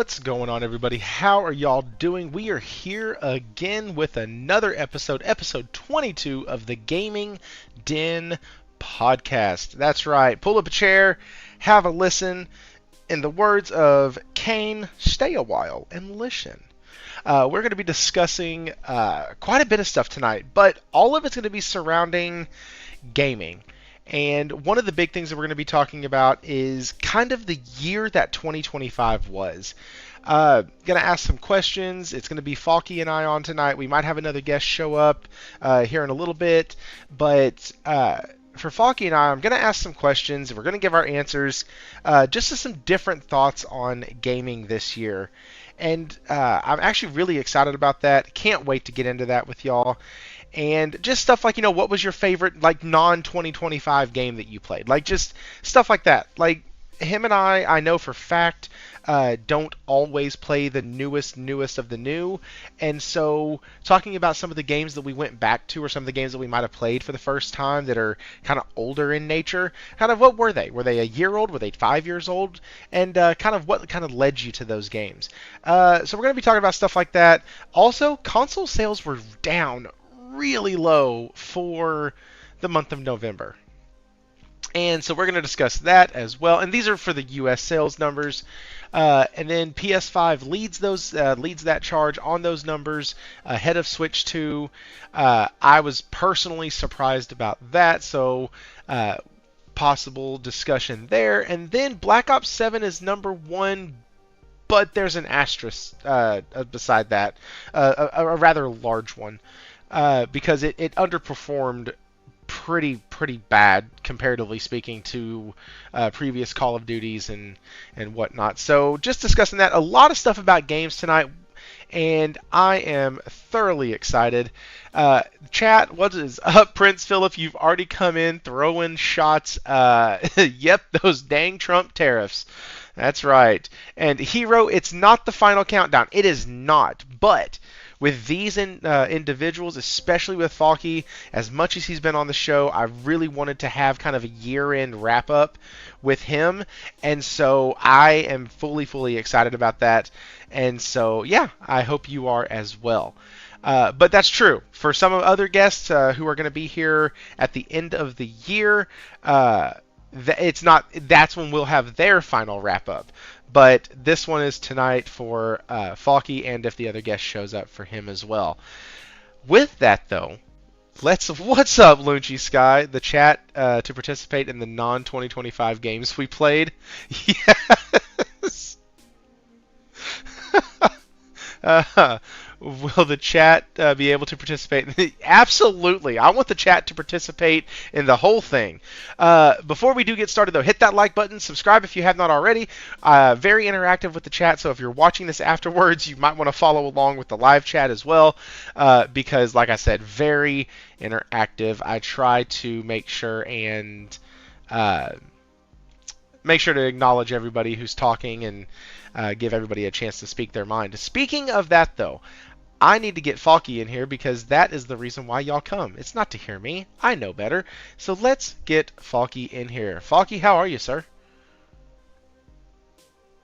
What's going on, everybody? How are y'all doing? We are here again with another episode 22 of the Gaming Den podcast. That's right. Pull up a chair, have a listen. In the words of Kane, stay a while and listen. We're going to be discussing quite a bit of stuff tonight, but all of it's going to be surrounding gaming. And one of the big things that we're going to be talking about is kind of the year that 2025 was. Going to ask some questions. It's going to be Faulkner and I on tonight. We might have another guest show up here in a little bit. But for Faulkner and I, I'm going to ask some questions. We're going to give our answers just to some different thoughts on gaming this year. And I'm actually really excited about that. Can't wait to get into that with y'all. And just stuff like, what was your favorite, non-2025 game that you played? Just stuff like that. Him and I know for fact, don't always play the newest of the new. And so talking about some of the games that we went back to, or some of the games that we might have played for the first time that are kind of older in nature, kind of what were they? Were they a year old? Were they 5 years old? And kind of what kind of led you to those games? So we're going to be talking about stuff like that. Also, console sales were down really low for the month of November. And so we're going to discuss that as well. And these are for the U.S. sales numbers. And then PS5 leads that charge on those numbers ahead of Switch 2. I was personally surprised about that. So possible discussion there. And then Black Ops 7 is number one. But there's an asterisk beside that, a rather large one. Because it underperformed pretty bad, comparatively speaking, to previous Call of Duties and whatnot. So just discussing that. A lot of stuff about games tonight, and I am thoroughly excited. Chat, what is up, Prince Philip? You've already come in throwing shots. Yep, those dang Trump tariffs. That's right. And Hero, it's not the final countdown. It is not, but with these individuals, especially with Faulkner, as much as he's been on the show, I really wanted to have kind of a year-end wrap-up with him. And so I am fully excited about that. And so, yeah, I hope you are as well. But that's true. For some of other guests who are going to be here at the end of the year, that's when we'll have their final wrap-up. But this one is tonight for Faulkner, and if the other guest shows up, for him as well. With that, though, what's up, Lunchy Sky? The chat to participate in the non-2025 games we played. Yes. Will the chat be able to participate? Absolutely. I want the chat to participate in the whole thing. Before we do get started, though, hit that like button. Subscribe if you have not already. Very interactive with the chat, so if you're watching this afterwards, you might want to follow along with the live chat as well, because, like I said, very interactive. I try to make sure to acknowledge everybody who's talking and give everybody a chance to speak their mind. Speaking of that, though, I need to get Faulkner in here because that is the reason why y'all come. It's not to hear me. I know better. So let's get Faulkner in here. Faulkner, how are you, sir?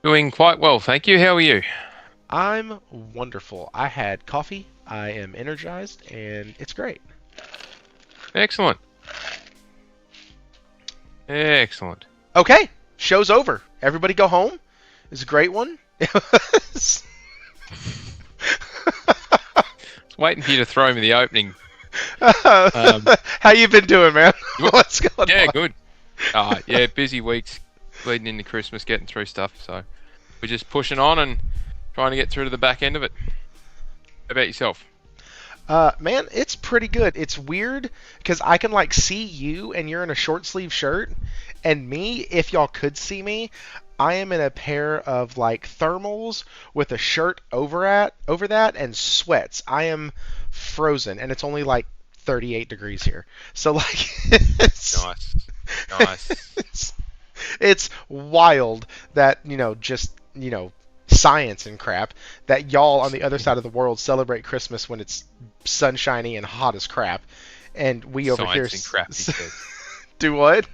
Doing quite well, thank you. How are you? I'm wonderful. I had coffee. I am energized, and it's great. Excellent. Excellent. Okay, show's over. Everybody go home. It's a great one. Waiting for you to throw me the opening. How you been doing, man? What's going on? Yeah, good. Yeah, busy weeks leading into Christmas, getting through stuff. So we're just pushing on and trying to get through to the back end of it. How about yourself? Man, it's pretty good. It's weird because I can see you and you're in a short sleeve shirt, and me, if y'all could see me, I am in a pair of thermals with a shirt over that and sweats. I am frozen, and it's only 38 degrees here. So Nice. It's wild that science and crap that y'all on the other side of the world celebrate Christmas when it's sunshiny and hot as crap, and we over Science here and crap, he says. do what?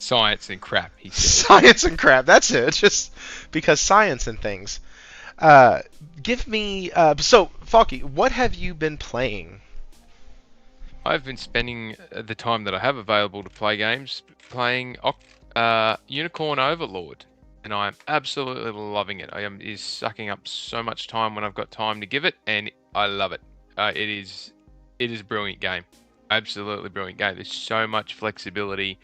Science and crap, he said. Science and crap. That's it. Just because science and things. Uh, Give me. So, Falky, what have you been playing? I've been spending the time that I have available to play games playing Unicorn Overlord, and I'm absolutely loving it. It is sucking up so much time when I've got time to give it, and I love it. It is a brilliant game, absolutely brilliant game. There's so much flexibility.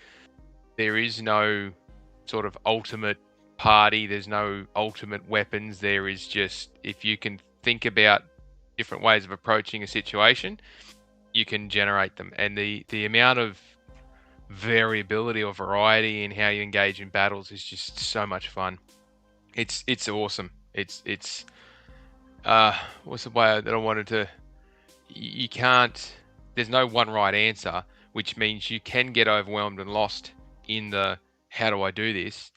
There is no sort of ultimate party. There's no ultimate weapons. There is just, if you can think about different ways of approaching a situation, you can generate them. And the amount of variability or variety in how you engage in battles is just so much fun. It's awesome. It's what's the way that I wanted to, you can't, there's no one right answer, which means you can get overwhelmed and lost in the how do I do this,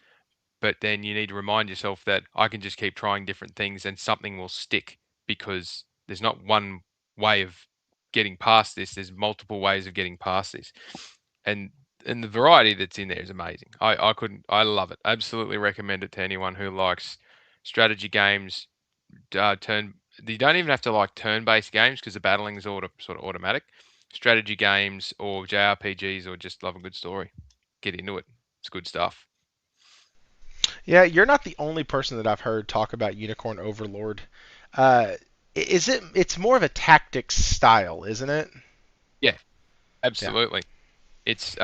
but then you need to remind yourself that I can just keep trying different things and something will stick, because there's not one way of getting past this. There's multiple ways of getting past this. And the variety that's in there is amazing. I love it. Absolutely recommend it to anyone who likes strategy games. You don't even have to like turn-based games because the battling is sort of automatic. Strategy games or JRPGs or just love a good story. Get into it. It's good stuff. Yeah, you're not the only person that I've heard talk about Unicorn Overlord. Is it? It's more of a tactics style, isn't it? Yeah, Yeah. absolutely. It's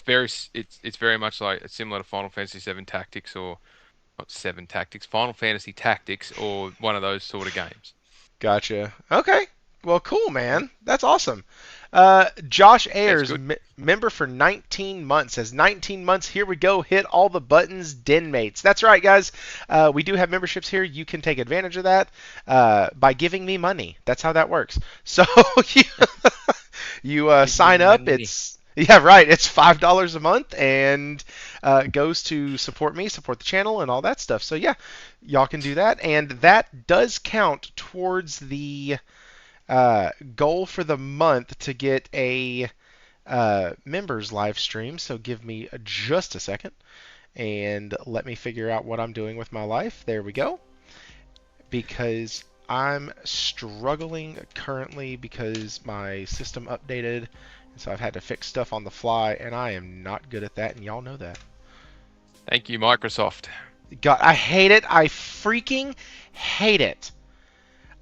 very much like similar to Final Fantasy VII Tactics, or not Seven Tactics, Final Fantasy Tactics, or one of those sort of games. Gotcha. Okay. Well, cool, Mhm. man. That's awesome. Josh Yeah, it's Ayers, good. member for 19 months, says 19 months. Here we go. Hit all the buttons, den mates. That's right, guys. We do have memberships here. You can take advantage of that by giving me money. That's how that works. So you, you Give me sign up. money. It's yeah, right. It's $5 a month, and it goes to support me, support the channel, and all that stuff. So yeah, y'all can do that, and that does count towards the goal for the month to get a members live stream. So give me just a second and let me figure out what I'm doing with my life. There we go. Because I'm struggling currently because my system updated. And so I've had to fix stuff on the fly, and I am not good at that, and y'all know that. Thank you, Microsoft. God, I hate it. I freaking hate it.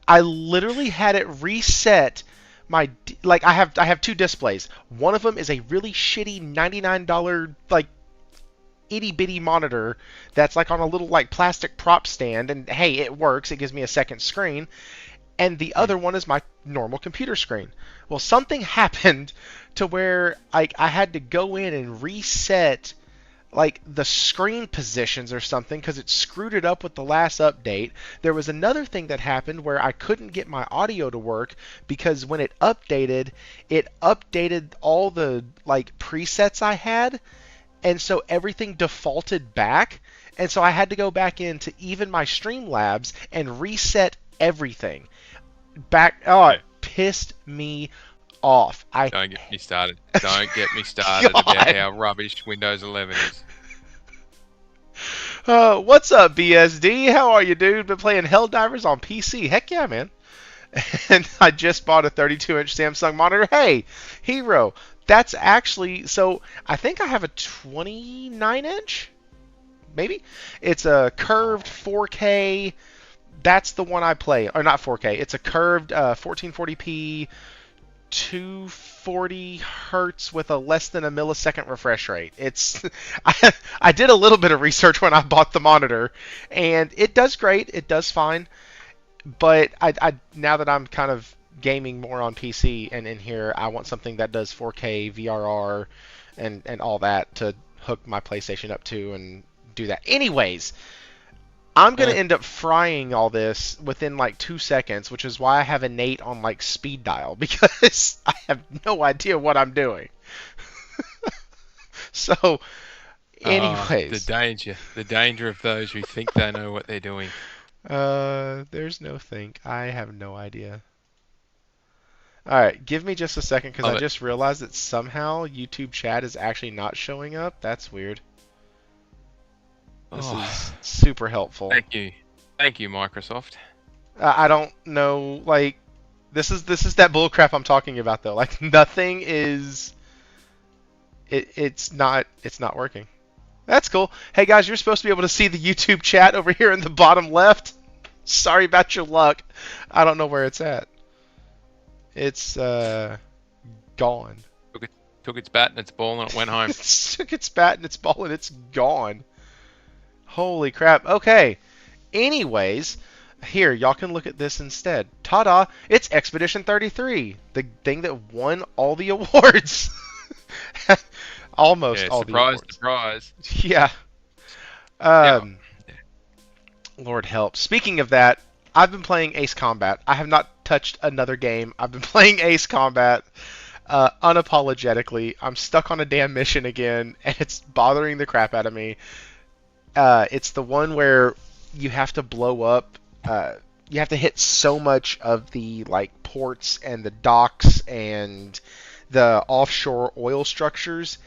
I literally had it reset my like I have two displays. One of them is a really shitty $99 like itty bitty monitor that's like on a little like plastic prop stand, and hey, it works. It gives me a second screen. And the Mm. other one is my normal computer screen. Well, something happened to where like I had to go in and reset like the screen positions or something because it screwed it up with the last update. There was another thing that happened where I couldn't get my audio to work because when it updated all the like presets I had, and so everything defaulted back. And so I had to go back into even my Streamlabs and reset everything back. Oh, it Yeah. pissed me off. I Don't get me started. Don't get me started about God. how rubbish Windows 11 is. What's up, BSD? How are you, dude? Been playing Helldivers on PC. Heck yeah, man. And I just bought a 32-inch Samsung monitor. Hey, hero. That's actually so. I think I have a 29-inch, maybe. It's a curved 4K. That's the one I play, or not 4K. It's a curved 1440p 240 hertz with a less than a millisecond refresh rate. It's I did a little bit of research when I bought the monitor, and it does great. It does fine, but I now that I'm kind of gaming more on PC and in here, I want something that does 4K VRR and all that to hook my PlayStation up to and do that. Anyways, I'm gonna Uh, end up frying all this within like 2 seconds, which is why I have Innate on like speed dial because I have no idea what I'm doing. So, anyways, the danger of those who think they know what they're doing. there's no think. I have no idea. All right, give me just a second because Love I it. just realized that somehow YouTube chat is actually not showing up. That's weird. This is Oh, super helpful. thank you, Microsoft. I don't know, like this is that bullcrap I'm talking about though. Like nothing is it's not working. That's cool. Hey guys, you're supposed to be able to see the YouTube chat over here in the bottom left. Sorry about your luck. I don't know where it's at. It's gone. Took its bat and its ball and it went home. It took its bat and its ball and it's gone. Holy crap. Okay. Anyways, here, y'all can look at this instead. Ta-da! It's Expedition 33, the thing that won all the awards. Almost Yeah, all the surprise, awards. surprise. Yeah. Yeah. Lord help. Speaking of that, I've been playing Ace Combat. I have not touched another game. I've been playing Ace Combat unapologetically. I'm stuck on a damn mission again, and it's bothering the crap out of me. It's the one where you have to blow up. You have to hit so much of the like ports and the docks and the offshore oil structures,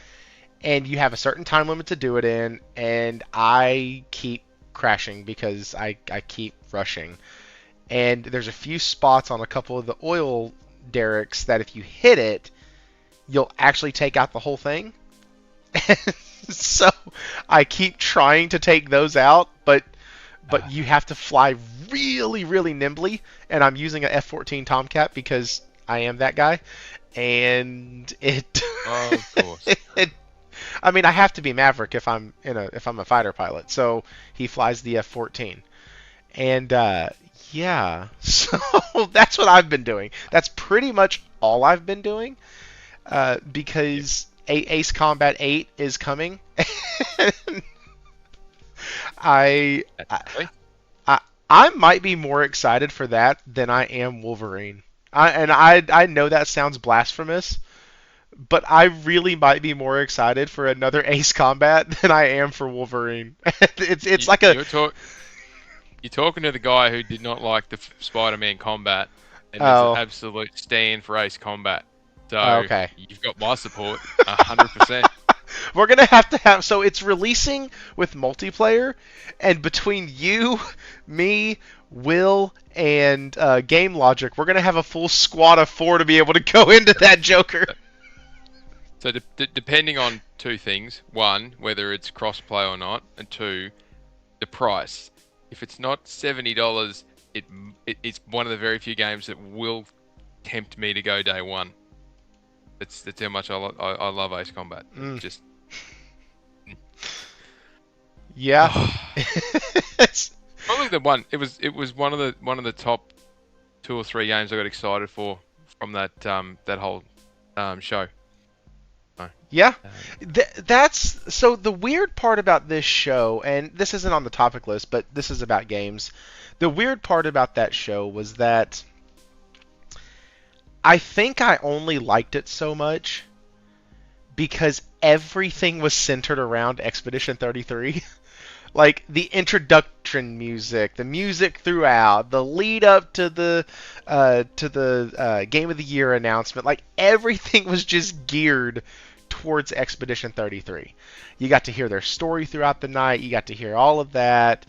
and you have a certain time limit to do it in. And I keep crashing because I keep rushing. And there's a few spots on a couple of the oil derricks that if you hit it, you'll actually take out the whole thing. So I keep trying to take those out, but you have to fly really, really nimbly, and I'm using a F-14 Tomcat because I am that guy, and it. Oh, of course. I mean, I have to be Maverick if I'm a fighter pilot, so he flies the F-14, and yeah, so that's what I've been doing. That's pretty much all I've been doing, because Ace Combat 8 is coming. I, Really? I might be more excited for that than I am Wolverine. I know that sounds blasphemous, but I really might be more excited for another Ace Combat than I am for Wolverine. It's like a You're talking to the guy who did not like the Spider-Man combat, and is oh an absolute stand for Ace Combat. So okay. you've got my support, 100%. We're gonna have to have so it's releasing with multiplayer, and between you, me, Will, and Gamelogic, we're gonna have a full squad of 4 to be able to go into that Joker. So depending on two things: one, whether it's crossplay or not, and two, the price. If it's not $70, it's one of the very few games that will tempt me to go day one. That's how much I love Ace Combat. Just Yeah. It's- probably the one. It was one of the top 2 or 3 games I got excited for from that whole show. Yeah, that's so the weird part about this show, and this isn't on the topic list, but this is about games. The weird part about that show was that I think I only liked it so much because everything was centered around Expedition 33. Like the introduction music, the music throughout, the lead up to the Game of the Year announcement, like everything was just geared towards Expedition 33. You got to hear their story throughout the night. You got to hear all of that.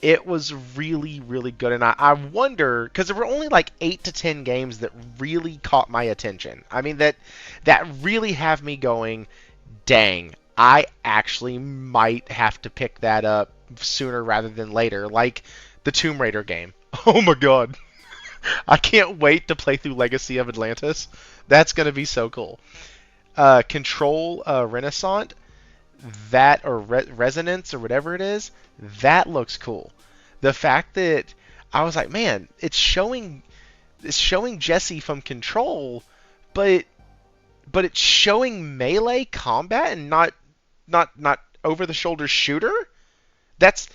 It was really, really good. And I wonder, because there were only like 8 to 10 games that really caught my attention. I mean, that really have me going, dang, I actually might have to pick that up sooner rather than later. Like the Tomb Raider game. Oh my god. I can't wait to play through Legacy of Atlantis. That's going to be so cool. Control Renaissance, that or Resonance or whatever it is, that looks cool. The fact that I was like, man, it's showing Jesse from Control, but it's showing melee combat and not over the shoulder shooter. That's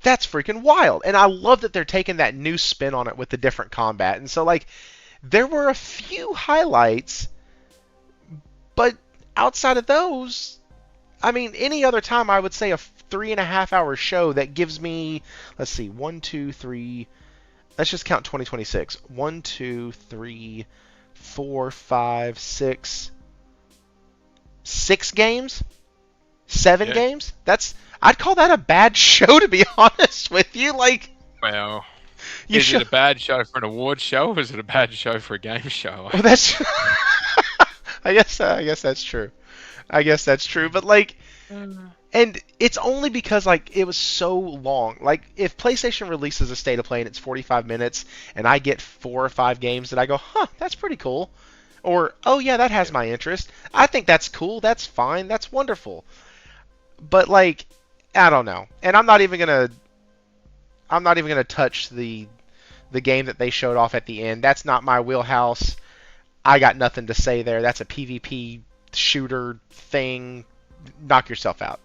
freaking wild. And I love that they're taking that new spin on it with the different combat. And so like there were a few highlights. But outside of those, I mean, any other time I would say a 3.5 hour show that gives me, let's see, 1, 2, 3, let's just count 2026. 1, 2, 3, 4, 5, 6 games, 7 Yeah. games. I'd call that a bad show, to be honest with you. Like, Well, you is show. it a bad show for an award show, or is it a bad show for a game show? Well, that's. I guess that's true. I guess that's true. But like, and it's only because like it was so long. Like, if PlayStation releases a state of play and it's 45 minutes, and I get 4 or 5 games that I go, huh, that's pretty cool, or oh yeah, that has Yeah. my interest. I think that's cool. That's fine. That's wonderful. But like, I don't know. And I'm not even gonna touch the game that they showed off at the end. That's not my wheelhouse. I got nothing to say there. That's a PvP shooter thing. Knock yourself out.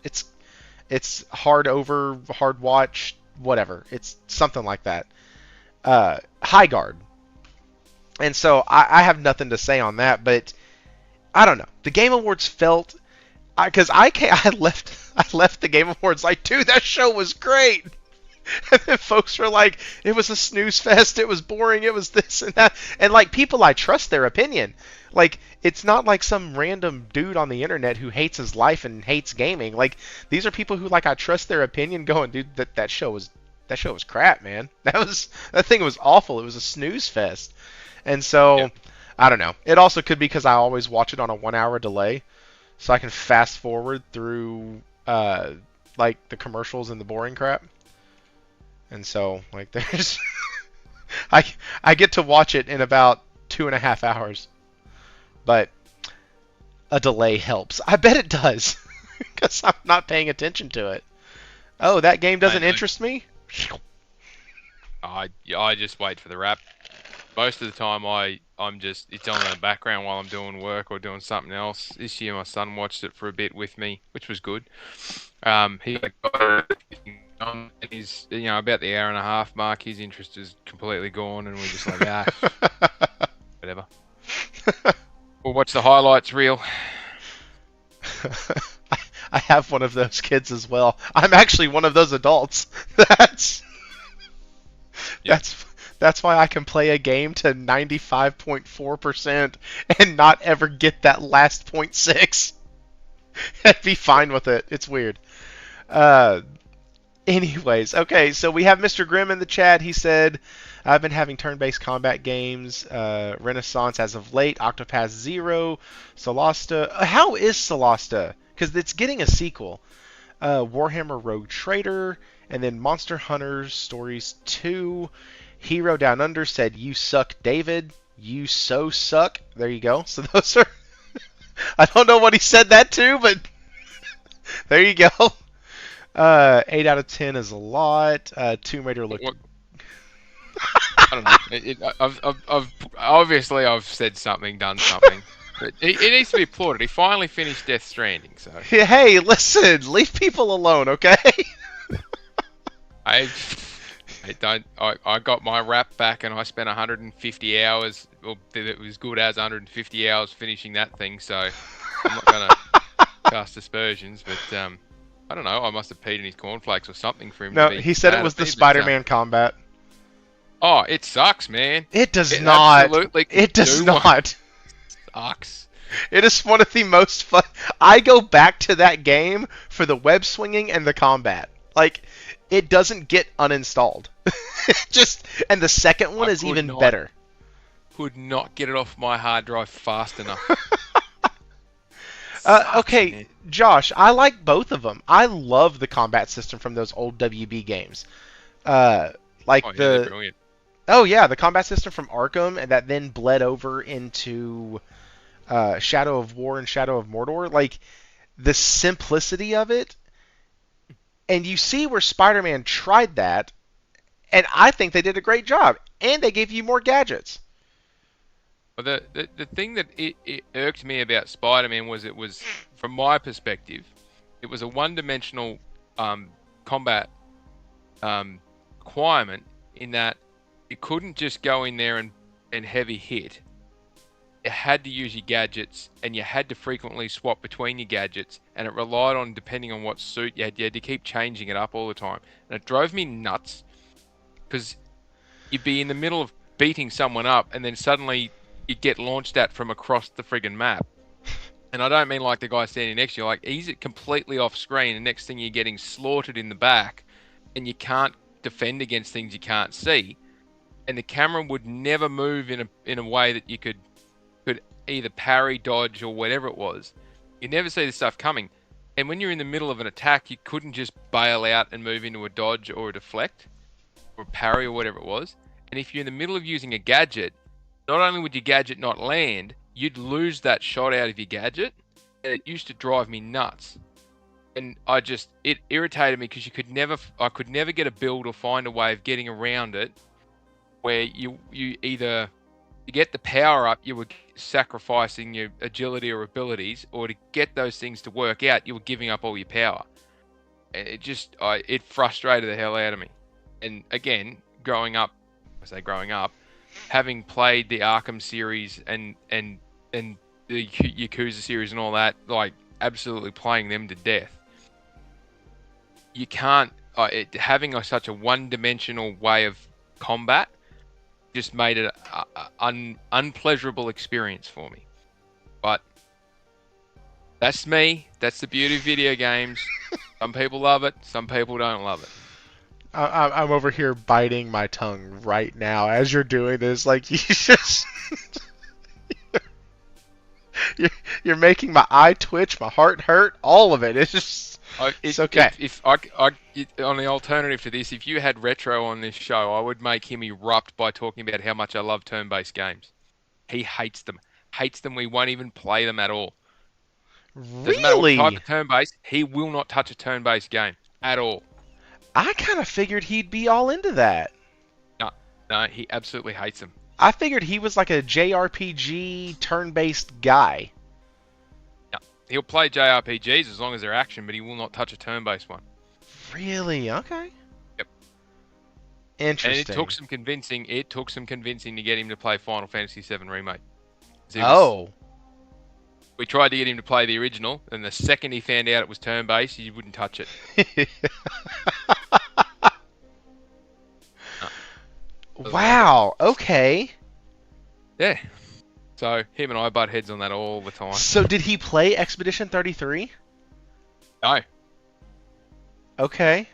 It's hard over, hard watch, whatever. It's something like that. High guard. And so I have nothing to say on that, but I don't know. The Game Awards felt, because I left the Game Awards like, dude, that show was great. And then folks were like, it was a snooze fest, it was boring, it was this and that. And like, people, I trust their opinion. Like, it's not like some random dude on the internet who hates his life and hates gaming. Like, these are people who, like, I trust their opinion going, dude, that show was crap, man. That thing was awful. It was a snooze fest. And so, Yeah. I don't know. It also could be because I always watch it on a 1 hour delay, so I can fast forward through like the commercials and the boring crap. And so, like, there's I get to watch it in about 2.5 hours, but a delay helps. I bet it does, because I'm not paying attention to it. Oh, that game doesn't I interest me? I just wait for the wrap. Most of the time, it's on in the background while I'm doing work or doing something else. This year, my son watched it for a bit with me, which was good. He got it on, and he's about the hour and a half mark. His interest is completely gone, and we're just like, whatever. We'll watch the highlights reel. I have one of those kids as well. I'm actually one of those adults. That's Yep. that's why I can play a game to 95.4% and not ever get that last 0.6. I'd be fine with it. It's weird. Anyways, okay, so we have Mr. Grimm in the chat. He said, I've been having turn-based combat games, Renaissance as of late, Octopath Zero, Solasta. How is Solasta? Because it's getting a sequel. Warhammer Rogue Trader, and then Monster Hunter Stories 2. Hero Down Under said, you suck, David. You so suck. There you go. So those are... I don't know what he said that to, but there you go. 8 out of 10 is a lot. Tomb Raider looked... I don't know. I've obviously I've said something, done something. But it needs to be applauded. He finally finished Death Stranding, so Hey, listen, leave people alone, okay? I got my wrap back, and I spent 150 hours. Well, it was good as 150 hours finishing that thing. So I'm not gonna cast aspersions, but I don't know. I must have peed in his cornflakes or something for him. No, to be he said mad it was at the me, but, Spider-Man combat. Oh, it sucks, man. It does It not. absolutely It does do not. Sucks. It is one of the most fun. I go back to that game for the web swinging and the combat. Like, it doesn't get uninstalled. And the second one I is could even not. better. Could not get it off my hard drive fast enough. Okay, man. Josh, I like both of them. I love the combat system from those old WB games. Like Oh, yeah, they're the brilliant. Oh yeah, the combat system from Arkham, and that then bled over into Shadow of War and Shadow of Mordor. Like, the simplicity of it, and you see where Spider-Man tried that, and I think they did a great job, and they gave you more gadgets. Well, the thing that it irked me about Spider-Man was it was, from my perspective, it was a one-dimensional combat requirement in that you couldn't just go in there and heavy hit. You had to use your gadgets, and you had to frequently swap between your gadgets, and it relied on, depending on what suit you had to keep changing it up all the time. And it drove me nuts, because you'd be in the middle of beating someone up, and then suddenly you get launched at from across the friggin' map. And I don't mean like the guy standing next to you. Like, he's completely off screen, and next thing you're getting slaughtered in the back, and you can't defend against things you can't see. And the camera would never move in a way that you could either parry, dodge, or whatever it was. You never see the stuff coming. And when you're in the middle of an attack, you couldn't just bail out and move into a dodge or a deflect or a parry or whatever it was. And if you're in the middle of using a gadget, not only would your gadget not land, you'd lose that shot out of your gadget. And it used to drive me nuts. And it irritated me because I could never get a build or find a way of getting around it where you either to get the power up, you were sacrificing your agility or abilities, or to get those things to work out, you were giving up all your power. It frustrated the hell out of me. And again, growing up, having played the Arkham series and the Yakuza series and all that, like absolutely playing them to death. You can't having such a one-dimensional way of combat just made it an unpleasurable experience for me. But that's me. That's the beauty of video games. Some people love it. Some people don't love it. I'm over here biting my tongue right now as you're doing this. Like, you just... you're making my eye twitch, my heart hurt, all of it. It's just... It's okay. If on the alternative to this, if you had Retro on this show, I would make him erupt by talking about how much I love turn-based games. He hates them. We won't even play them at all. Doesn't matter what type of turn-based, he will not touch a turn-based game at all. I kind of figured he'd be all into that. No, he absolutely hates them. I figured he was like a JRPG turn-based guy. He'll play JRPGs as long as they're action, but he will not touch a turn-based one. Really? Okay. Yep. Interesting. And it took some convincing. To get him to play Final Fantasy VII Remake. We tried to get him to play the original, and the second he found out it was turn-based, he wouldn't touch it. Wow. Okay. Yeah. So him and I butt heads on that all the time. So did he play Expedition 33? No. Okay.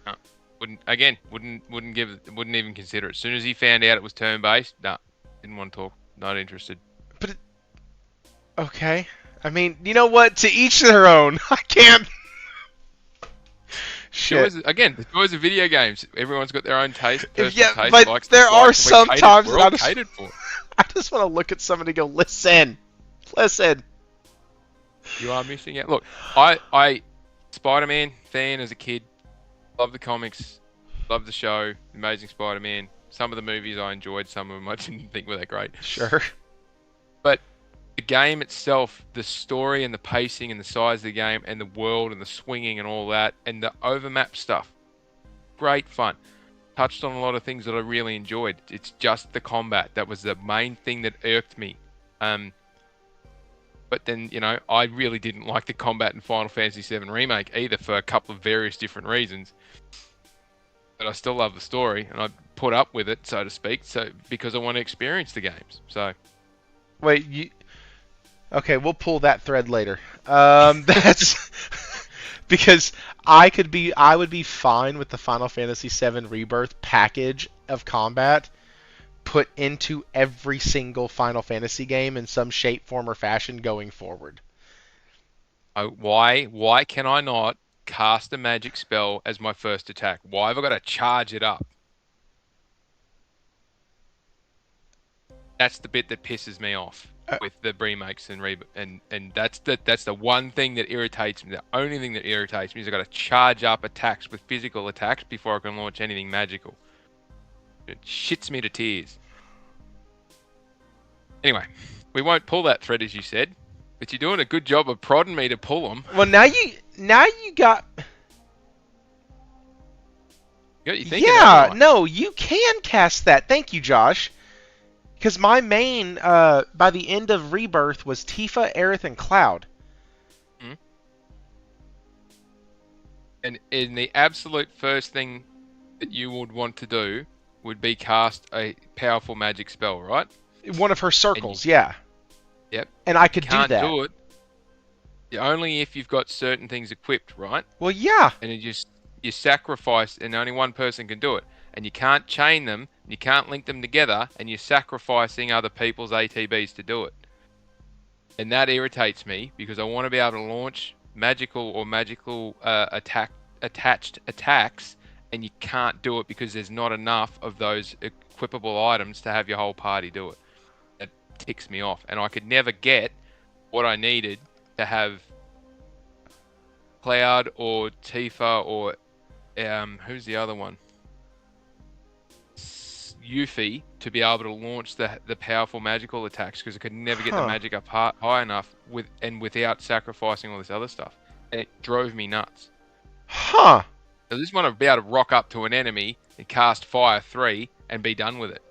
No. Wouldn't even consider it. As soon as he found out it was turn based, didn't want to talk. Not interested. Okay. I mean, you know what? To each their own. I can't. Shit. The joys of video games. Everyone's got their own taste. Yeah, taste, but likes, there are some times we're all catered for. I just want to look at somebody and go, listen. You are missing out. Look, I Spider-Man fan as a kid. Love the comics. Love the show. Amazing Spider-Man. Some of the movies I enjoyed. Some of them I didn't think were that great. Sure. But the game itself, the story and the pacing and the size of the game and the world and the swinging and all that and the overmap stuff. Great fun. Touched on a lot of things that I really enjoyed. It's just the combat. That was the main thing that irked me. But then, I really didn't like the combat in Final Fantasy VII Remake either for a couple of various different reasons. But I still love the story and I put up with it, so to speak, because I want to experience the games. So, wait, okay, we'll pull that thread later. That's because I would be fine with the Final Fantasy VII Rebirth package of combat put into every single Final Fantasy game in some shape, form, or fashion going forward. Why can I not cast a magic spell as my first attack? Why have I got to charge it up? That's the bit that pisses me off with the remakes and that's the one thing that irritates me. The only thing that irritates me is I got to charge up attacks with physical attacks before I can launch anything magical. It shits me to tears. Anyway, we won't pull that thread as you said, but you're doing a good job of prodding me to pull them. Well, now you got. You thinking, yeah, no, you can cast that. Thank you, Josh. Because my main, by the end of Rebirth, was Tifa, Aerith, and Cloud. Mm-hmm. And in the absolute first thing that you would want to do would be cast a powerful magic spell, right? One of her And you, circles, yeah. yep, And I you could do can't that. do it only if you've got certain things equipped, right? Well, yeah. And you sacrifice, and only one person can do it. And you can't chain them, you can't link them together, and you're sacrificing other people's ATBs to do it. And that irritates me because I want to be able to launch magical attached attacks, and you can't do it because there's not enough of those equipable items to have your whole party do it. It ticks me off, and I could never get what I needed to have Cloud or Tifa or who's the other one? Yuffie to be able to launch the powerful magical attacks because I could never get the magic up high enough without sacrificing all this other stuff. And it drove me nuts. Huh. I just want to be able to rock up to an enemy and cast Fire 3 and be done with it.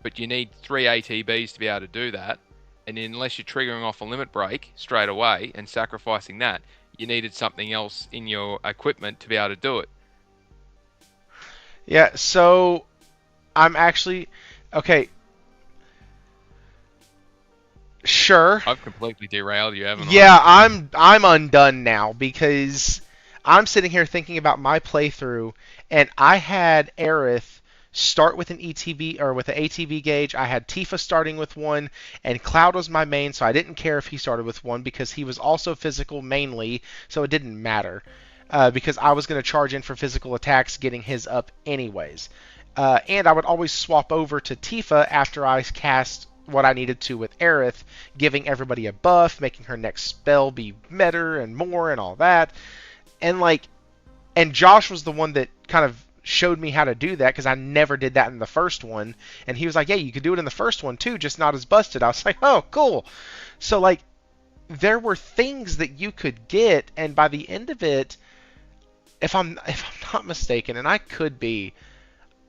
But you need 3 ATBs to be able to do that. And unless you're triggering off a limit break straight away and sacrificing that, you needed something else in your equipment to be able to do it. Yeah, so I'm actually okay. Sure. I've completely derailed you, haven't I? Yeah, I'm undone now because I'm sitting here thinking about my playthrough, and I had Aerith start with an ETB or with an ATB gauge. I had Tifa starting with one, and Cloud was my main, so I didn't care if he started with one because he was also physical mainly, so it didn't matter because I was going to charge in for physical attacks, getting his up anyways. And I would always swap over to Tifa after I cast what I needed to with Aerith, giving everybody a buff, making her next spell be better and more and all that. And Josh was the one that kind of showed me how to do that because I never did that in the first one. And he was like, "Yeah, you could do it in the first one too, just not as busted." I was like, "Oh, cool." So like, there were things that you could get, and by the end of it, if I'm not mistaken, and I could be,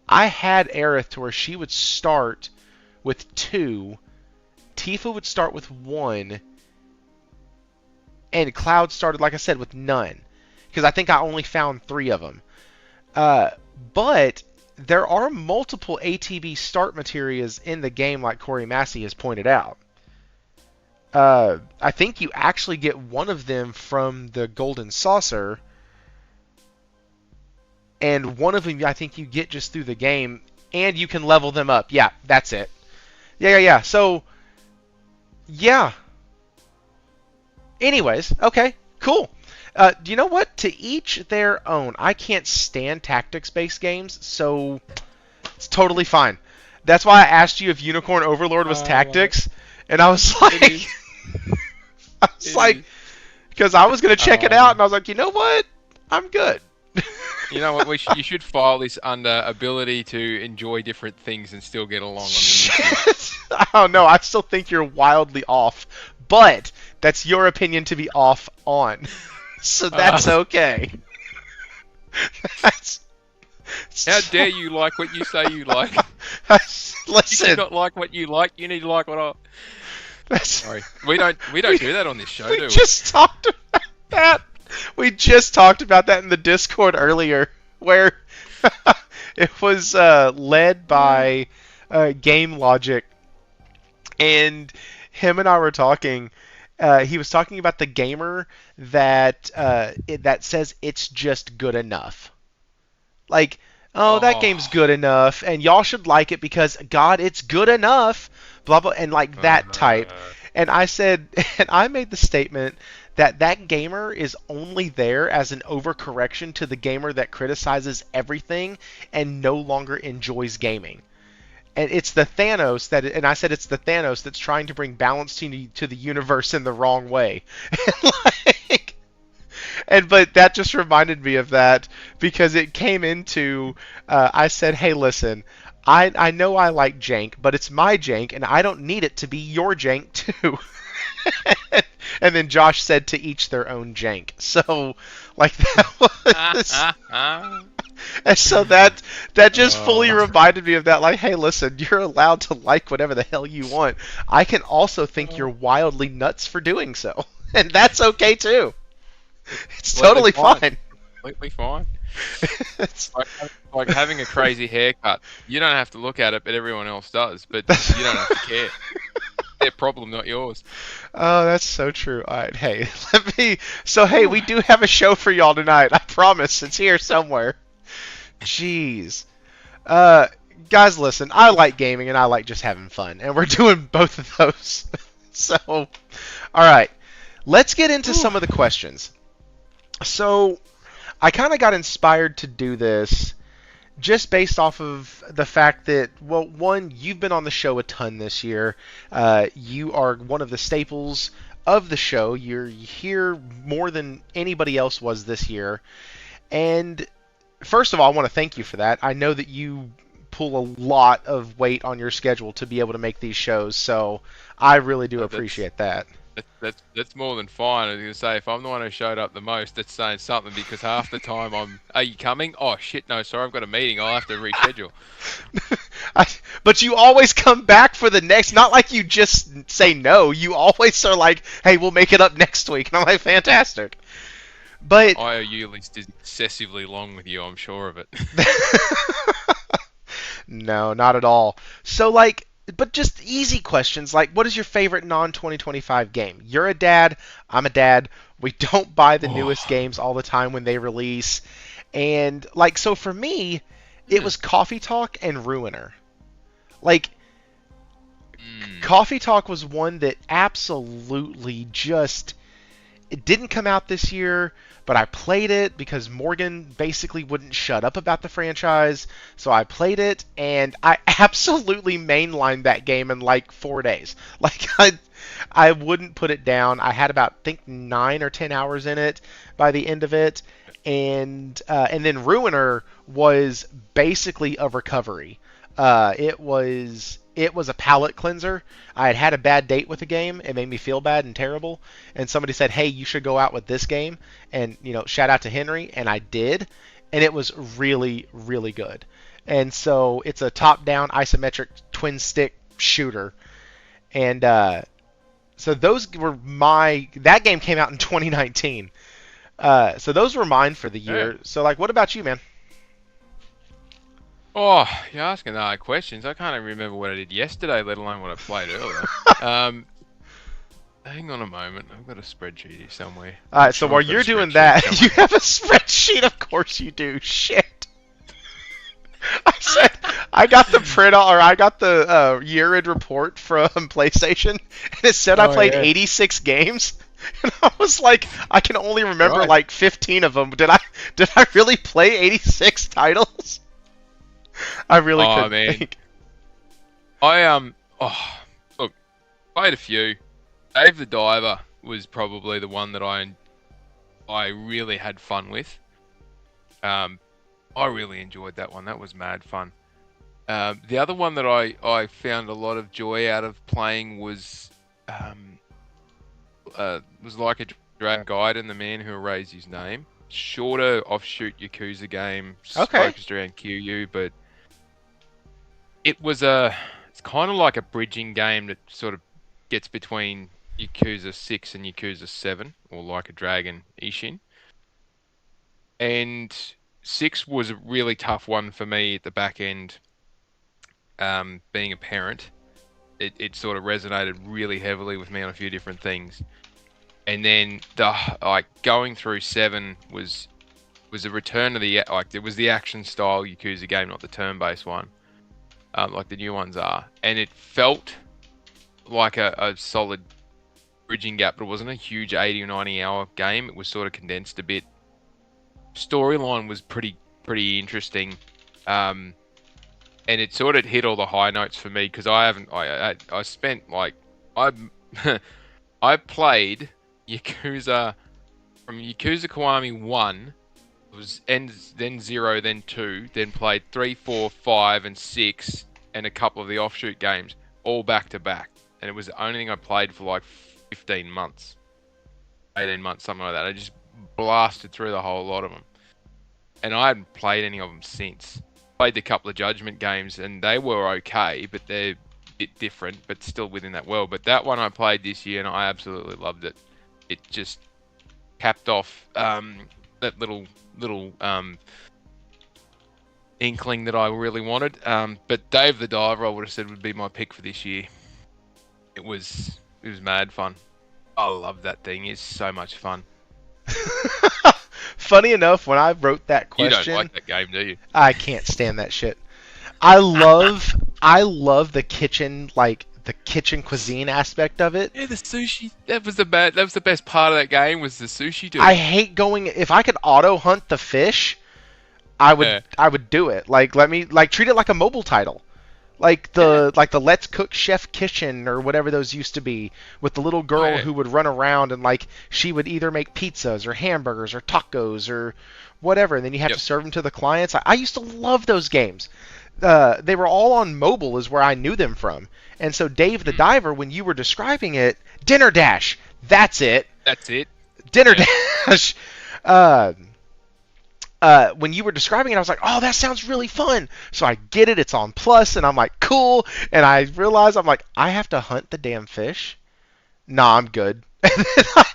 I had Aerith to where she would start with 2, Tifa would start with 1, and Cloud started, like I said, with none. Because I think I only found 3 of them. But there are multiple ATB start materials in the game, like Corey Massey has pointed out. I think you actually get one of them from the Golden Saucer, and one of them I think you get just through the game, and you can level them up. Yeah, that's it. Yeah. So, yeah. Anyways, okay, cool. Do you know what? To each their own. I can't stand tactics-based games, so it's totally fine. That's why I asked you if Unicorn Overlord was tactics, and I was like, because I was gonna check it out, and I was like, you know what? I'm good. You know what? You should file this under ability to enjoy different things and still get along on the YouTube. Oh no, I still think you're wildly off, but that's your opinion to be off on, so that's okay. How dare you like what you say you like? Listen, you do not like what you like. You need to like what I. Sorry, we don't do that on this show, do we? Just talked about that. We just talked about that in the Discord earlier, where it was led by Gamelogic, and him and I were talking. He was talking about the gamer that that says it's just good enough. Like, that game's good enough, and y'all should like it because, God, it's good enough, blah, blah, and like that type. And I said, and I made the statement that gamer is only there as an overcorrection to the gamer that criticizes everything and no longer enjoys gaming. And it's the Thanos and I said it's the Thanos that's trying to bring balance to the universe in the wrong way. But that just reminded me of that because it came into, I said, hey, listen, I know I like jank, but it's my jank, and I don't need it to be your jank too. And then Josh said to each their own jank. So, like, that was... And so that just fully reminded me of that. Like, hey, listen, you're allowed to like whatever the hell you want. I can also think you're wildly nuts for doing so. And that's okay, too. It's totally fine. Completely fine. It's, Like having a crazy haircut. You don't have to look at it, but everyone else does. But you don't have to care. Their problem, not yours. oh, that's so true. All right, hey, let me. So, hey, we do have a show for y'all tonight. I promise, it's here somewhere. Jeez. Uh, guys, listen. I like gaming and I like just having fun, and we're doing both of those. So, all right, let's get into some of the questions. So, I kind of got inspired to do this just based off of the fact that, well, one, you've been on the show a ton this year. You are one of the staples of the show. You're here more than anybody else was this year. And first of all, I want to thank you for that. I know that you pull a lot of weight on your schedule to be able to make these shows, so I really do appreciate that. That's more than fine. I was gonna say, if I'm the one who showed up the most, that's saying something because half the time are you coming? Oh shit, no, sorry, I've got a meeting. I'll have to reschedule. But you always come back for the next. Not like you just say no. You always are like, "Hey, we'll make it up next week," and I'm like, "Fantastic." But IOU list is excessively long with you. I'm sure of it. no, not at all. So like, but just easy questions like, what is your favorite non-2025 game? You're a dad. I'm a dad. We don't buy the newest Oh, games all the time when they release, and like, so for me, it hmm. was Coffee Talk and Ruiner. Like, Mm. Coffee Talk was one that absolutely just it didn't come out this year, but I played it because Morgan basically wouldn't shut up about the franchise. So I played it and I absolutely mainlined that game in like 4 days. Like I wouldn't put it down. I had about I think 9 or 10 hours in it by the end of it, and then Ruiner was basically a recovery. It was a palate cleanser. I had had a bad date with a game. It made me feel bad and terrible. And somebody said, "Hey, you should go out with this game." And shout out to Henry, and I did, and it was really, really good. And so it's a top-down isometric twin stick shooter, and so those were my. That game came out in 2019. So those were mine for the Yeah. year. So like, what about you, man? Oh, you're asking questions. I can't even remember what I did yesterday, let alone what I played earlier. Um, Hang on a moment. I've got a spreadsheet here somewhere. All I'm right, so sure while I've got a you're doing spreadsheet that, you somewhere. have a spreadsheet. Of course you do. Shit. I said I got the or I got the year-end report from PlayStation, and it said I Oh played yeah. 86 games, and I was like, I can only remember Right. like 15 of them. Did I really play 86 titles? I really Oh couldn't man. think. I oh look, played a few. Dave the Diver was probably the one that I really had fun with. Um, I really enjoyed that one. That was mad fun. The other one that I found a lot of joy out of playing um was like a Dragon Gaiden, the man who erased his name. Shorter offshoot Yakuza game Okay. focused around Kiryu, but it was it's kind of like a bridging game that sort of gets between Yakuza 6 and Yakuza 7, or like a Dragon Ishin. And 6 was a really tough one for me at the back end, being a parent. It sort of resonated really heavily with me on a few different things. And then the like going through 7 was a return to the like it was the action style Yakuza game, not the turn-based one, like the new ones are. And it felt like a solid bridging gap, but it wasn't a huge 80 or 90 hour game. It was sort of condensed a bit. Storyline was pretty interesting, um, and it sort of hit all the high notes for me because I haven't I spent like I I played Yakuza from Yakuza Kiwami 1. It was then 0, then 2, then played 3, 4, 5, and 6, and a couple of the offshoot games, all back to back. And it was the only thing I played for like 15 months, 18 months, something like that. I just blasted through the whole lot of them. And I hadn't played any of them since. Played a couple of Judgment games, and they were okay, but they're a bit different, but still within that world. But that one I played this year, and I absolutely loved it. It just capped off. that little inkling that I really wanted. But Dave the Diver, I would have said would be my pick for this year. It was mad fun. I love that thing. It's so much fun. Funny enough, when I wrote that You don't question, like that game, do you? I can't stand that shit. I love the kitchen, like the kitchen cuisine aspect of it. Yeah, the sushi. That was the best part of that game was the sushi, dude. I hate going if I could auto hunt the fish, I would Yeah. I would do it. Like let me like treat it like a mobile title. Like the Let's Cook Chef Kitchen or whatever those used to be, with the little girl Yeah. who would run around and like she would either make pizzas or hamburgers or tacos or whatever, and then you have to Yep. serve them to the clients. I used to love those games. They were all on mobile, is where I knew them from. And so Dave the Mm. Diver, when you were describing it, Dinner Dash, that's it, That's it. Dinner Yeah. Dash. When you were describing it, I was like, oh, that sounds really fun. So I get it, it's on Plus, and I'm like, cool. And I realize, I'm like, I have to hunt the damn fish? Nah, I'm good. And then I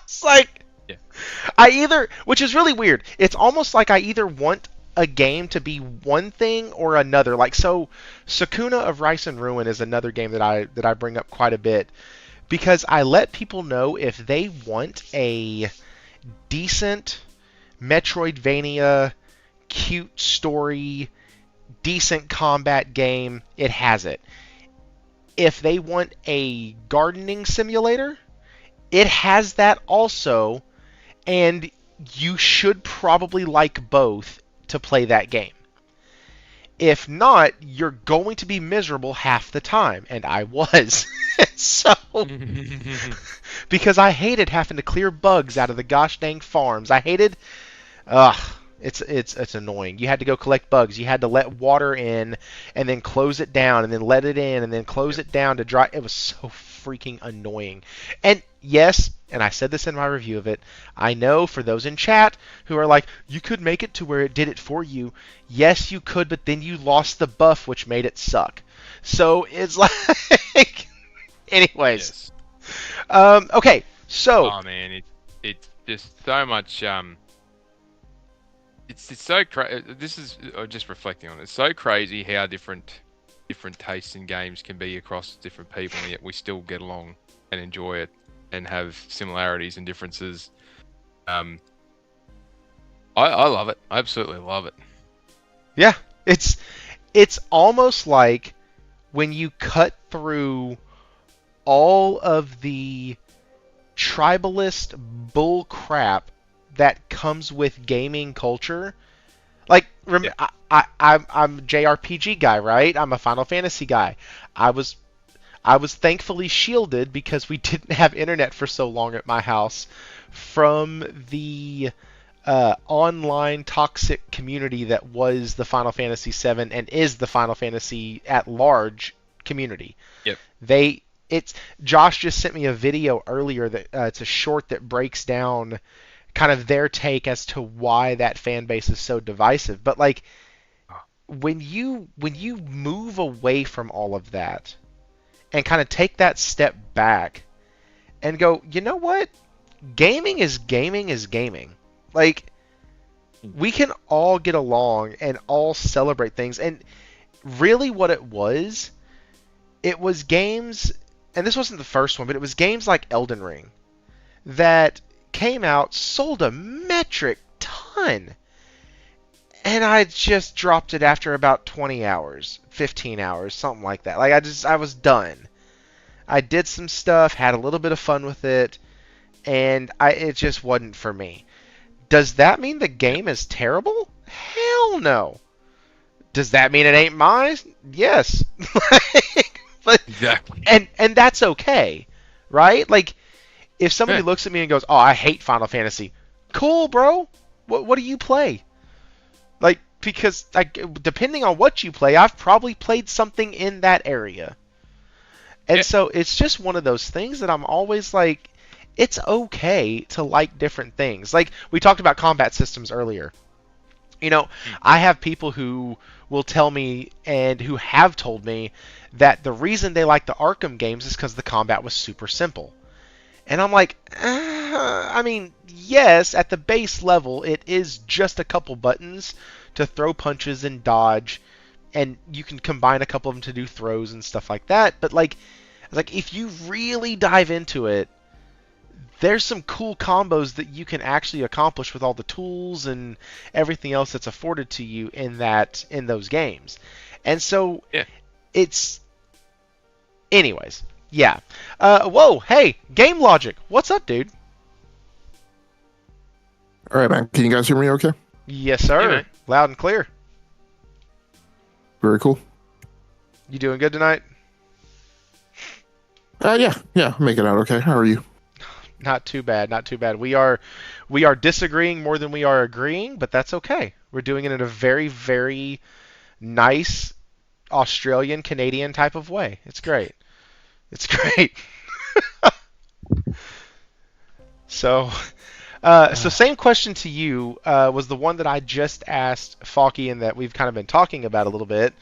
was like, Yeah. which is really weird. It's almost like I either want a game to be one thing or another. Like, so Sakuna of Rice and Ruin is another game that I bring up quite a bit, because I let people know if they want a decent Metroidvania, cute story, decent combat game, it has it. If they want a gardening simulator, it has that also, and you should probably like both to play that game. If not, you're going to be miserable half the time, and I was. So, because I hated having to clear bugs out of the gosh dang farms. I hated Ugh, it's annoying. You had to go collect bugs. You had to let water in and then close it down and then let it in and then close it down to dry. It was so freaking annoying. And yes, and I said this in my review of it, I know for those in chat who are like, you could make it to where it did it for you. Yes, you could, but then you lost the buff, which made it suck. So it's like, anyways. Yes. Okay, so Oh man, it's just so much. It's so This is just reflecting on it. It's so crazy how different tastes in games can be across different people, and yet we still get along and enjoy it and have similarities and differences. I love it. I absolutely love it. yeah, it's almost like when you cut through all of the tribalist bull crap that comes with gaming culture. Like, Yeah. I'm a JRPG guy, right? I'm a Final Fantasy guy. I was thankfully shielded because we didn't have internet for so long at my house from the online toxic community that was the Final Fantasy VII and is the Final Fantasy at large community. Yep. It's Josh just sent me a video earlier that it's a short that breaks down kind of their take as to why that fan base is so divisive. But like when you move away from all of that and kind of take that step back and go, you know what? Gaming is gaming is gaming. Like, we can all get along and all celebrate things. And really what it was games, and this wasn't the first one, but it was games like Elden Ring that came out, sold a metric ton, and I just dropped it after about 20 hours, 15 hours, something like that. Like, I was done. I did some stuff, had a little bit of fun with it, and it just wasn't for me. Does that mean the game is terrible? Hell no. Does that mean it ain't mine? Yes. But Exactly. and that's okay, right? Like, if somebody Yeah. looks at me and goes, "Oh, I hate Final Fantasy," cool, bro. What do you play? Like, because depending on what you play, I've probably played something in that area, and Yeah. so it's just one of those things that I'm always like, it's okay to like different things. Like, we talked about combat systems earlier. You know, I have people who will tell me and who have told me that the reason they like the Arkham games is because the combat was super simple. And I'm like, I mean, yes, at the base level, it is just a couple buttons to throw punches and dodge, and you can combine a couple of them to do throws and stuff like that. But like if you really dive into it, there's some cool combos that you can actually accomplish with all the tools and everything else that's afforded to you in those games. And so Yeah. it's anyways, yeah. Whoa, hey, Gamelogic, what's up, dude? All right, man. Can you guys hear me okay? Yes, sir. Yeah, man. Loud and clear. Very cool. You doing good tonight? Yeah, make it out okay. How are you? Not too bad, not too bad. We are disagreeing more than we are agreeing, but that's okay. We're doing it in a very, very nice Australian Canadian type of way. It's great. It's great. So, so same question to you was the one that I just asked Faulky and that we've kind of been talking about a little bit.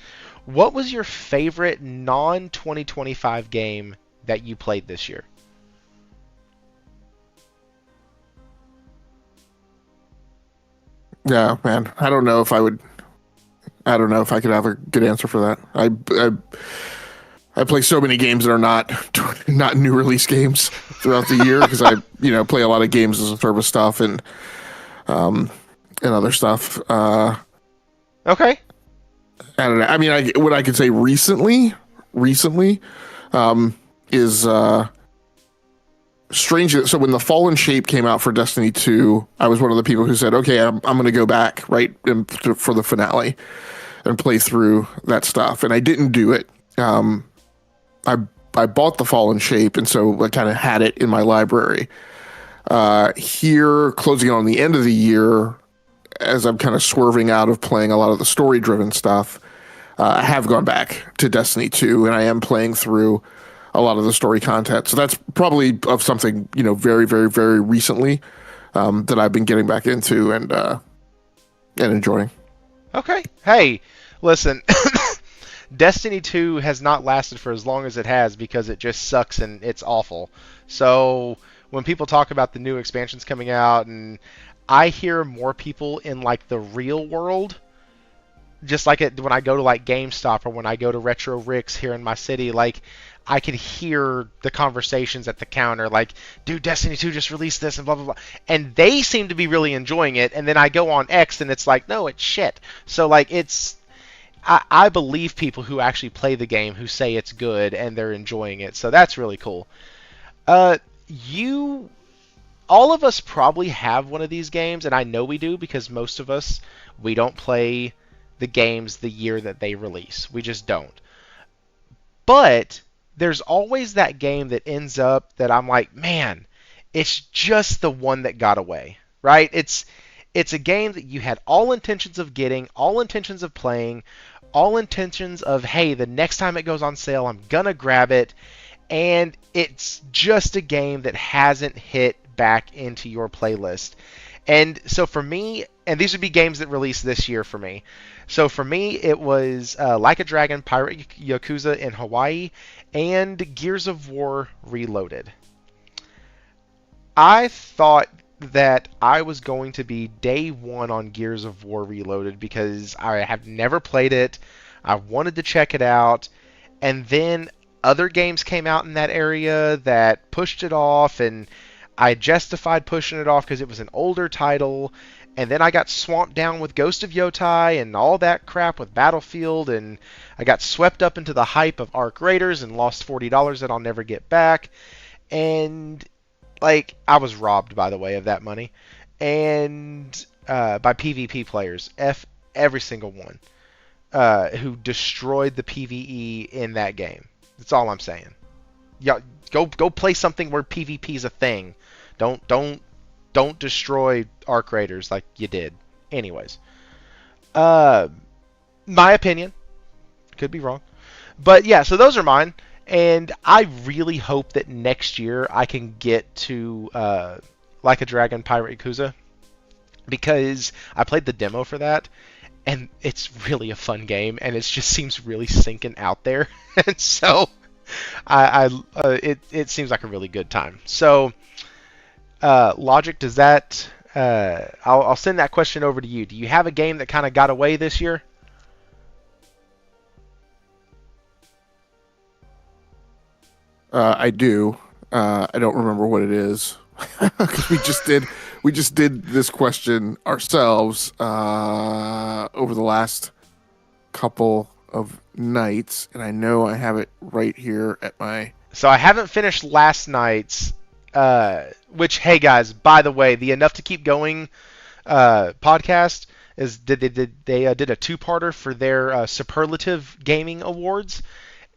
What was your favorite non-2025 game that you played this year? Yeah, man. I don't know if I would. I don't know if I could have a good answer for that. I play so many games that are not new release games throughout the year because I play a lot of games as a service stuff and other stuff. Okay. I don't know. I mean, what I could say recently, is strange. So when the Fallen Shape came out for Destiny 2, I was one of the people who said, "Okay, I'm going to go back for the finale and play through that stuff." And I didn't do it. I bought the Fallen Shape, and so I kind of had it in my library. Here, closing on the end of the year, as I'm kind of swerving out of playing a lot of the story-driven stuff, I have gone back to Destiny 2, and I am playing through a lot of the story content. So that's probably of something, very, very, very recently that I've been getting back into and enjoying. Okay. Hey, listen. Destiny 2 has not lasted for as long as it has because it just sucks and it's awful. So when people talk about the new expansions coming out, and I hear more people in like the real world, just like when I go to like GameStop or when I go to Retro Rick's here in my city, like I can hear the conversations at the counter, like, dude, Destiny 2 just released this and blah, blah, blah. And they seem to be really enjoying it. And then I go on X and it's like, no, it's shit. So like I believe people who actually play the game who say it's good and they're enjoying it. So that's really cool. All of us probably have one of these games, and I know we do because most of us, we don't play the games the year that they release. We just don't. But there's always that game that ends up that I'm like, man, it's just the one that got away, right? It's a game that you had all intentions of getting, all intentions of playing, all intentions of, hey, the next time it goes on sale, I'm gonna grab it, and it's just a game that hasn't hit back into your playlist. And so for me, and these would be games that released this year for me. So for me, it was Like a Dragon, Pirate Yakuza in Hawaii, and Gears of War Reloaded. I thought that I was going to be day one on Gears of War Reloaded because I have never played it. I wanted to check it out, and then other games came out in that area that pushed it off, and I justified pushing it off because it was an older title. And then I got swamped down with Ghost of Yotai and all that crap with Battlefield, and I got swept up into the hype of Arc Raiders and lost $40 that I'll never get back. And like, I was robbed, by the way, of that money, and by PvP players, every single one, who destroyed the PvE in that game. That's all I'm saying. Yeah, go play something where PvP is a thing. Don't destroy Arc Raiders like you did. Anyways, my opinion, could be wrong, but yeah. So those are mine. And I really hope that next year I can get to Like a Dragon Pirate Yakuza, because I played the demo for that, and it's really a fun game, and it just seems really sinking out there. And so it seems like a really good time. So Logic, does that? I'll send that question over to you. Do you have a game that kind of got away this year? I do. I don't remember what it is because we just did this question ourselves over the last couple of nights, and I know I have it right here at my. So I haven't finished last night's. Which, hey guys, by the way, the Enough to Keep Going podcast is they did a two-parter for their Superlative Gaming Awards,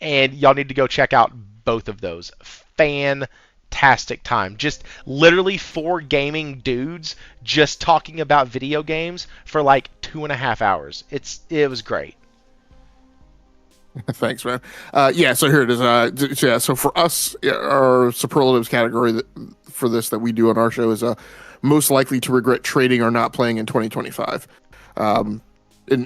and y'all need to go check out both of those. Fantastic time. Just literally four gaming dudes just talking about video games for like 2.5 hours. It was great. Thanks, man. Yeah, so here it is. Yeah, so for us, our superlatives category for this that we do on our show is most likely to regret trading or not playing in 2025. And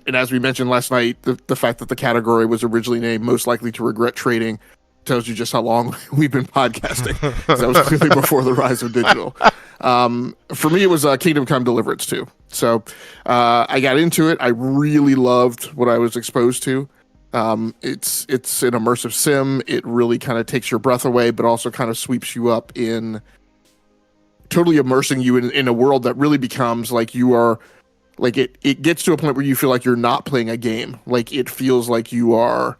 as we mentioned last night, the fact that the category was originally named most likely to regret trading tells you just how long we've been podcasting. That was clearly before the rise of digital. For me, it was Kingdom Come Deliverance 2. So I got into it. I really loved what I was exposed to. It's an immersive sim. It really kind of takes your breath away, but also kind of sweeps you up in totally immersing you in a world that really becomes like you are like it gets to a point where you feel like you're not playing a game. Like it feels like you are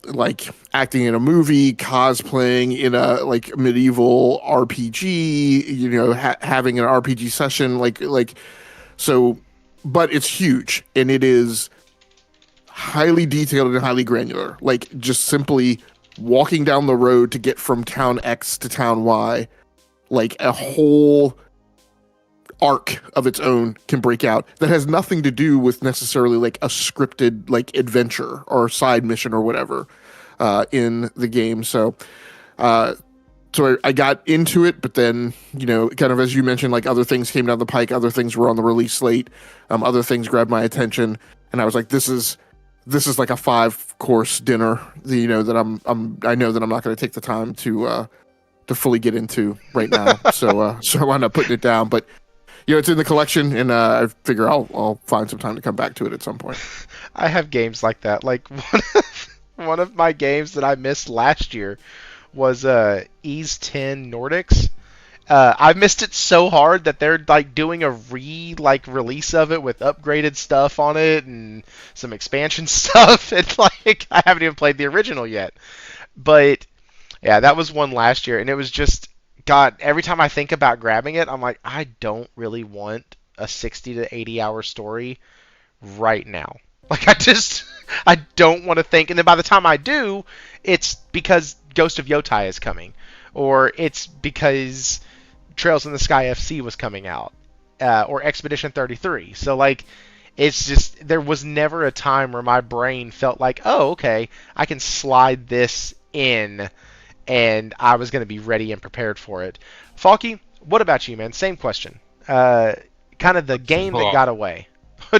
like acting in a movie, cosplaying in a like medieval RPG, you know, having an RPG session like so, but it's huge and it is highly detailed and highly granular. Like just simply walking down the road to get from town X to town Y, like a whole arc of its own can break out that has nothing to do with necessarily like a scripted like adventure or side mission or whatever in the game. So I got into it, but then, you know, kind of as you mentioned, like other things came down the pike, other things were on the release slate, other things grabbed my attention, and I was like, this is like a 5-course dinner, you know, that I know that I'm not going to take the time to fully get into right now. So I wound up putting it down, but you know, it's in the collection, and I figure I'll find some time to come back to it at some point. I have games like that. Like one of my games that I missed last year was Ease 10 Nordics. I missed it so hard that they're like doing a release of it with upgraded stuff on it and some expansion stuff. It's like I haven't even played the original yet. But yeah, that was one last year, and it was just God, every time I think about grabbing it, I'm like, I don't really want a 60 to 80 hour story right now. Like I don't want to think, and then by the time I do, it's because Ghost of Yotai is coming, or it's because Trails in the Sky FC was coming out, or Expedition 33. So like, it's just there was never a time where my brain felt like, oh, okay, I can slide this in, and I was going to be ready and prepared for it. Falky, what about you, man? Same question. Kind of the game that got away.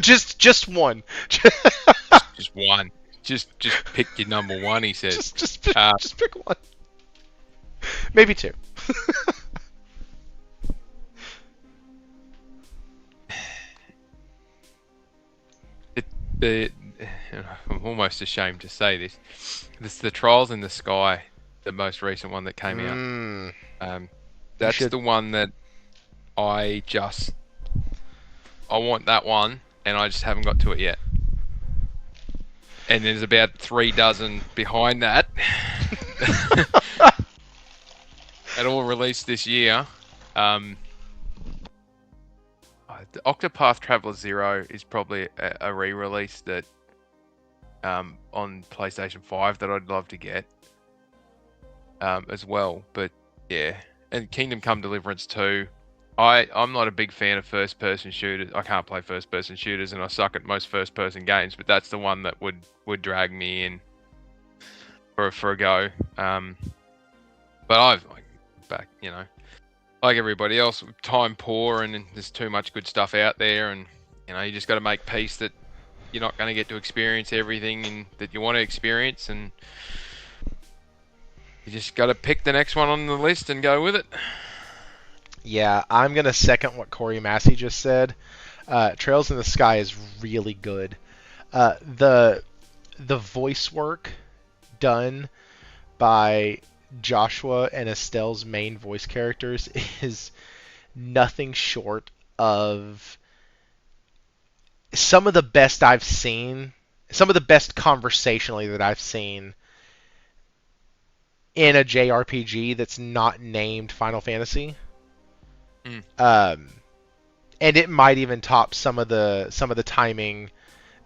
just one. Just one. Just pick your number one, he says. Just pick one. Maybe two. I'm almost ashamed to say this. This is the Trials in the Sky, the most recent one that came out. That's the one that I want that one, and I just haven't got to it yet. And there's about 3 dozen behind that. It all released this year. The Octopath Traveler 0 is probably a re-release that on PlayStation 5 that I'd love to get as well. But yeah, and Kingdom Come Deliverance 2. I'm not a big fan of first-person shooters. I can't play first-person shooters, and I suck at most first-person games. But that's the one that would drag me in for a go. But I've back, you know, like everybody else, time poor, and there's too much good stuff out there, and you know, you just got to make peace that you're not going to get to experience everything that you want to experience, and you just got to pick the next one on the list and go with it. Yeah, I'm gonna second what Corey Massey just said. Trails in the Sky is really good. The voice work done by Joshua and Estelle's main voice characters is nothing short of some of the best I've seen, some of the best conversationally that I've seen in a JRPG that's not named Final Fantasy. Mm. And it might even top some of the timing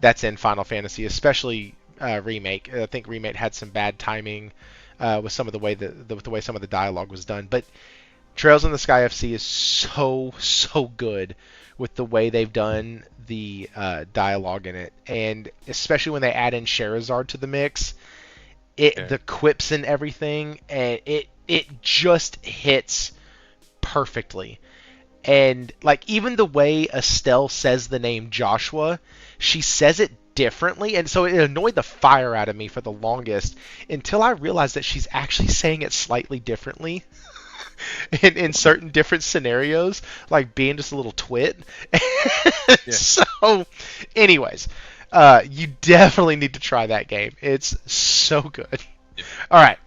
that's in Final Fantasy, especially remake. I think remake had some bad timing with some of the way with the way some of the dialogue was done. But Trails in the Sky FC is so good with the way they've done the dialogue in it, and especially when they add in Sherazard to the mix, the quips and everything, and it just hits perfectly. And like even the way Estelle says the name Joshua, she says it differently, and so it annoyed the fire out of me for the longest until I realized that she's actually saying it slightly differently in certain different scenarios, like being just a little twit. So, anyways, you definitely need to try that game. It's so good. Yeah. All right.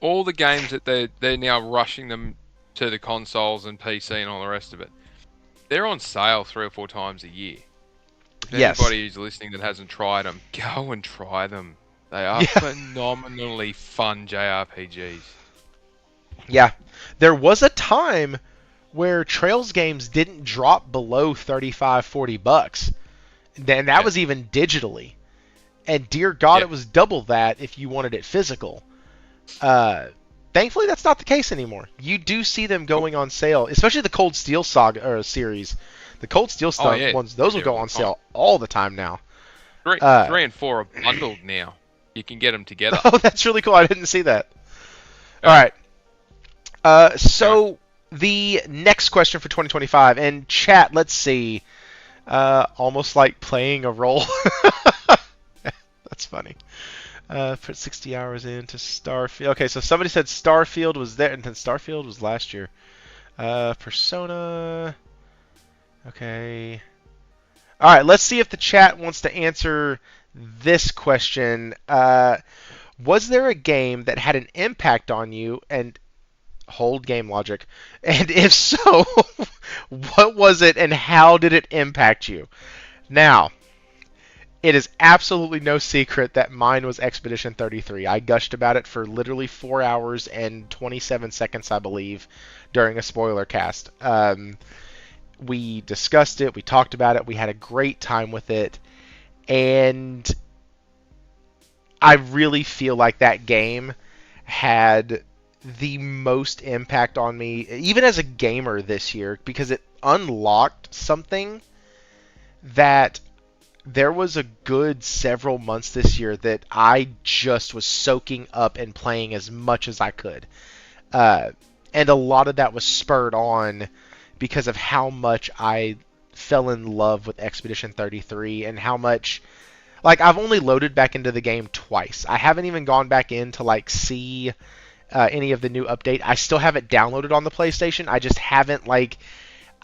All the games that they're now rushing them to the consoles and PC and all the rest of it, they're on sale 3 or 4 times a year. If anybody who's listening that hasn't tried them, go and try them. They are phenomenally fun JRPGs. Yeah. There was a time where Trails games didn't drop below $35-40. And that was even digitally. And dear God, it was double that if you wanted it physical. Thankfully, that's not the case anymore. You do see them going on sale, especially the Cold Steel saga or series. The Cold Steel ones, those will go on sale all the time now. 3 and 4 are bundled now. You can get them together. Oh, that's really cool. I didn't see that. All right. So the next question for 2025, and chat, let's see. Almost like playing a role. That's funny. Put 60 hours into Starfield. Okay, so somebody said Starfield was there, and then Starfield was last year. Persona. Okay. All right, let's see if the chat wants to answer this question. Was there a game that had an impact on you, and hold Gamelogic, and if so, what was it, and how did it impact you? Now, it is absolutely no secret that mine was Expedition 33. I gushed about it for literally 4 hours and 27 seconds, I believe, during a spoiler cast. We discussed it, we talked about it, we had a great time with it, and I really feel like that game had the most impact on me, even as a gamer this year, because it unlocked something that there was a good several months this year that I just was soaking up and playing as much as I could. And a lot of that was spurred on because of how much I fell in love with Expedition 33 and how much... Like, I've only loaded back into the game twice. I haven't even gone back in to, like, see any of the new update. I still have it downloaded on the PlayStation. I just haven't, like...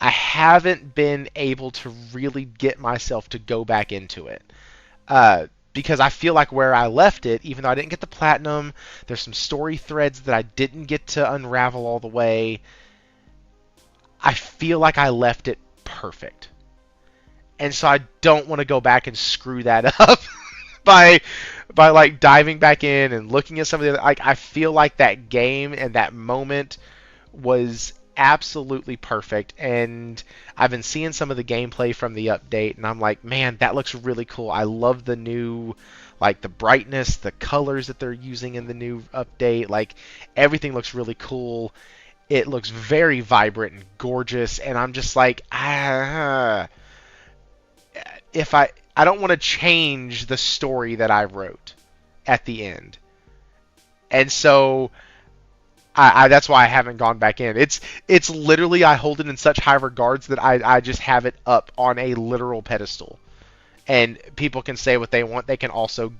I haven't been able to really get myself to go back into it. Because I feel like where I left it, even though I didn't get the platinum, there's some story threads that I didn't get to unravel all the way. I feel like I left it perfect. And so I don't want to go back and screw that up by like diving back in and looking at some of the other, like I feel like that game and that moment was absolutely perfect, and I've been seeing some of the gameplay from the update, and I'm like, man, that looks really cool. I love the new, like, the brightness, the colors that they're using in the new update. Like, everything looks really cool. It looks very vibrant and gorgeous, and I'm just like, if I don't want to change the story that I wrote at the end. And so that's why I haven't gone back in. It's literally, I hold it in such high regards that I just have it up on a literal pedestal. And people can say what they want. They can also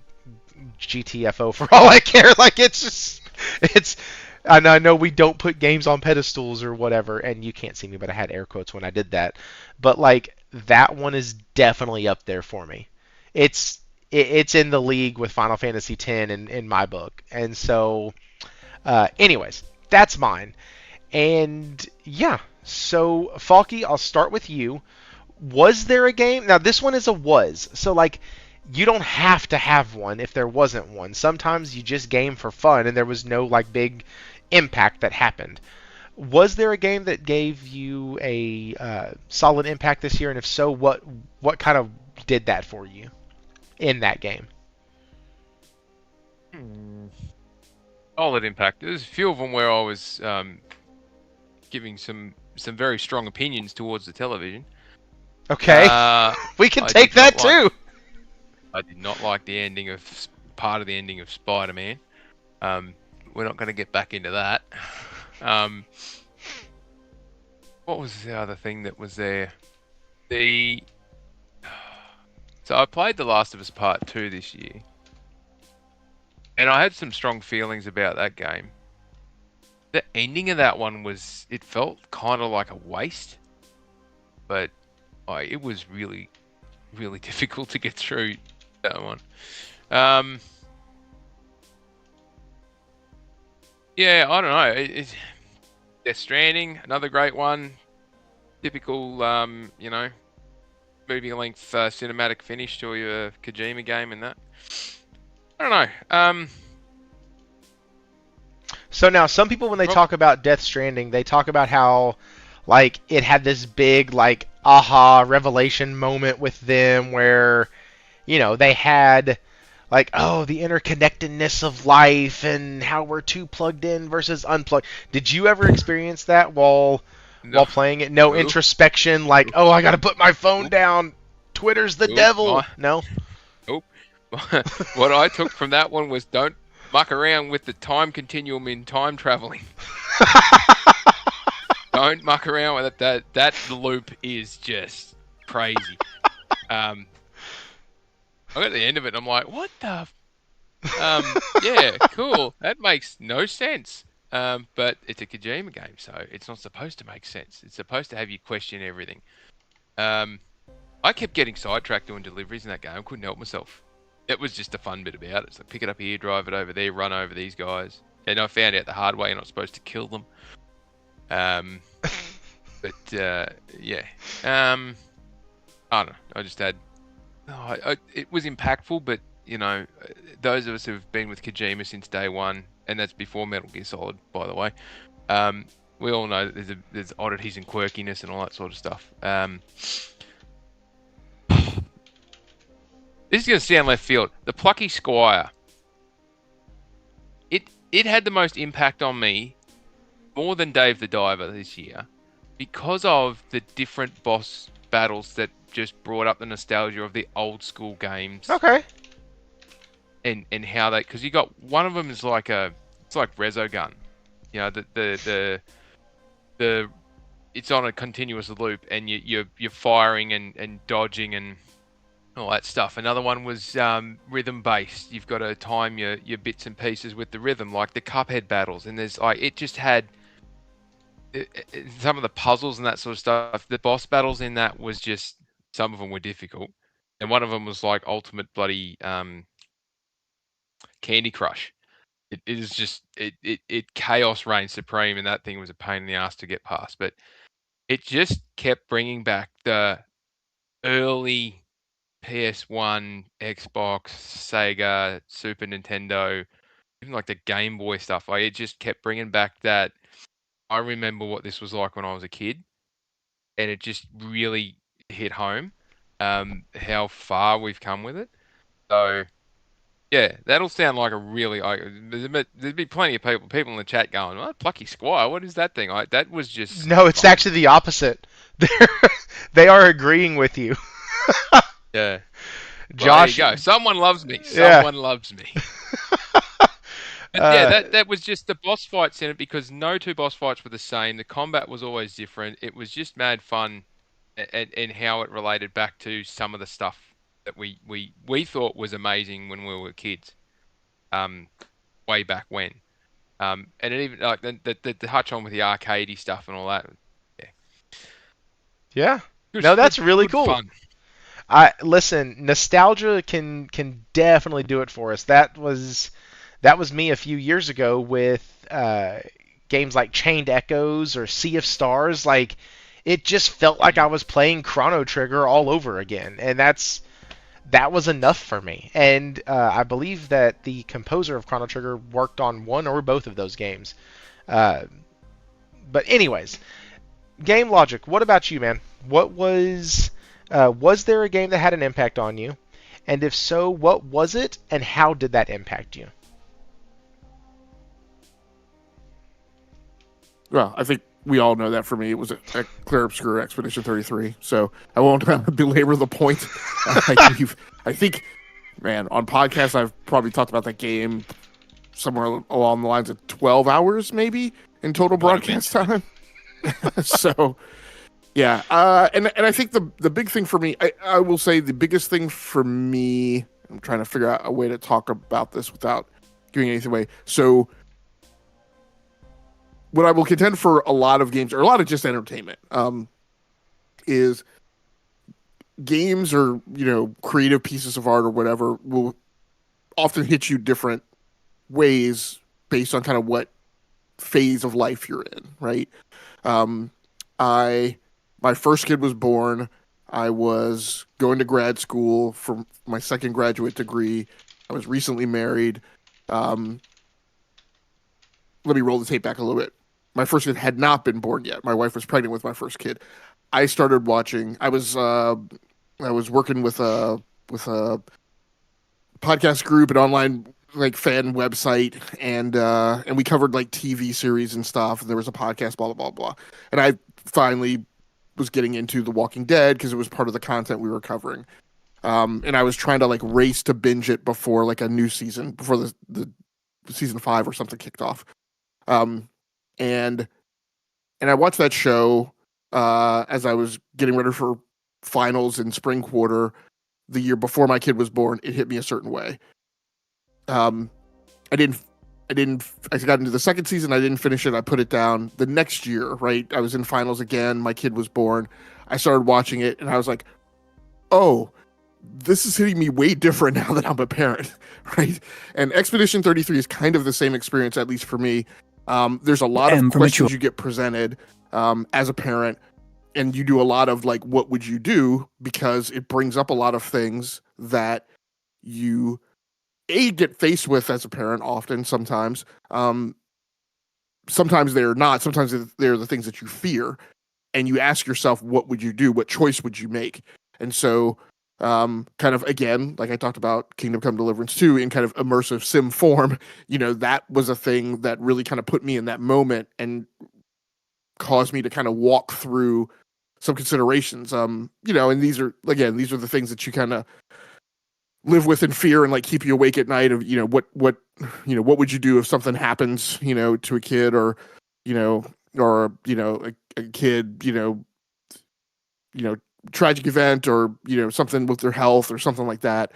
GTFO for all I care. Like, it's just, And I know we don't put games on pedestals or whatever, and you can't see me, but I had air quotes when I did that. But like that one is definitely up there for me. It's it's in the league with Final Fantasy X in my book, and so anyways, that's mine. And yeah, so Falky, I'll start with you. Was there a game? Now this one is a was. So like you don't have to have one if there wasn't one. Sometimes you just game for fun and there was no like big impact that happened. Was there a game that gave you a solid impact this year? And if so, what kind of did that for you in that game? Solid impact. There's a few of them where I was giving some very strong opinions towards the television. Okay, we can I take did not that too. I did not like the ending of part of the ending of Spider-Man. We're not going to get back into that. What was the other thing that was there? So I played The Last of Us Part 2 this year, and I had some strong feelings about that game. The ending of that one it felt kind of like a waste, but it was really, really difficult to get through that one. Yeah, I don't know. Death Stranding, another great one. Typical, movie length cinematic finish to your Kojima game and that. I don't know. So now some people when they talk about Death Stranding, they talk about how like it had this big like aha revelation moment with them where they had like, oh, the interconnectedness of life and how we're too plugged in versus unplugged. Did you ever experience that while playing it? No introspection, like, oh, I got to put my phone down. Twitter's the devil. No. Nope. What I took from that one was don't muck around with the time continuum in time traveling. Don't muck around with it. That loop is just crazy. I got to the end of it and I'm like, what the? Yeah, cool. That makes no sense. But it's a Kojima game, so it's not supposed to make sense. It's supposed to have you question everything. I kept getting sidetracked doing deliveries in that game. I couldn't help myself. It was just a fun bit about it. So pick it up here, drive it over there, run over these guys. And I found out the hard way you're not supposed to kill them. But yeah. I don't know. I just had. It was impactful, but those of us who've been with Kojima since day one, and that's before Metal Gear Solid, by the way, we all know that there's oddities and quirkiness and all that sort of stuff. This is going to sound left field. The Plucky Squire. It had the most impact on me, more than Dave the Diver this year, because of the different boss battles that just brought up the nostalgia of the old school games. Okay. And how because you got one of them is like it's like Resogun, the it's on a continuous loop and you're firing and dodging and all that stuff. Another one was rhythm based. You've got to time your bits and pieces with the rhythm, like the Cuphead battles. And there's it just had some of the puzzles and that sort of stuff. The boss battles in that was just some of them were difficult, and one of them was like ultimate bloody Candy Crush. It is just it chaos reigned supreme, and that thing was a pain in the ass to get past. But it just kept bringing back the early PS1, Xbox, Sega, Super Nintendo, even like the Game Boy stuff. It just kept bringing back that. I remember what this was like when I was a kid, and it just really hit home how far we've come with it. So. Yeah, that'll sound like a really. There'd be plenty of people in the chat going, "Oh, Plucky Squire, what is that thing?" That was just. No, it's actually the opposite. They are agreeing with you. Yeah. Josh, well, there you go. Someone loves me. Someone loves me. Yeah, that was just the boss fights in it because no two boss fights were the same. The combat was always different. It was just mad fun, and how it related back to some of the stuff that we thought was amazing when we were kids, way back when. And it even like the touch on with the arcadey stuff and all that. Yeah, Yeah. good, No, good, that's really good cool. fun. I listen, nostalgia can definitely do it for us. That was me a few years ago with games like Chained Echoes or Sea of Stars. Like, it just felt like I was playing Chrono Trigger all over again, and that was enough for me. And I believe that the composer of Chrono Trigger worked on one or both of those games. Uh, but anyways, Gamelogic, what about you, man? Was there a game that had an impact on you? And if so, what was it, and how did that impact you? Well, I think we all know that for me, it was a clear obscure Expedition 33. So I won't belabor the point. I think, man, on podcasts I've probably talked about that game somewhere along the lines of 12 hours, maybe in total broadcast time. So, yeah, and I think the big thing for me, I will say the biggest thing for me, I'm trying to figure out a way to talk about this without giving anything away. So, what I will contend for a lot of games, or a lot of just entertainment, is games or creative pieces of art or whatever will often hit you different ways based on kind of what phase of life you're in, right? Um, my first kid was born. I was going to grad school for my second graduate degree. I was recently married. Let me roll the tape back a little bit. My first kid had not been born yet. My wife was pregnant with my first kid. I started watching. I was working with a podcast group, an online like fan website, and we covered like TV series and stuff. And there was a podcast, blah blah blah blah. And I finally was getting into The Walking Dead because it was part of the content we were covering. And I was trying to like race to binge it before like a new season, before the season 5 or something kicked off. And I watched that show as I was getting ready for finals in spring quarter the year before my kid was born. It hit me a certain way. I got into the second season. I didn't finish it. I put it down. The next year, right, I was in finals again. My kid was born. I started watching it, and I was like, oh, this is hitting me way different now that I'm a parent, right? And Expedition 33 is kind of the same experience, at least for me. There's a lot of questions you get presented as a parent, and you do a lot of like, what would you do? Because it brings up a lot of things that you get faced with as a parent often, sometimes. Sometimes they're not. Sometimes they're the things that you fear. And you ask yourself, what would you do? What choice would you make? And so, kind of, again, like I talked about Kingdom Come Deliverance 2 in kind of immersive sim form, that was a thing that really kind of put me in that moment and caused me to kind of walk through some considerations. And these are the things that you kind of live with in fear and like keep you awake at night of, what would you do if something happens, to a kid or a kid, tragic event or, something with their health or something like that.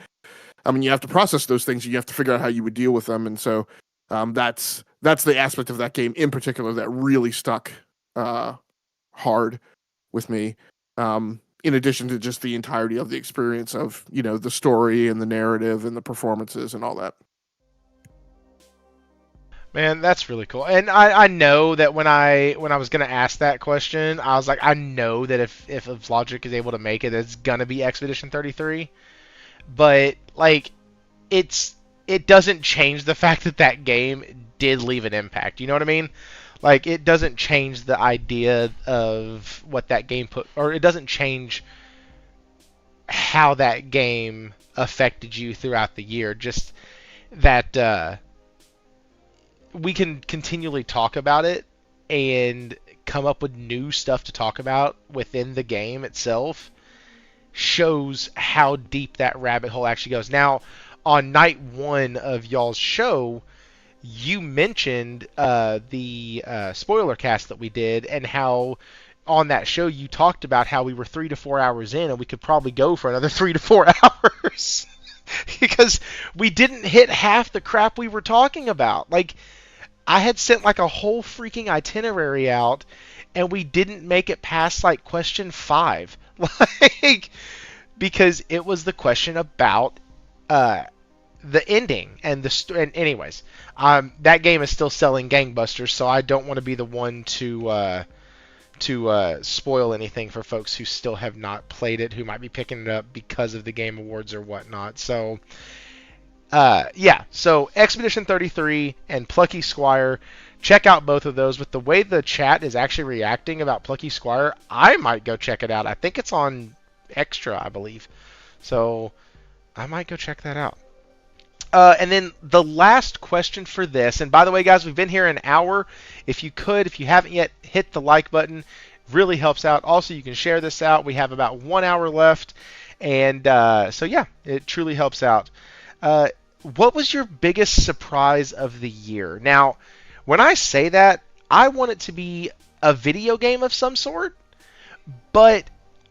I mean, you have to process those things. You have to figure out how you would deal with them. And so that's the aspect of that game in particular that really stuck hard with me. In addition to just the entirety of the experience of, the story and the narrative and the performances and all that. Man, that's really cool. And I know that when I was gonna ask that question, I was like, I know that if Logic is able to make it, it's gonna be Expedition 33. But like, it doesn't change the fact that that game did leave an impact. You know what I mean? Like, it doesn't change the idea of what that game or it doesn't change how that game affected you throughout the year. Just that we can continually talk about it and come up with new stuff to talk about within the game itself shows how deep that rabbit hole actually goes. Now, on night 1 of y'all's show, you mentioned the spoiler cast that we did, and how on that show you talked about how we were 3 to 4 hours in and we could probably go for another 3 to 4 hours because we didn't hit half the crap we were talking about. Like, I had sent like a whole freaking itinerary out, and we didn't make it past like question 5. Like, because it was the question about uh, the ending and and anyways, that game is still selling gangbusters, so I don't want to be the one to spoil anything for folks who still have not played it, who might be picking it up because of the Game Awards or whatnot. So, yeah. So Expedition 33 and Plucky Squire, check out both of those. With the way the chat is actually reacting about Plucky Squire, I might go check it out. I think it's on Extra, I believe. So I might go check that out. And then the last question for this, and by the way, guys, we've been here an hour. If you haven't yet hit the like button, really helps out. Also, you can share this out. We have about 1 hour left, and so yeah, it truly helps out. What was your biggest surprise of the year? Now, when I say that, I want it to be a video game of some sort, but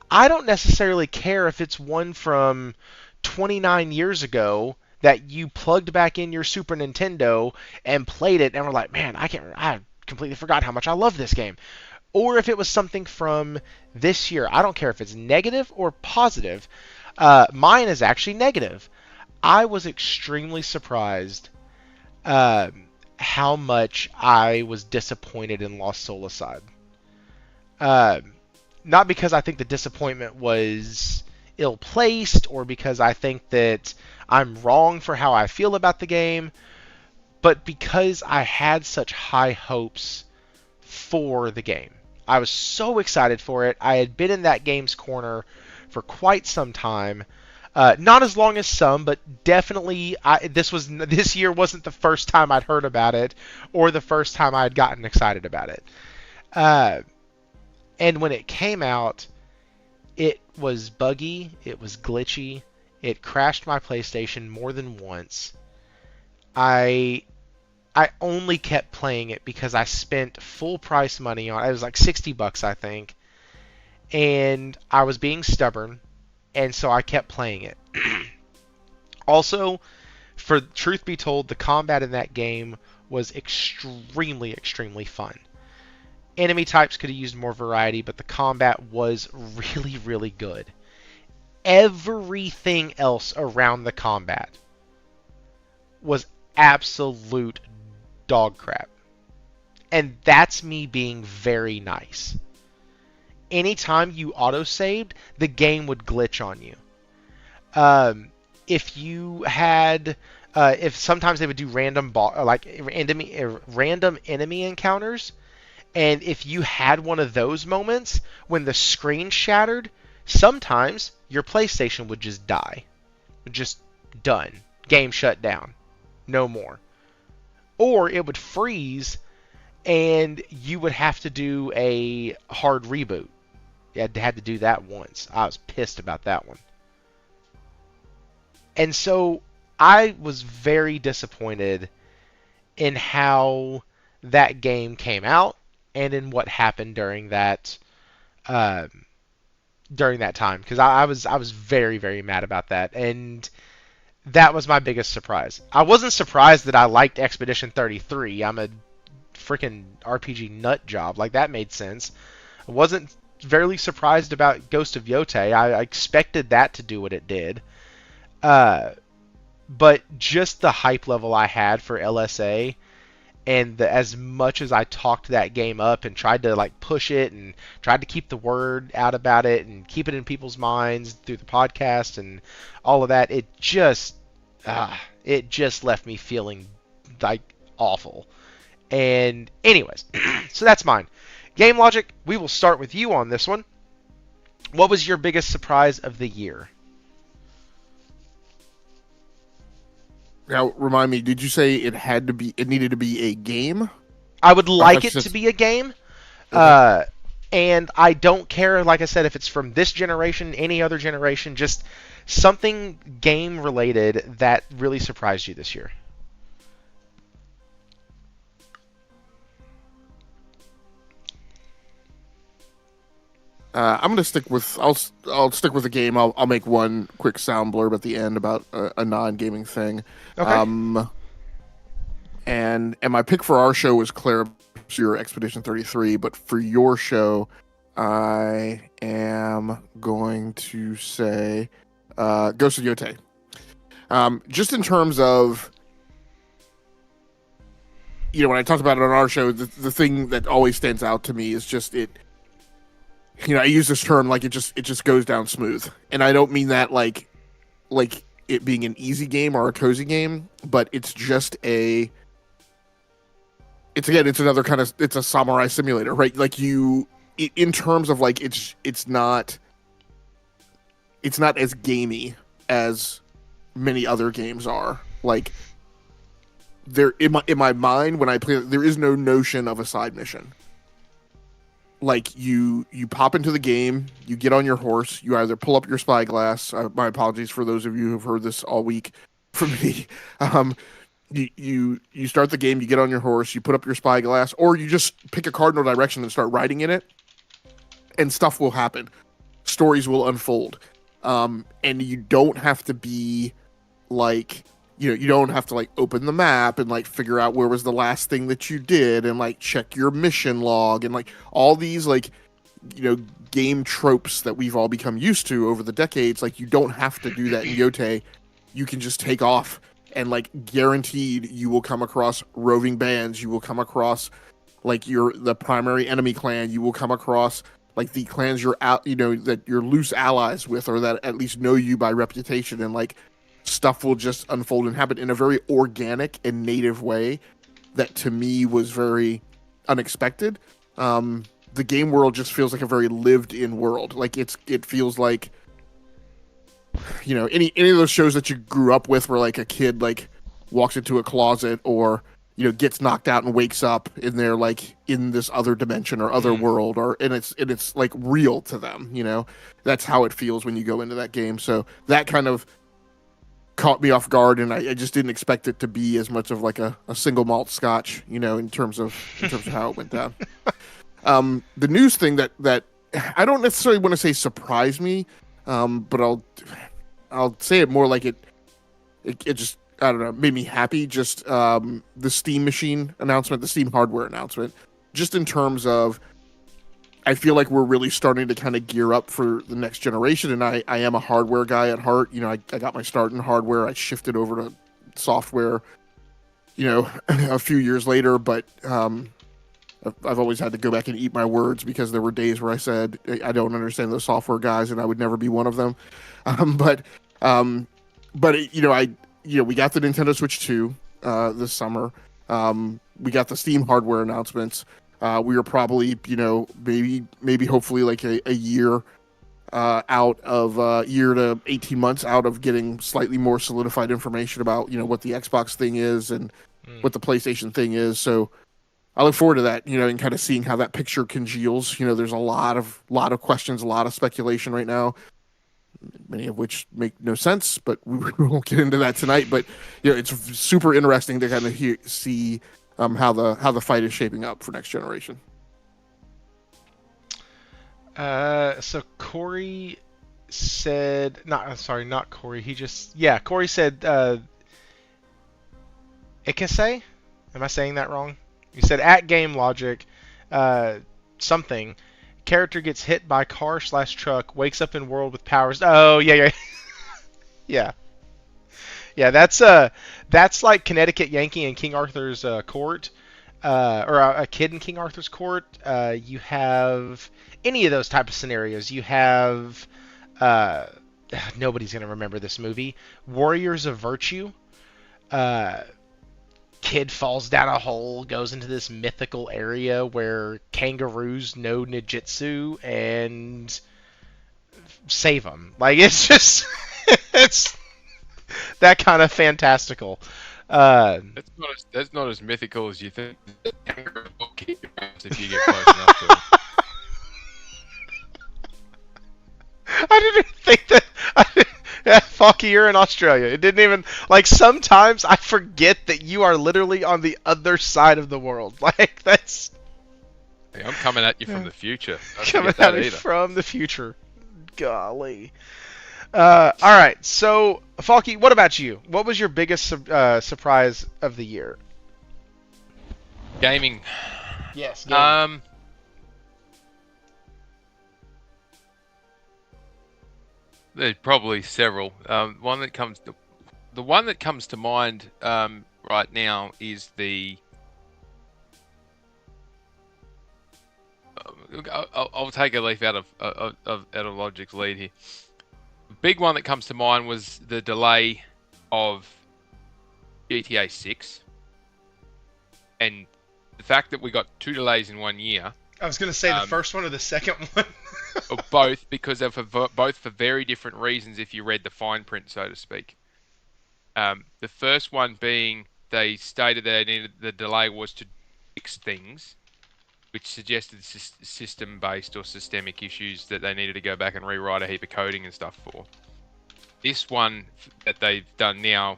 I don't necessarily care if it's one from 29 years ago that you plugged back in your Super Nintendo and played it and were like, man, I completely forgot how much I love this game. Or if it was something from this year. I don't care if it's negative or positive. Mine is actually negative. I was extremely surprised how much I was disappointed in Lost Soulside. Not because I think the disappointment was ill-placed or because I think that I'm wrong for how I feel about the game, but because I had such high hopes for the game. I was so excited for it. I had been in that game's corner for quite some time. Not as long as some, but definitely this year wasn't the first time I'd heard about it or the first time I'd gotten excited about it. And when it came out, it was buggy, it was glitchy, it crashed my PlayStation more than once. I only kept playing it because I spent full price money on it. It was like $60, I think. And I was being stubborn, and so I kept playing it. Also, for truth be told, the combat in that game was extremely, extremely fun. Enemy types could have used more variety, but the combat was really, really good. Everything else around the combat was absolute dog crap. And that's me being very nice. Anytime you auto-saved, the game would glitch on you. If you had... if sometimes they would do random enemy encounters, and if you had one of those moments when the screen shattered, sometimes your PlayStation would just die. Just done. Game shut down. No more. Or it would freeze and you would have to do a hard reboot. You had to do that once. I was pissed about that one. And so I was very disappointed in how that game came out and in what happened during that time, because I was very, very mad about that, and that was my biggest surprise. I wasn't surprised that I liked Expedition 33. I'm a freaking RPG nut job. Like, that made sense. I wasn't very surprised about Ghost of Yotei. I expected that to do what it did. But just the hype level I had for LSA, and as much as I talked that game up and tried to like push it and tried to keep the word out about it and keep it in people's minds through the podcast and all of that, it just left me feeling like awful. And anyways, so that's mine. Gamelogic, we will start with you on this one. What was your biggest surprise of the year? Now, remind me, did you say it needed to be a game? I would like it to be a game. Okay. And I don't care, like I said, if it's from this generation, any other generation, just something game related that really surprised you this year. I'm gonna stick with I'll stick with a game. I'll make one quick sound blurb at the end about a non-gaming thing. Okay. And my pick for our show was Claire your Expedition 33, but for your show, I am going to say Ghost of Yotei. Just in terms of, when I talk about it on our show, the thing that always stands out to me is just it. I use this term like it just goes down smooth, and I don't mean that like it being an easy game or a cozy game, but it's just it's another kind of, it's a samurai simulator, right? Like in terms of like it's not as gamey as many other games are. Like there in my mind when I play, there is no notion of a side mission. Like you pop into the game, you get on your horse, you either pull up your spyglass. My apologies for those of you who've heard this all week from me. You start the game, you get on your horse, you put up your spyglass, or you just pick a cardinal direction and start riding in it, and stuff will happen. Stories will unfold. And you don't have to be like, you don't have to like open the map and like figure out where was the last thing that you did and like check your mission log and like all these like, game tropes that we've all become used to over the decades. Like you don't have to do that in Yotei. You can just take off. And like guaranteed, you will come across roving bands. You will come across like the primary enemy clan. You will come across like the clans you're out, that you're loose allies with, or that at least know you by reputation. And like stuff will just unfold and happen in a very organic and native way that to me was very unexpected. The game world just feels like a very lived-in world. Like it feels like, any of those shows that you grew up with where like a kid like walks into a closet or gets knocked out and wakes up and they're like in this other dimension or other world, and it's like real to them. That's how it feels when you go into that game. So that kind of caught me off guard, and I just didn't expect it to be as much of like a single malt scotch, in terms of how it went down. The news thing that I don't necessarily want to say surprised me. But I'll say it more like it just, I don't know, made me happy. Just the Steam machine announcement, the Steam hardware announcement, just in terms of, I feel like we're really starting to kind of gear up for the next generation. And I am a hardware guy at heart. I got my start in hardware. I shifted over to software, a few years later, but I've always had to go back and eat my words because there were days where I said I don't understand those software guys, and I would never be one of them. But we got the Nintendo Switch 2 this summer. We got the Steam hardware announcements. We were probably maybe hopefully like a year out of year to 18 months out of getting slightly more solidified information about what the Xbox thing is and what the PlayStation thing is. So I look forward to that, and kind of seeing how that picture congeals. There's a lot of questions, a lot of speculation right now, many of which make no sense, but we won't get into that tonight. But it's super interesting to kind of see how the fight is shaping up for next generation. So Corey said, not Corey. Corey said, Ikase? Am I saying that wrong? You said at Gamelogic, something. Character gets hit by car/truck, wakes up in world with powers. Oh, yeah. Yeah. Yeah, that's like Connecticut Yankee in King Arthur's court, or a kid in King Arthur's court. You have any of those type of scenarios. You have, nobody's going to remember this movie, Warriors of Virtue. Kid falls down a hole, goes into this mythical area where kangaroos know ninjutsu and save him. Like, it's just, it's that kind of fantastical. That's not as mythical as you think. Kangaroos will kick your ass if you get close enough to it. I didn't think that. Faulky, you're in Australia. It didn't even, like, sometimes I forget that you are literally on the other side of the world. Like, that's... Hey, I'm coming at you from the future. Coming at me from the future. Golly. Alright, so, Faulky, what about you? What was your biggest surprise of the year? Gaming. Yes, gaming. There's probably several. The one that comes to mind right now is the. I'll take a leaf out of Logic's lead here. The big one that comes to mind was the delay of GTA 6, and the fact that we got 2 delays in 1 year. I was going to say the first one or the second one. Or both, because they're both for very different reasons if you read the fine print, so to speak. The first one being they stated that the delay was to fix things, which suggested system-based or systemic issues that they needed to go back and rewrite a heap of coding and stuff for. This one that they've done now,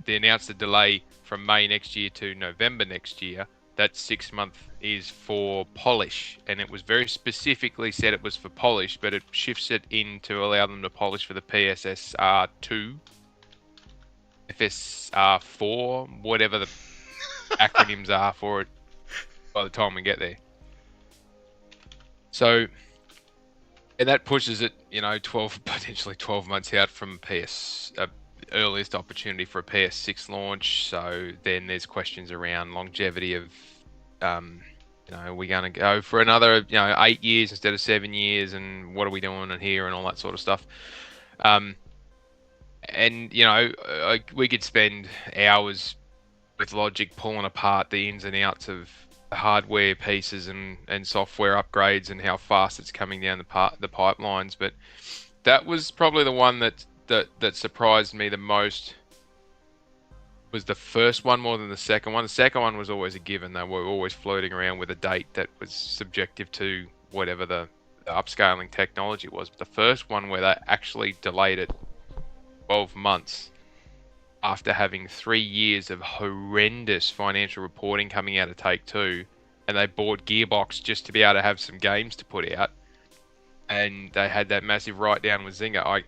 they announced a delay from May next year to November next year. That 6 month is for polish, and it was very specifically said it was for polish, but it shifts it in to allow them to polish for the PSSR2, FSR4, whatever the acronyms are for it by the time we get there. So, and that pushes it, potentially 12 months out from earliest opportunity for a PS6 launch. So then there's questions around longevity of, are we going to go for another, 8 years instead of 7 years, and what are we doing in here and all that sort of stuff. We could spend hours with Logic pulling apart the ins and outs of the hardware pieces and software upgrades and how fast it's coming down the pipelines. But that was probably the one that surprised me the most. Was the first one more than the second one. The second one was always a given. They were always floating around with a date that was subjective to whatever the upscaling technology was. But the first one where they actually delayed it 12 months after having 3 years of horrendous financial reporting coming out of Take-Two, and they bought Gearbox just to be able to have some games to put out, and they had that massive write-down with Zynga.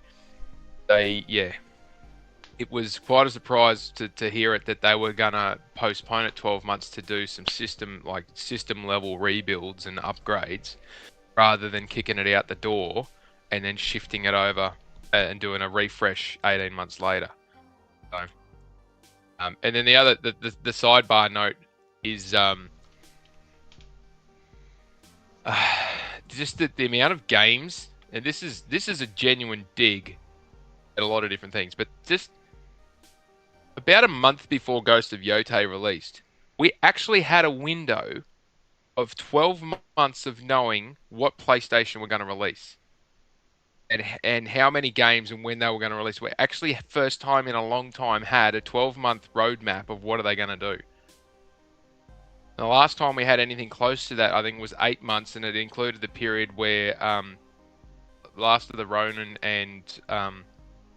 It was quite a surprise to hear it that they were gonna postpone it 12 months to do some system level rebuilds and upgrades, rather than kicking it out the door and then shifting it over and doing a refresh 18 months later. So, and then the sidebar note is just the amount of games, and this is a genuine dig at a lot of different things, but just about a month before Ghost of Yotei released, we actually had a window of 12 months of knowing what PlayStation were going to release and how many games and when they were going to release. We actually, first time in a long time, had a 12-month roadmap of what are they going to do. And the last time we had anything close to that, I think, was 8 months, and it included the period where Last of the Ronin and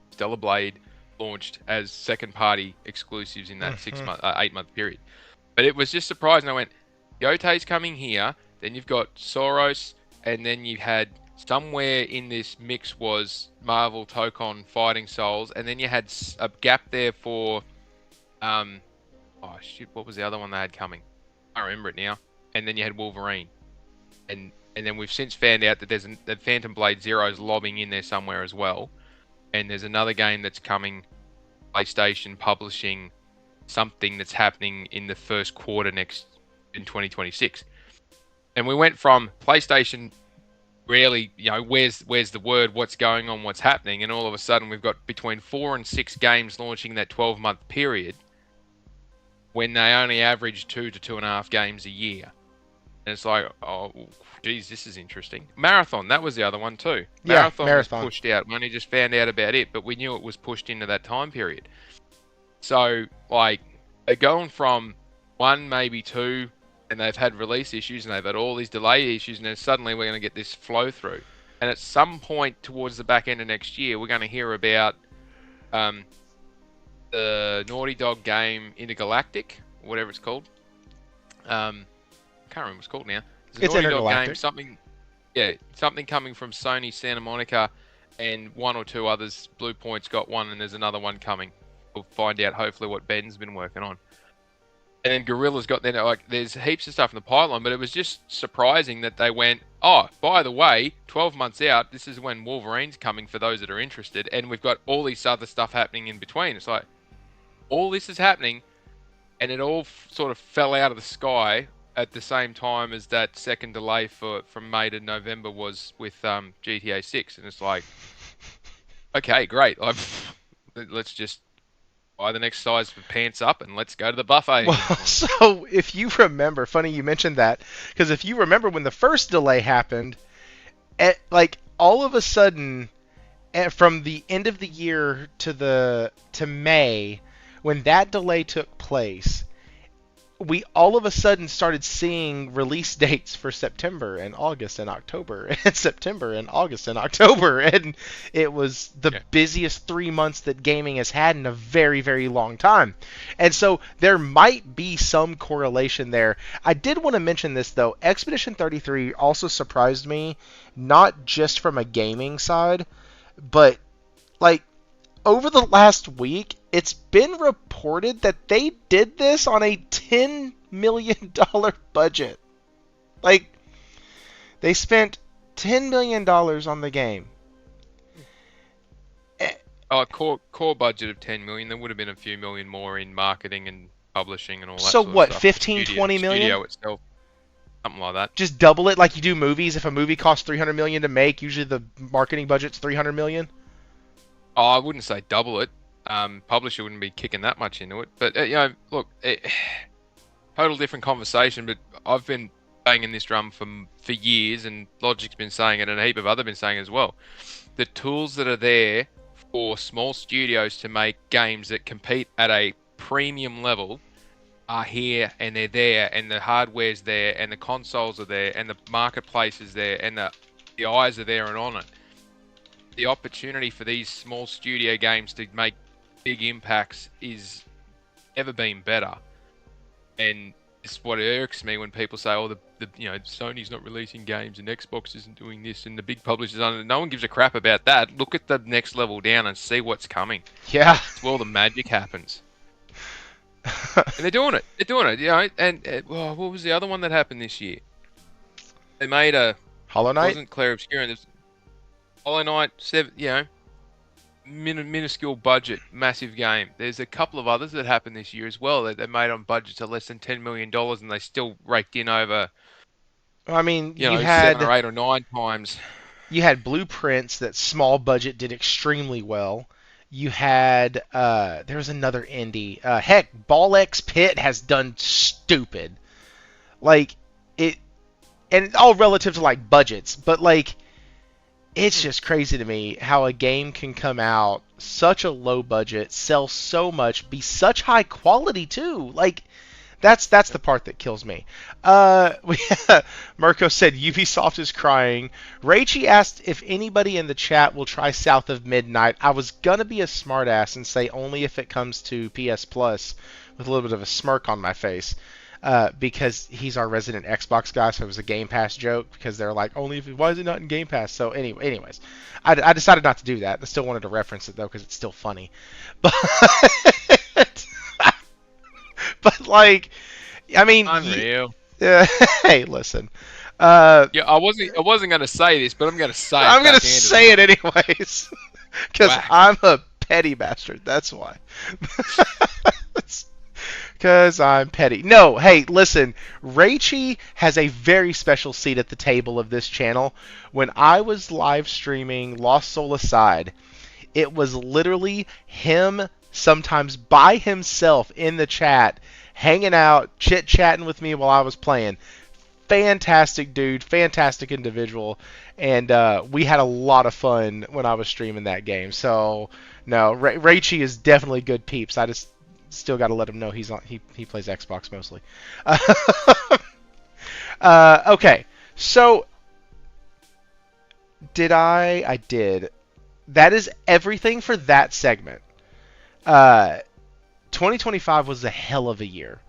Stellar Blade launched as second-party exclusives in that 8-month period. But it was just surprising. I went, Yotei's coming here, then you've got Soros, and then you had somewhere in this mix was Marvel Tokon Fighting Souls, and then you had a gap there for what was the other one they had coming? I remember it now. And then you had Wolverine, and then we've since found out that that Phantom Blade Zero's lobbing in there somewhere as well, and there's another game that's coming, PlayStation publishing something that's happening in the first quarter in 2026. And we went from PlayStation rarely, where's the word, what's going on, what's happening, and all of a sudden we've got between 4 and 6 games launching in that 12-month period when they only average 2 to 2.5 games a year. And it's like, oh, geez, this is interesting. Marathon, that was the other one too. Marathon was pushed out. We only just found out about it, but we knew it was pushed into that time period. So, they're going from 1, maybe 2, and they've had release issues, and they've had all these delay issues, and then suddenly we're going to get this flow through. And at some point towards the back end of next year, we're going to hear about the Naughty Dog game Galactic, whatever it's called. I can't remember what it's called now. It's Naughty Dog game, something coming from Sony Santa Monica, and 1 or 2 others. Blue Point's got one, and there's another one coming. We'll find out hopefully what Ben's been working on. And then Gorilla's got then like there's heaps of stuff in the pipeline, but it was just surprising that they went, oh, by the way, 12 months out, this is when Wolverine's coming for those that are interested, and we've got all this other stuff happening in between. It's like all this is happening, and it all sort of fell out of the sky at the same time as that second delay from May to November was with GTA 6, and it's like, okay, great, let's just buy the next size for pants up and let's go to the buffet. Well, so if you remember, funny you mentioned that, because if you remember when the first delay happened, like all of a sudden, from the end of the year to May, when that delay took place, we all of a sudden started seeing release dates for September and August and October and September and August and October, and it was the busiest 3 months that gaming has had in a very, very long time. And so there might be some correlation there. I did want to mention this though. Expedition 33 also surprised me, not just from a gaming side, but like over the last week, it's been reported that they did this on a $10 million budget. Like, they spent $10 million on the game. Oh, core budget of 10 million. There would have been a few million more in marketing and publishing and all that. So sort what, of stuff. 15, 20 million? Studio itself, something like that. Just double it like you do movies. If a movie costs 300 million to make, usually the marketing budget's 300 million. Oh, I wouldn't say double it. Publisher wouldn't be kicking that much into it. But, look, total different conversation, but I've been banging this drum for years, and Logic's been saying it, and a heap of other been saying it as well. The tools that are there for small studios to make games that compete at a premium level are here, and they're there, and the hardware's there, and the consoles are there, and the marketplace is there, and the eyes are there and on it. The opportunity for these small studio games to make big impacts is never been better, and it's what irks me when people say, "Oh, the Sony's not releasing games and Xbox isn't doing this and the big publishers aren't." No one gives a crap about that. Look at the next level down and see what's coming. Yeah, it's where all the magic happens, and they're doing it. They're doing it, And what was the other one that happened this year? They made a Hollow Knight. Wasn't Claire Obscura. Hollow Knight, minuscule budget, massive game. There's a couple of others that happened this year as well that they made on budgets of less than $10 million, and they still raked in over. I mean, you had 7 had or 8 or 9 times. You had Blueprints that small budget did extremely well. You had there was another indie. Heck, Ball X Pit has done stupid. Like it, and all relative to like budgets, but like. It's just crazy to me how a game can come out such a low budget, sell so much, be such high quality too. Like that's the part that kills me. Mirko said Ubisoft is crying. Raichi asked if anybody in the chat will try South of Midnight. I was gonna be a smartass and say only if it comes to PS Plus, with a little bit of a smirk on my face. Because he's our resident Xbox guy, so it was a Game Pass joke, because they're like, why is it not in Game Pass? So anyways, I decided not to do that. I still wanted to reference it, though, because it's still funny. But, but like, I mean... Unreal. Hey, listen. I wasn't going to say this, but I'm going to say it. I'm going to say it anyways. Because I'm a petty bastard, that's why. Because I'm petty. No, hey, listen. Raichi has a very special seat at the table of this channel. When I was live streaming Lost Soul Aside, it was literally him, sometimes by himself, in the chat, hanging out, chit-chatting with me while I was playing. Fantastic dude, fantastic individual, and we had a lot of fun when I was streaming that game. So, no, Raichi is definitely good peeps. I just... still got to let him know he plays Xbox mostly. Okay, so I did. That is everything for that segment. 2025 was a hell of a year.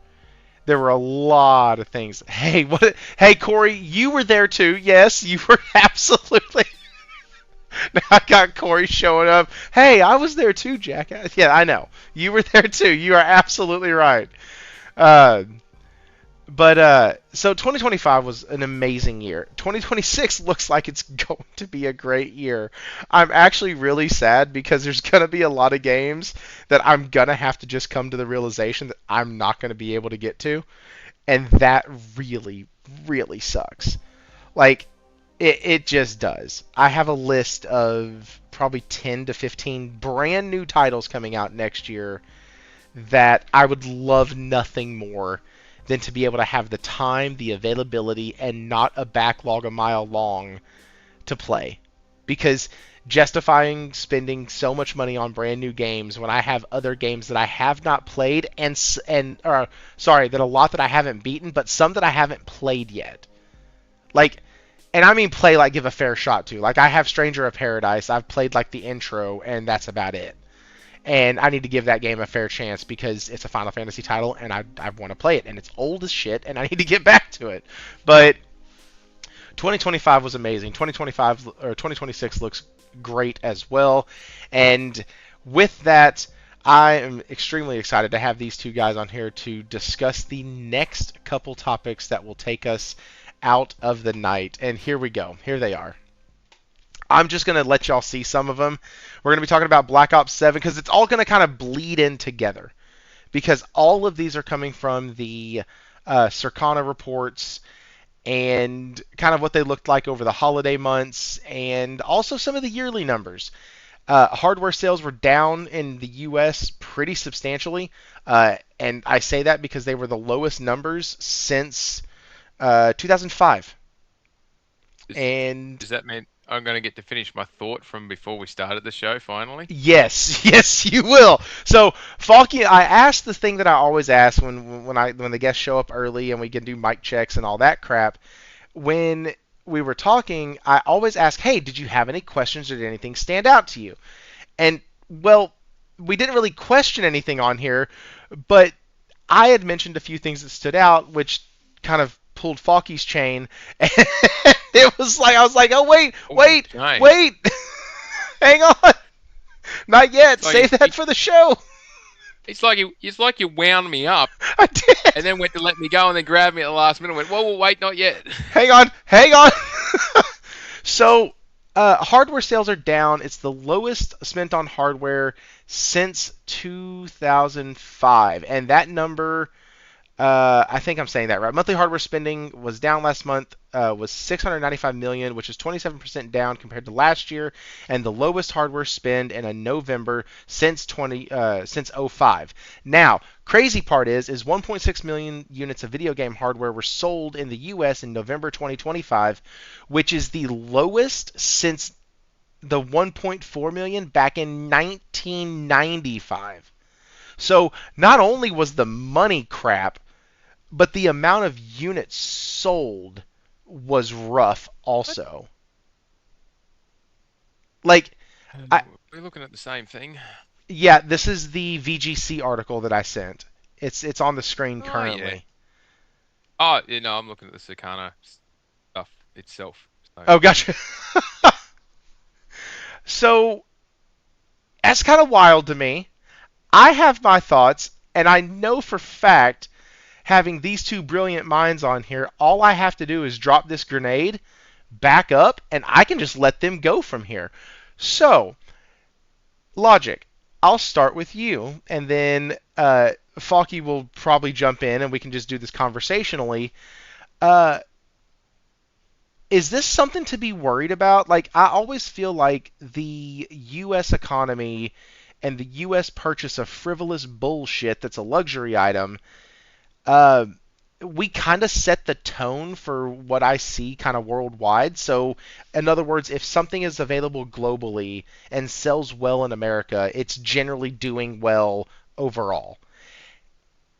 There were a lot of things. Hey, Corey, you were there too. Yes, you were absolutely. Now I got Corey showing up. Hey, I was there too, Jack. Yeah, I know. You were there too. You are absolutely right. Uh, but so 2025 was an amazing year. 2026 looks like it's going to be a great year. I'm actually really sad because there's going to be a lot of games that I'm going to have to just come to the realization that I'm not going to be able to get to. And that really, really sucks. Like, it just does. I have a list of probably 10 to 15 brand new titles coming out next year that I would love nothing more than to be able to have the time, the availability, and not a backlog a mile long to play. Because justifying spending so much money on brand new games when I have other games that I have not played that a lot that I haven't beaten, but some that I haven't played yet. Like, and I mean play like give a fair shot to. Like I have Stranger of Paradise, I've played like the intro, and that's about it. And I need to give that game a fair chance because it's a Final Fantasy title, and I want to play it, and it's old as shit, and I need to get back to it. But 2025 was amazing. 2026 looks great as well. And with that, I am extremely excited to have these two guys on here to discuss the next couple topics that will take us out of the night. And here we go. Here they are. I'm just going to let y'all see some of them. We're going to be talking about Black Ops 7 because it's all going to kind of bleed in together. Because all of these are coming from the Circana reports and kind of what they looked like over the holiday months and also some of the yearly numbers. Hardware sales were down in the U.S. pretty substantially. And I say that because they were the lowest numbers since 2005. Does that mean I'm going to get to finish my thought from before we started the show finally? Yes, yes, you will. So, Faulkner, I asked the thing that I always ask when the guests show up early and we can do mic checks and all that crap. When we were talking, I always ask, "Hey, did you have any questions or did anything stand out to you?" And well, we didn't really question anything on here, but I had mentioned a few things that stood out, which kind of pulled Falky's chain. And it was like I was like, "Oh wait, hang on, not yet. Save that for the show." It's like you wound me up, I did, and then went to let me go, and then grabbed me at the last minute, and went, "Whoa, wait, not yet." hang on. So, hardware sales are down. It's the lowest spent on hardware since 2005, and that number. I think I'm saying that right. Monthly hardware spending was down last month, was 695 million, which is 27% down compared to last year, and the lowest hardware spend in a November since since '05. Now, crazy part is 1.6 million units of video game hardware were sold in the U.S. in November 2025, which is the lowest since the 1.4 million back in 1995. So not only was the money crap, but the amount of units sold was rough also. Like, We're looking at the same thing. yeah, this is the VGC article that I sent. It's on the screen currently. Oh, yeah, no, I'm looking at the Circana stuff itself. So. Oh, gotcha. So, that's kind of wild to me. I have my thoughts, and I know for fact, having these two brilliant minds on here, all I have to do is drop this grenade, back up, and I can just let them go from here. So, Logic, I'll start with you, and then Falky will probably jump in, and we can just do this conversationally. Is this something to be worried about? Like, I always feel like the U.S. economy and the U.S. purchase of frivolous bullshit that's a luxury item, we kind of set the tone for what I see kind of worldwide. So, in other words, if something is available globally and sells well in America, it's generally doing well overall.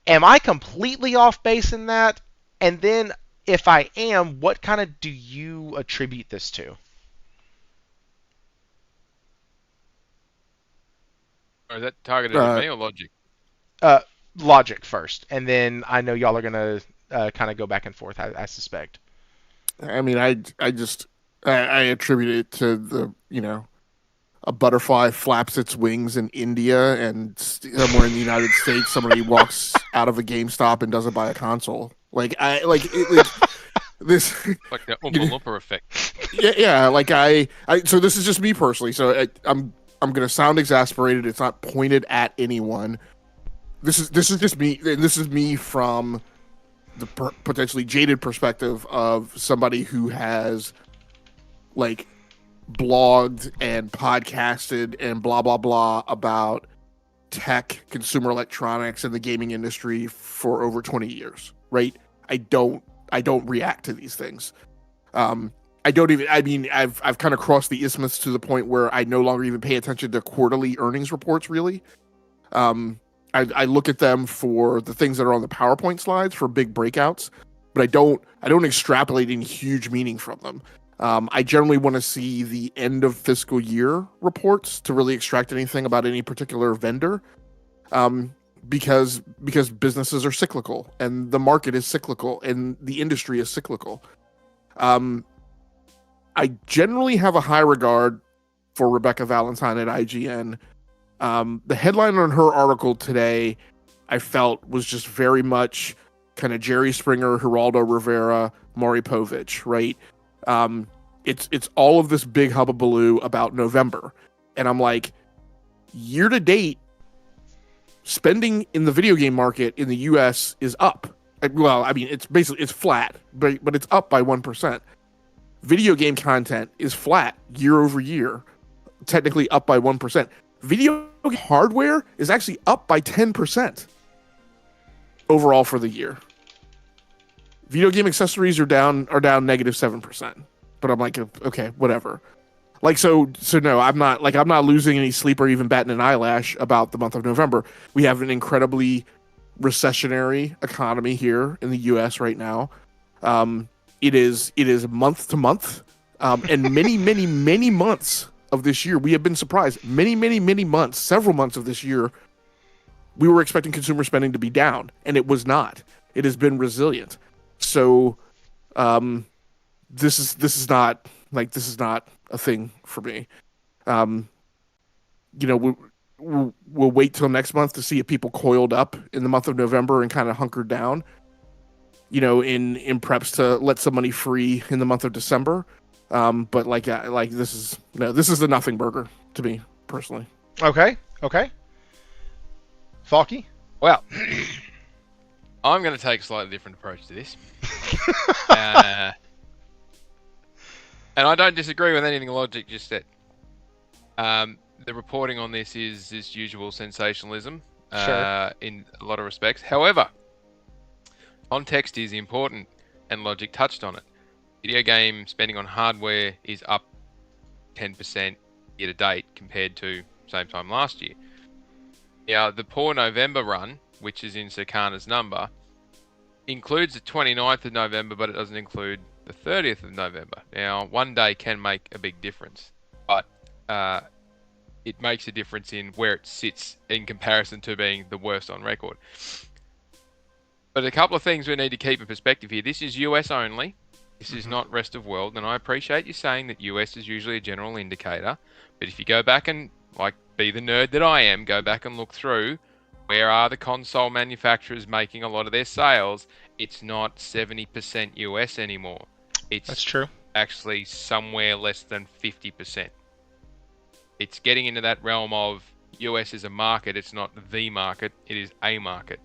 Am I completely off base in that? And then, if I am, what kind of do you attribute this to? Or is that targeted at me or Logic? Logic first, and then I know y'all are gonna kind of go back and forth. I suspect. I mean, I attribute it to the a butterfly flaps its wings in India, and somewhere in the United States, somebody walks out of a GameStop and doesn't buy a console. Like this. Like the You Oompa know, Loompa effect. yeah. Like so this is just me personally. So I'm gonna sound exasperated. It's not pointed at anyone. This is just me, and this is me from the potentially jaded perspective of somebody who has like blogged and podcasted and blah blah blah about tech, consumer electronics, and the gaming industry for over 20 years. Right? I don't react to these things. I don't even. I mean, I've kind of crossed the isthmus to the point where I no longer even pay attention to quarterly earnings reports. Really, I look at them for the things that are on the PowerPoint slides for big breakouts, but I don't extrapolate any huge meaning from them. I generally want to see the end of fiscal year reports to really extract anything about any particular vendor, because businesses are cyclical and the market is cyclical and the industry is cyclical. I generally have a high regard for Rebecca Valentine at IGN. The headline on her article today, I felt, was just very much kind of Jerry Springer, Geraldo Rivera, Maury Povich, right? It's all of this big hubbubaloo about November, and I'm like, year to date, spending in the video game market in the U.S. is up. Well, I mean, it's flat, but it's up by 1%. Video game content is flat year over year, technically up by 1%. Video hardware is actually up by 10% overall for the year. Video game accessories are down negative 7%. But I'm like, okay, whatever. Like, so no, I'm not losing any sleep or even batting an eyelash about the month of November. We have an incredibly recessionary economy here in the US right now. It is month to month. And many months of this year, we have been surprised. Many months, several months of this year, we were expecting consumer spending to be down, and it was not. It has been resilient. So, this is not a thing for me. We'll wait till next month to see if people coiled up in the month of November and kind of hunkered down, in preps to let some money free in the month of December. But this is the nothing burger to me personally. Okay. Falky? Well, I'm going to take a slightly different approach to this. And I don't disagree with anything Logic just said. The reporting on this is this usual sensationalism Sure. in a lot of respects. However, context is important, and Logic touched on it. Video game spending on hardware is up 10% year to date compared to same time last year. Now, the poor November run, which is in Circana's number, includes the 29th of November, but it doesn't include the 30th of November. Now, one day can make a big difference, but it makes a difference in where it sits in comparison to being the worst on record. But a couple of things we need to keep in perspective here. This is US only. This is not rest of world, and I appreciate you saying that US is usually a general indicator, but if you go back and, be the nerd that I am, go back and look through where are the console manufacturers making a lot of their sales, it's not 70% US anymore. That's true. Actually somewhere less than 50%. It's getting into that realm of US is a market, it's not the market, it is a market.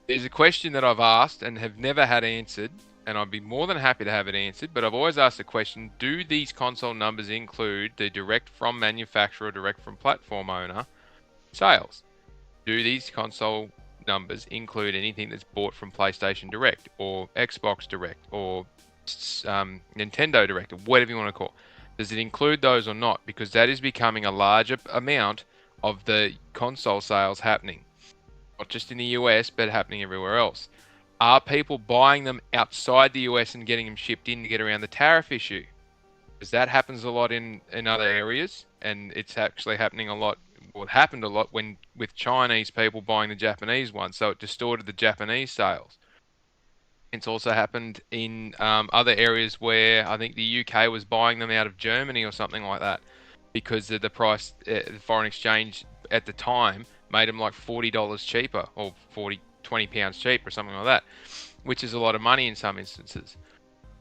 There's a question that I've asked and have never had answered, and I'd be more than happy to have it answered, but I've always asked the question, do these console numbers include the direct from manufacturer or direct from platform owner sales? Do these console numbers include anything that's bought from PlayStation Direct or Xbox Direct or Nintendo Direct or whatever you want to call it? Does it include those or not? Because that is becoming a larger amount of the console sales happening. Not just in the US, but happening everywhere else. Are people buying them outside the US and getting them shipped in to get around the tariff issue? Because that happens a lot in other areas, and it's actually happening a lot. Well, it happened a lot with Chinese people buying the Japanese ones, so it distorted the Japanese sales. It's also happened in other areas where I think the UK was buying them out of Germany or something like that. because of the price, the foreign exchange at the time made them like $40 cheaper, or 20 pounds cheaper, or something like that, which is a lot of money in some instances.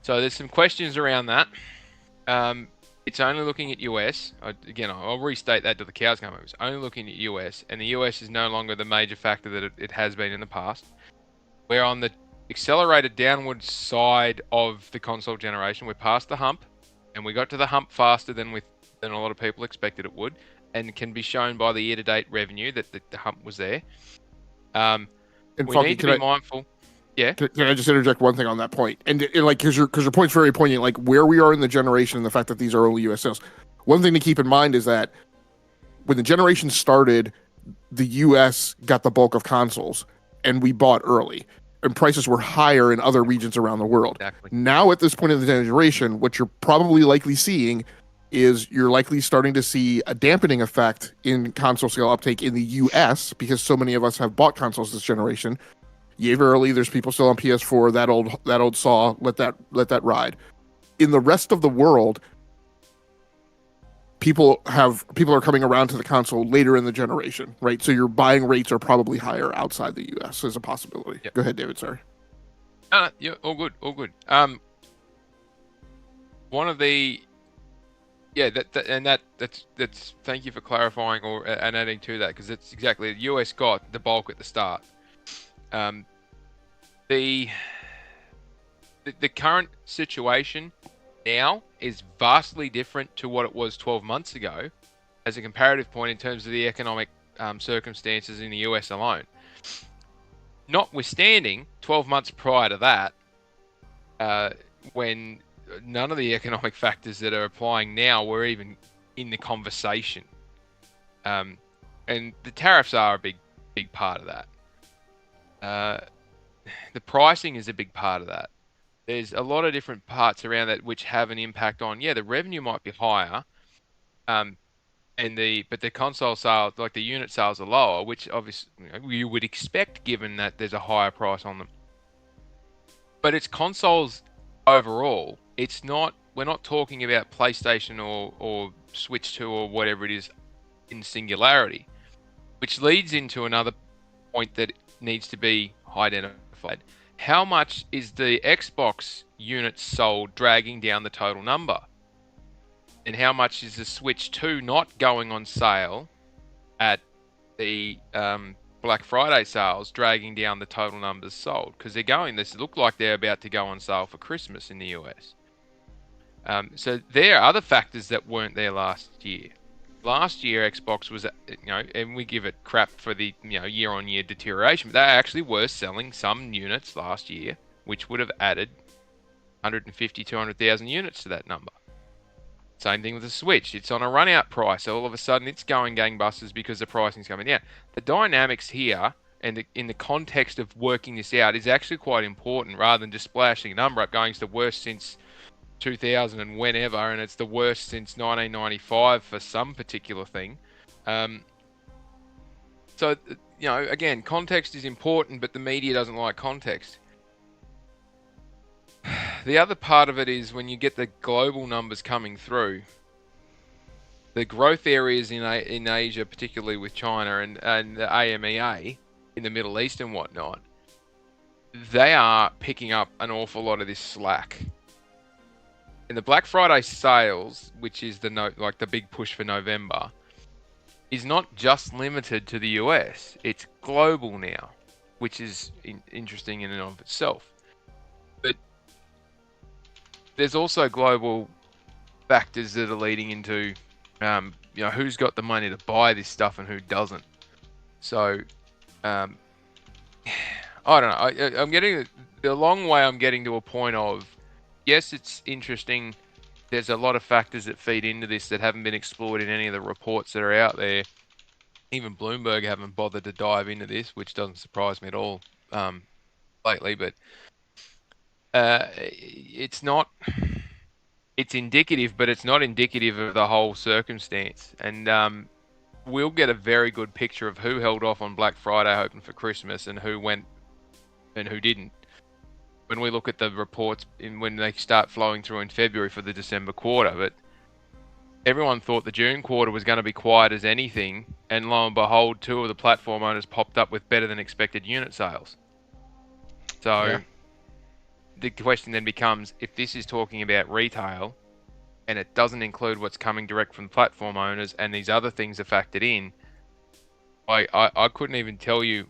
So there's some questions around that. It's only looking at US. Again, I'll restate that till the cows come home. It's only looking at US, and the US is no longer the major factor that it has been in the past. We're on the accelerated downward side of the console generation. We're past the hump, and we got to the hump faster than a lot of people expected it would, and can be shown by the year-to-date revenue that the hump was there. And We need to be mindful. Yeah. Can I just interject one thing on that point? And like, because your point's very poignant, like where we are in the generation and the fact that these are only US sales. One thing to keep in mind is that when the generation started, the US got the bulk of consoles, and we bought early, and prices were higher in other regions around the world. Exactly. Now, at this point in the generation, what you're probably likely seeing is you're likely starting to see a dampening effect in console sale uptake in the US, because so many of us have bought consoles this generation. Yay early. There's people still on PS4. That old saw. Let that ride. In the rest of the world, people are coming around to the console later in the generation, right? So your buying rates are probably higher outside the US as a possibility. Yep. Go ahead, David. Sorry. Yeah, all good. One of the that's thank you for clarifying and adding to that, because it's exactly, the US got the bulk at the start. The current situation now is vastly different to what it was 12 months ago, as a comparative point in terms of the economic circumstances in the US alone. Notwithstanding, 12 months prior to that, when none of the economic factors that are applying now were even in the conversation, and the tariffs are a big part of that. The pricing is a big part of that. There's a lot of different parts around that which have an impact on, the revenue might be higher, but the console sales, like the unit sales, are lower, which obviously you would expect given that there's a higher price on them. But it's consoles overall. It's not. We're not talking about PlayStation or Switch 2 or whatever it is in singularity, which leads into another point that needs to be identified. How much is the Xbox units sold dragging down the total number? And how much is the Switch 2 not going on sale at the Black Friday sales dragging down the total numbers sold? Because this look like they're about to go on sale for Christmas in the US. So there are other factors that weren't there last year. Last year, Xbox was, and we give it crap for the, year-on-year deterioration, but they actually were selling some units last year, which would have added 150, 200,000 units to that number. Same thing with the Switch. It's on a run-out price. All of a sudden, it's going gangbusters because the pricing's coming down. The dynamics here, and in the context of working this out, is actually quite important, rather than just splashing a number up, going it's the worst since 2000 and whenever, and it's the worst since 1995 for some particular thing. So, again, context is important, but the media doesn't like context. The other part of it is when you get the global numbers coming through, the growth areas in Asia, particularly with China and the AMEA in the Middle East and whatnot, they are picking up an awful lot of this slack. And the Black Friday sales, which is the big push for November, is not just limited to the US. It's global now, which is interesting in and of itself. But there's also global factors that are leading into, who's got the money to buy this stuff and who doesn't. So, I don't know. I'm getting the long way. I'm getting to a point of, yes, it's interesting. There's a lot of factors that feed into this that haven't been explored in any of the reports that are out there. Even Bloomberg haven't bothered to dive into this, which doesn't surprise me at all lately. But it's indicative, but it's not indicative of the whole circumstance. And we'll get a very good picture of who held off on Black Friday hoping for Christmas and who went and who didn't when we look at the reports when they start flowing through in February for the December quarter. But everyone thought the June quarter was going to be quiet as anything, and lo and behold, two of the platform owners popped up with better than expected unit sales. Yeah. So the question then becomes, if this is talking about retail and it doesn't include what's coming direct from platform owners and these other things are factored in, I couldn't even tell you.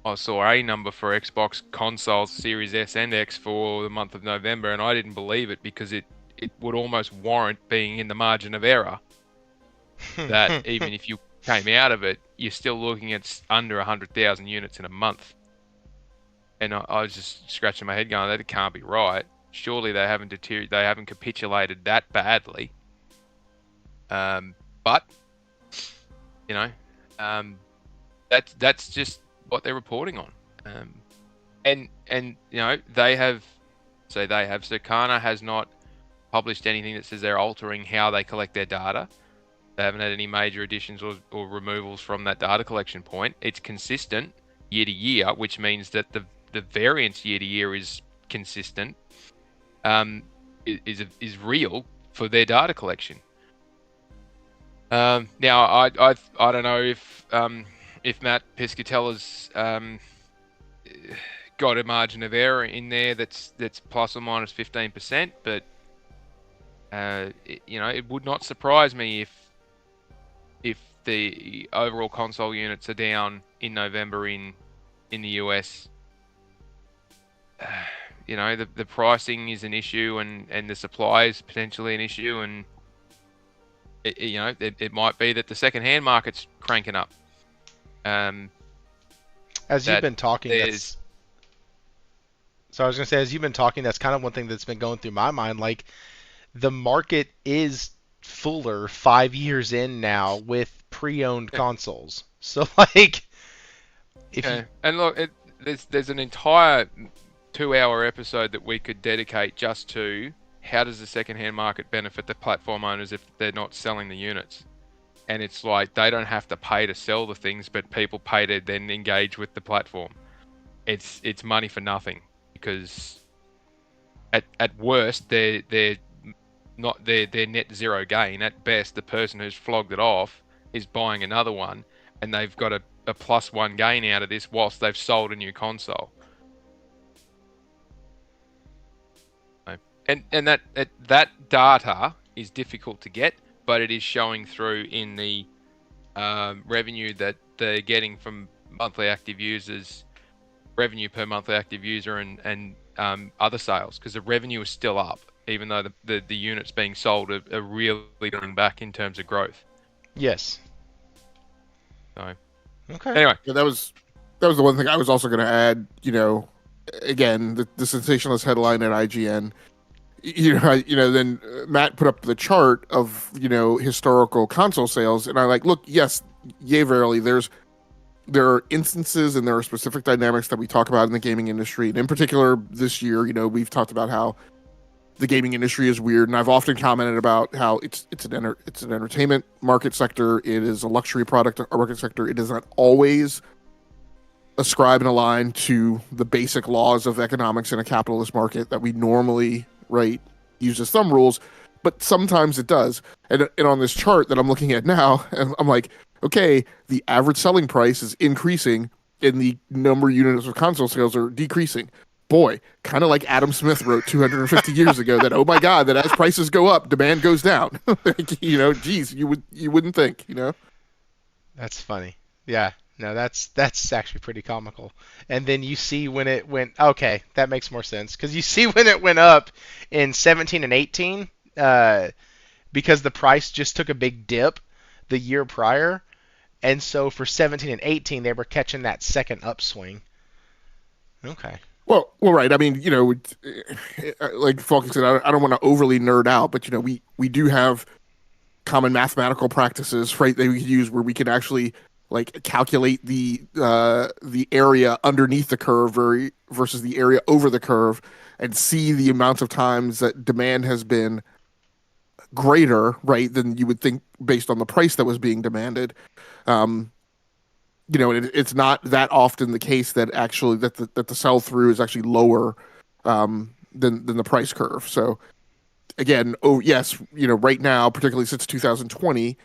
I saw a number for Xbox consoles Series S and X for the month of November, and I didn't believe it because it would almost warrant being in the margin of error. That even if you came out of it, you're still looking at under 100,000 units in a month. And I was just scratching my head going, that can't be right. Surely they haven't capitulated that badly. But you know, that's just what they're reporting on. And you know, Circana has not published anything that says they're altering how they collect their data. They haven't had any major additions or removals from that data collection point. It's consistent year to year, which means that the variance year to year is consistent, is real for their data collection. Now, I don't know if Matt Piscatella's got a margin of error in there that's plus or minus 15%, but you know, it would not surprise me if the overall console units are down in November in the US. You know, the pricing is an issue, and the supply is potentially an issue, and you know, it might be that the second-hand market's cranking up. As you've been talking, so I was gonna say, as you've been talking, that's kind of one thing that's been going through my mind. Like, the market is fuller 5 years in now with pre-owned consoles. So like, and look, there's an entire 2-hour episode that we could dedicate just to how does the second-hand market benefit the platform owners if they're not selling the units. And it's like, they don't have to pay to sell the things, but people pay to then engage with the platform. It's money for nothing, because at worst they're net zero gain. At best, the person who's flogged it off is buying another one, and they've got a +1 gain out of this whilst they've sold a new console. And that data is difficult to get, but it is showing through in the revenue that they're getting from monthly active users, revenue per monthly active user, and other sales, because the revenue is still up, even though the units being sold are really going back in terms of growth. Yes. So, okay. Anyway, Yeah, that was the one thing I was also going to add. You know, again, the sensationalist headline at IGN. Then Matt put up the chart of, historical console sales, and I look, yes, yay, verily, there are instances and there are specific dynamics that we talk about in the gaming industry, and in particular this year, we've talked about how the gaming industry is weird, and I've often commented about how it's an entertainment market sector, it is a luxury product market sector, it does not always ascribe and align to the basic laws of economics in a capitalist market that we normally uses thumb rules, but sometimes it does. And on this chart that I'm looking at now, and I'm like, okay, the average selling price is increasing and the number of units of console sales are decreasing. Boy, kind of like Adam Smith wrote 250 years ago that, oh my God, that as prices go up, demand goes down. Geez, you wouldn't think, That's funny. Yeah. No, that's actually pretty comical. And then you see when it went. Okay, that makes more sense, because you see when it went up in 17 and 18, because the price just took a big dip the year prior, and so for 17 and 18 they were catching that second upswing. Okay. Well, right. I mean, like Faulkner said, I don't want to overly nerd out, but we do have common mathematical practices, right, that we could use where we can actually calculate the area underneath the curve versus the area over the curve, and see the amounts of times that demand has been greater, right, than you would think based on the price that was being demanded. It's not that often the case that actually that the sell through is actually lower than the price curve. So again, oh yes, right now, particularly since 2020,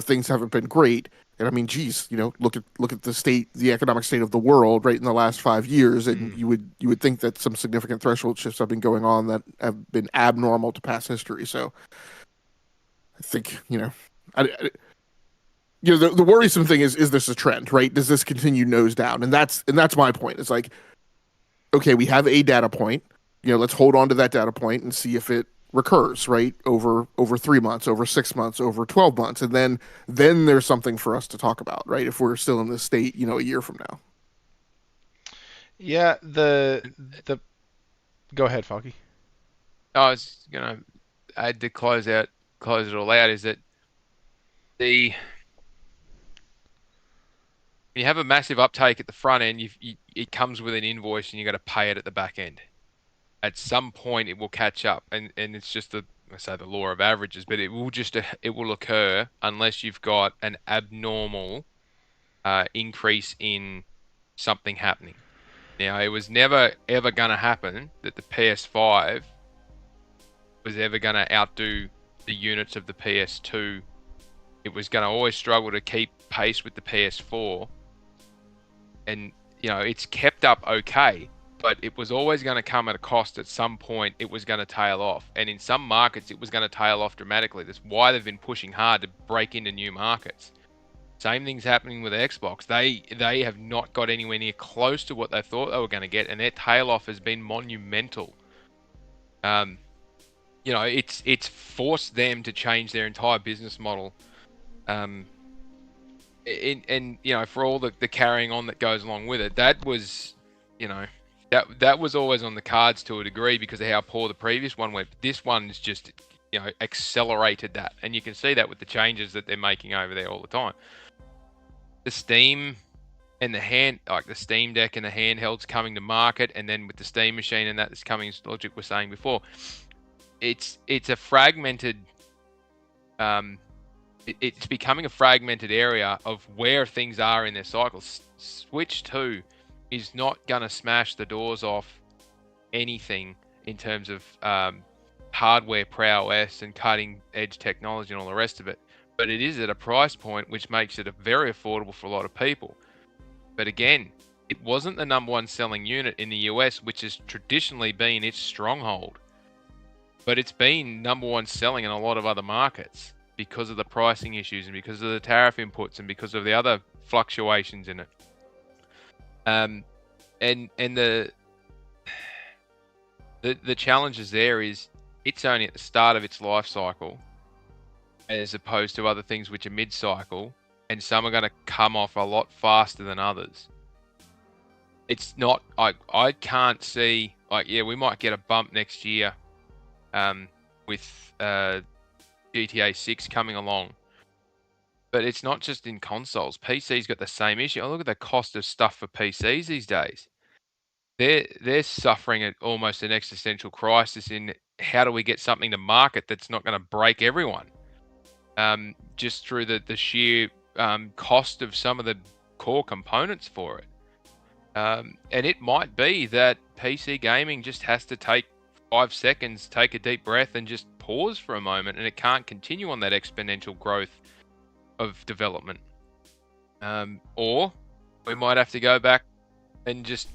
things haven't been great. And I mean, geez, look at the economic state of the world, right in the last 5 years, and you would think that some significant threshold shifts have been going on that have been abnormal to past history. So I think, the worrisome thing is this a trend, right? Does this continue nose down? And that's my point. It's like, okay, we have a data point. Let's hold on to that data point and see if it recurs, right? Over 3 months, over 6 months, over 12 months, and then there's something for us to talk about, right? If we're still in this state, a year from now. Yeah, the go ahead, Falky. I was gonna add to close it all out is that you have a massive uptake at the front end. It comes with an invoice, and you got to pay it at the back end. At some point, it will catch up, and it's just the law of averages, but it will occur unless you've got an abnormal increase in something happening. Now, it was never ever going to happen that the PS5 was ever going to outdo the units of the PS2. It was going to always struggle to keep pace with the PS4. And, it's kept up okay, but it was always going to come at a cost. At some point, it was going to tail off. And in some markets, it was going to tail off dramatically. That's why they've been pushing hard to break into new markets. Same thing's happening with Xbox. They have not got anywhere near close to what they thought they were going to get, and their tail off has been monumental. It's forced them to change their entire business model. And for all the carrying on that goes along with it, that was, that was always on the cards to a degree because of how poor the previous one went. This one's just, accelerated that, and you can see that with the changes that they're making over there all the time. The Steam and the Steam Deck and the handhelds coming to market, and then with the Steam machine and that's coming, as Logic was saying before, it's a fragmented. It's becoming a fragmented area of where things are in their cycles. Switch 2 is not going to smash the doors off anything in terms of hardware prowess and cutting edge technology and all the rest of it. But it is at a price point which makes it very affordable for a lot of people. But again, it wasn't the number one selling unit in the US, which has traditionally been its stronghold. But it's been number one selling in a lot of other markets because of the pricing issues and because of the tariff inputs and because of the other fluctuations in it. And the challenges there is it's only at the start of its life cycle, as opposed to other things which are mid-cycle, and some are going to come off a lot faster than others. It's not, I can't see, we might get a bump next year with GTA 6 coming along. But it's not just in consoles. PC's got the same issue. Look at the cost of stuff for PCs these days. They're suffering at almost an existential crisis in how do we get something to market that's not going to break everyone? Just through the sheer cost of some of the core components for it. And it might be that PC gaming just has to take 5 seconds, take a deep breath and just pause for a moment, and it can't continue on that exponential growth of development. Or we might have to go back and just,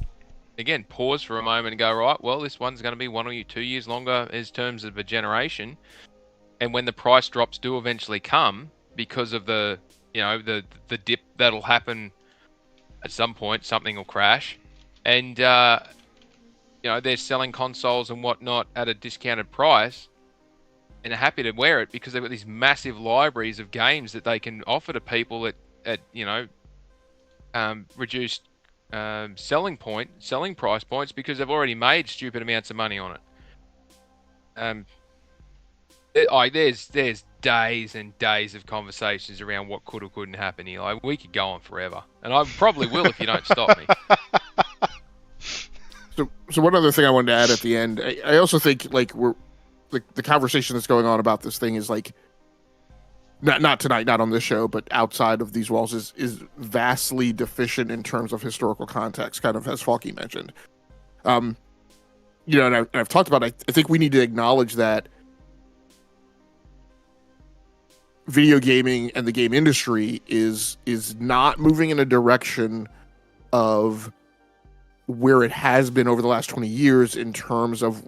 again, pause for a moment and go, right, well, this one's going to be 1 or 2 years longer in terms of a generation. And when the price drops do eventually come, because of the dip that'll happen at some point, something will crash. And, they're selling consoles and whatnot at a discounted price and are happy to wear it because they've got these massive libraries of games that they can offer to people at reduced selling price points because they've already made stupid amounts of money on it. There's days and days of conversations around what could or couldn't happen here. We could go on forever, and I probably will if you don't stop me. So one other thing I wanted to add at the end, I also think we're the conversation that's going on about this thing is not tonight, not on this show, but outside of these walls is vastly deficient in terms of historical context, kind of as Falky mentioned. And I've talked about. I think we need to acknowledge that video gaming and the game industry is not moving in a direction of where it has been over the last 20 years in terms of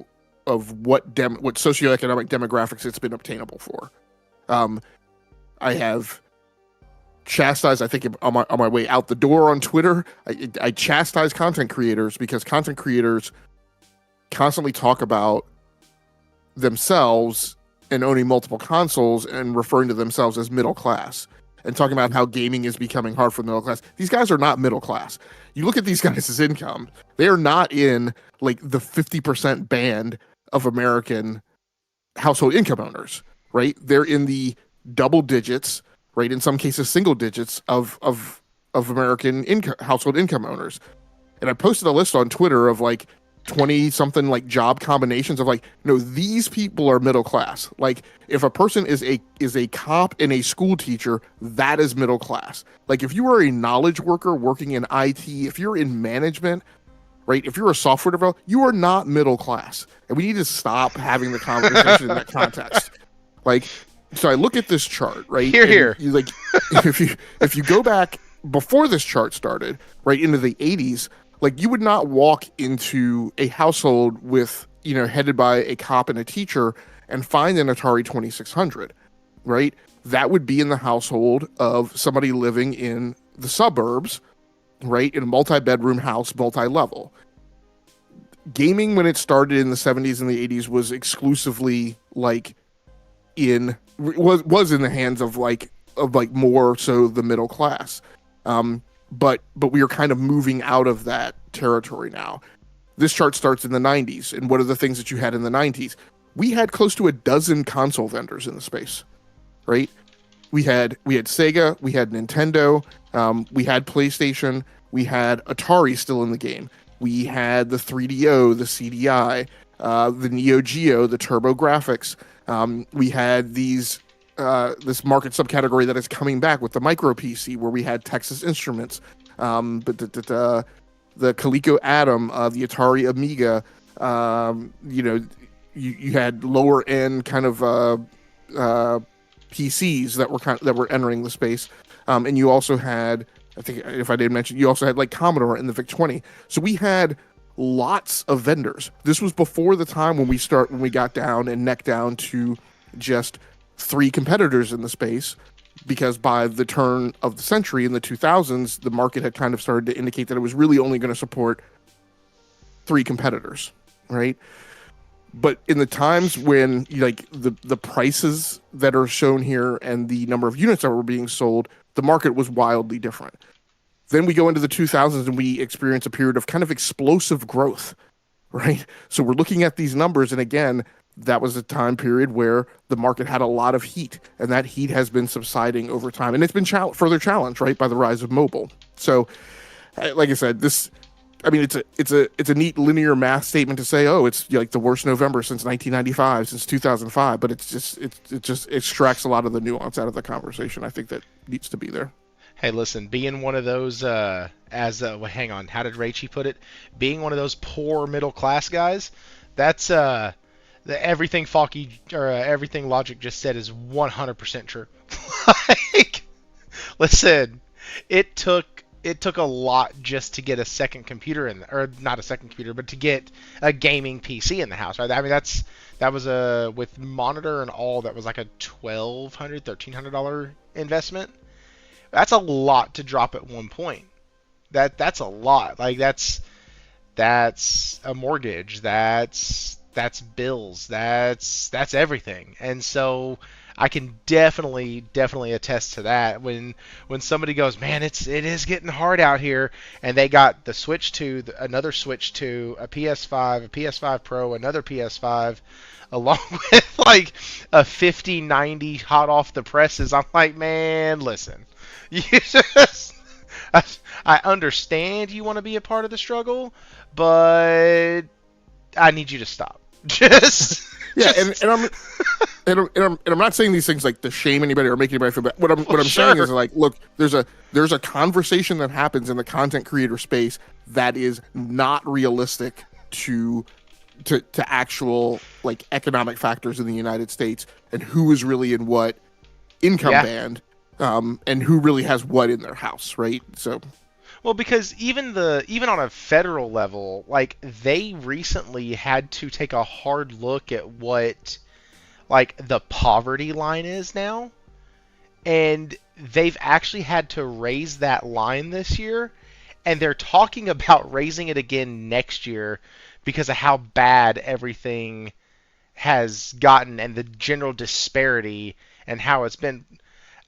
what socioeconomic demographics it's been obtainable for. I have chastised, I think on my way out the door on Twitter, I chastise content creators because content creators constantly talk about themselves and owning multiple consoles and referring to themselves as middle class and talking about how gaming is becoming hard for the middle class. These guys are not middle class. You look at these guys' income, they are not in like the 50% band of American household income owners, right? They're in the double digits, right? In some cases, single digits of American household income owners. And I posted a list on Twitter of like 20 something like job combinations of like, no, these people are middle class. Like if a person is a cop and a school teacher, that is middle class. Like if you are a knowledge worker working in IT, if you're in management, right? If you're a software developer, you are not middle class. And we need to stop having the conversation in that context. Like, so I look at this chart, right? Here. You, like if you go back before this chart started, right into the 80s, like you would not walk into a household with, headed by a cop and a teacher and find an Atari 2600, right? That would be in the household of somebody living in the suburbs, right? In a multi-bedroom house, multi-level. Gaming when it started in the 70s and the 80s was exclusively like was in the hands of more so the middle class. But we are kind of moving out of that territory now. This chart starts in the 90s, and what are the things that you had in the 90s? We had close to a dozen console vendors in the space, right? We had Sega, we had Nintendo, we had PlayStation, we had Atari still in the game. We had the 3DO, the CDI, the Neo Geo, the TurboGrafx. We had this market subcategory that is coming back with the micro PC, where we had Texas Instruments, but the Coleco Atom, the Atari Amiga. You had lower end kind of PCs that were entering the space, and you also had, I think if I didn't mention, you also had like Commodore and the VIC-20. So we had lots of vendors. This was before the time when we got down and neck down to just 3 competitors in the space, because by the turn of the century in the 2000s, the market had kind of started to indicate that it was really only going to support 3 competitors, right? But in the times when like the prices that are shown here and the number of units that were being sold, the market was wildly different. Then we go into the 2000s and we experience a period of kind of explosive growth, right? So we're looking at these numbers, and again, that was a time period where the market had a lot of heat, and that heat has been subsiding over time, and it's been further challenged, right, by the rise of mobile. So, like I said, it's a neat linear math statement to say, oh, it's like the worst November since 1995, since 2005, but it just extracts a lot of the nuance out of the conversation. I think that needs to be there. Hey, listen, being one of those, hang on, how did Rachie put it? Being one of those poor middle class guys, that's everything everything Logic just said is 100% true. Like, listen, it took a lot just to get a second computer or not a second computer, but to get a gaming PC in the house, right? I mean, that was with monitor and all, that was like a $1,200-$1,300 investment. That's a lot to drop at one point. That's a lot. Like that's a mortgage. That's bills. That's everything. And so I can definitely attest to that. When somebody goes, man, it is getting hard out here, and they got the Switch 2, another Switch 2, a PS5, a PS5 Pro, another PS5, along with like a 5090 hot off the presses. I'm like, man, listen, you just, I understand you want to be a part of the struggle, but I need you to stop. And I'm not saying these things like to shame anybody or make anybody feel bad. What I'm saying is, like, look, there's a conversation that happens in the content creator space that is not realistic to actual like economic factors in the United States and who is really in what income Yeah. band, and who really has what in their house, right? So Well, because even on a federal level, like they recently had to take a hard look at what like the poverty line is now, and they've actually had to raise that line this year, and they're talking about raising it again next year because of how bad everything has gotten and the general disparity and how it's been.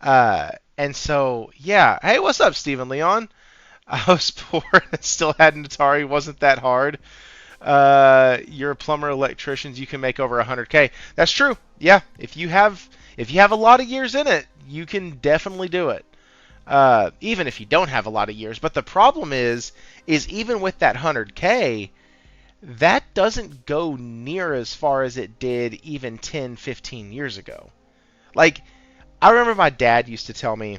And so, yeah. Hey, what's up, Stephen Leon? I was poor and still had an Atari. Wasn't that hard? You're a plumber, electricians. You can make over 100K. That's true. Yeah. If you have a lot of years in it, you can definitely do it. Even if you don't have a lot of years. But the problem is even with that 100K, that doesn't go near as far as it did even 10, 15 years ago. Like, I remember my dad used to tell me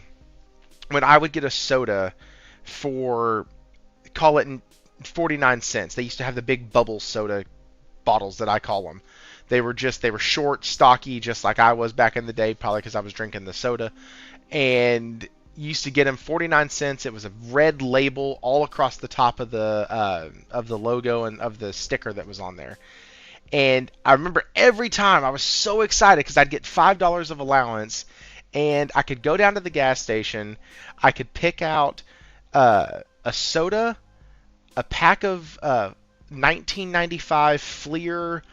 when I would get a soda for, call it 49 cents. They used to have the big bubble soda bottles that I call them. They were short, stocky, just like I was back in the day, probably because I was drinking the soda. And you used to get them 49 cents. It was a red label all across the top of the logo and of the sticker that was on there. And I remember every time I was so excited because I'd get $5 of allowance, and I could go down to the gas station. I could pick out a soda, a pack of 1995 Fleer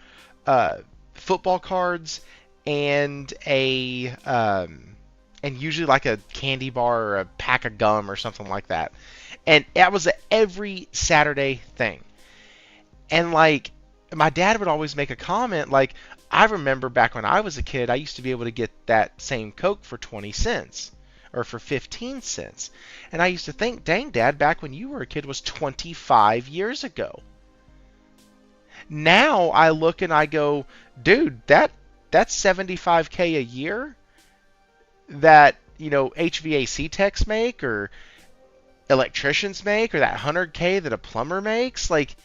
football cards, and and usually like a candy bar or a pack of gum or something like that. And that was a every Saturday thing. And like my dad would always make a comment like, I remember back when I was a kid, I used to be able to get that same Coke for 20 cents or for 15 cents. And I used to think, dang, Dad, back when you were a kid was 25 years ago. Now I look and I go, dude, that's 75K a year that, HVAC techs make or electricians make, or that 100K that a plumber makes. Like,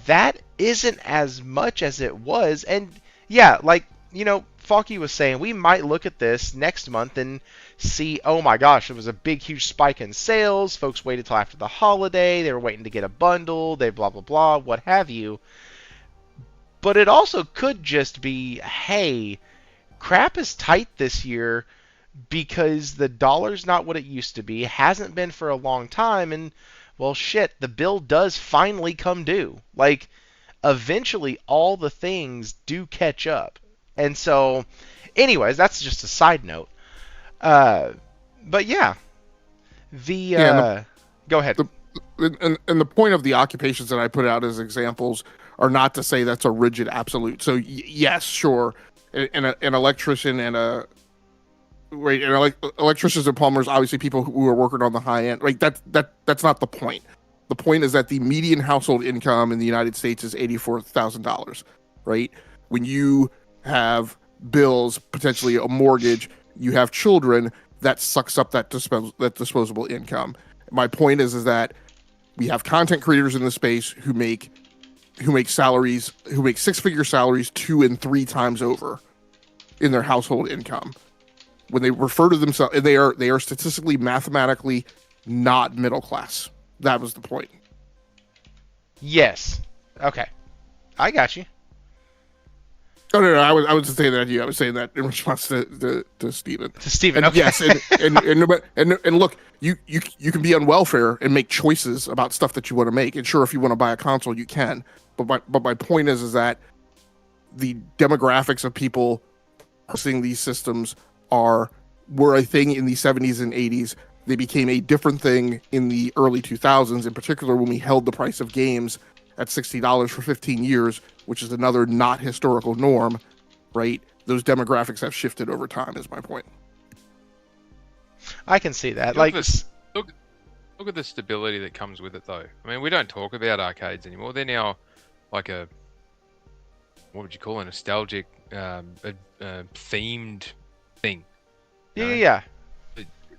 that isn't as much as it was. And yeah, like, Faulky was saying, we might look at this next month and see, oh my gosh, there was a big, huge spike in sales. Folks waited till after the holiday. They were waiting to get a bundle. They blah, blah, blah, what have you. But it also could just be, hey, crap is tight this year because the dollar's not what it used to be. It hasn't been for a long time. And, well, shit, the bill does finally come due. Like, eventually all the things do catch up. And so, anyways, that's just a side note. But yeah, go ahead. And the point of the occupations that I put out as examples are not to say that's a rigid absolute. So yes, sure, an electrician and electricians and plumbers, obviously people who are working on the high end. Right, that's not the point. The point is that the median household income in the United States is $84,000. Right, when you have bills, potentially a mortgage, you have children, that sucks up that disposable income. My point is that we have content creators in the space who make salaries, who make six-figure salaries 2 and 3 times over in their household income. When they refer to themselves, they are statistically, mathematically not middle class. That was the point. Yes. Okay. I got you. Oh no, I was saying that to you. I was saying that in response to Stephen. To Stephen, and okay. Yes, and look, you can be on welfare and make choices about stuff that you want to make. And sure, if you want to buy a console, you can. But my point is that the demographics of people purchasing these systems were a thing in the 70s and 80s. They became a different thing in the early 2000s, in particular when we held the price of games at $60 for 15 years, which is another not historical norm, right? Those demographics have shifted over time, is my point. I can see that. Look at the stability that comes with it, though. I mean, we don't talk about arcades anymore. They're now like a, what would you call a nostalgic, themed thing. Yeah.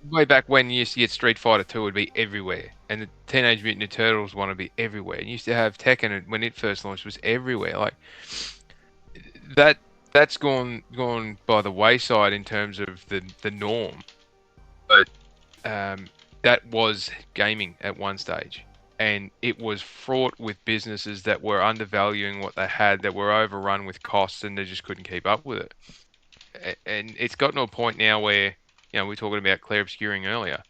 Way back when you used to get Street Fighter 2 would be everywhere, and the Teenage Mutant Ninja Turtles one would be everywhere. And you used to have Tekken when it first launched was everywhere. Like that that's gone by the wayside in terms of the norm. But that was gaming at one stage, and it was fraught with businesses that were undervaluing what they had, that were overrun with costs, and they just couldn't keep up with it. And it's gotten to a point now where, we were talking about clear obscuring earlier.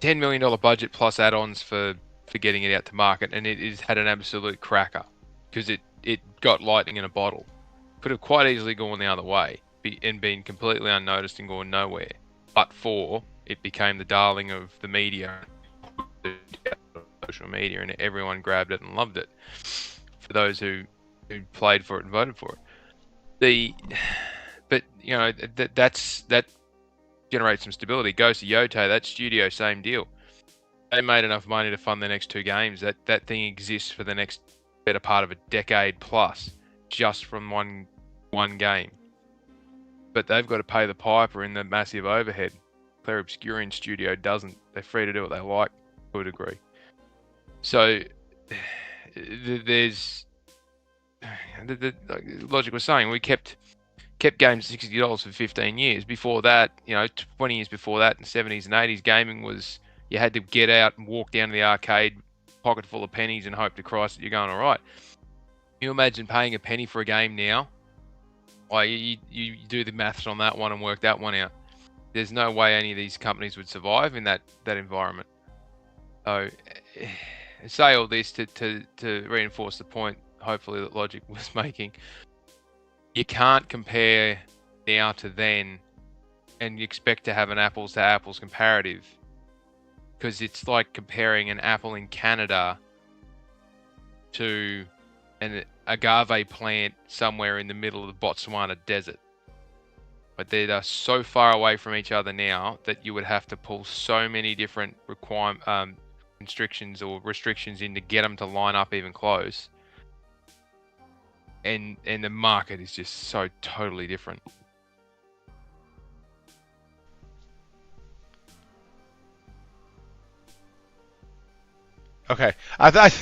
$10 million budget plus add-ons for getting it out to market, and it has had an absolute cracker because it got lightning in a bottle. Could have quite easily gone the other way and been completely unnoticed and gone nowhere. But it became the darling of the media, social media, and everyone grabbed it and loved it. For those who played for it and voted for it, but that generates some stability. Goes to Yote, that studio, same deal. They made enough money to fund the next 2 games. That thing exists for the next better part of a decade plus, just from one game. But they've got to pay the piper in the massive overhead. Clear Obscurian Studio doesn't. They're free to do what they like to a degree. So there's the Logic was saying, we kept games $60 for 15 years. Before that, 20 years before that, in the 70s and 80s, gaming was, you had to get out and walk down to the arcade, pocket full of pennies, and hope to Christ that you're going all right. You imagine paying a penny for a game now? Like, you do the maths on that one and work that one out. There's no way any of these companies would survive in that environment. So, I say all this to reinforce the point, hopefully, that Logic was making. You can't compare now to then and you expect to have an apples to apples comparative, because it's like comparing an apple in Canada to an agave plant somewhere in the middle of the Botswana desert. But they are so far away from each other now that you would have to pull so many different restrictions in to get them to line up even close. And the market is just so totally different. Okay, I thought.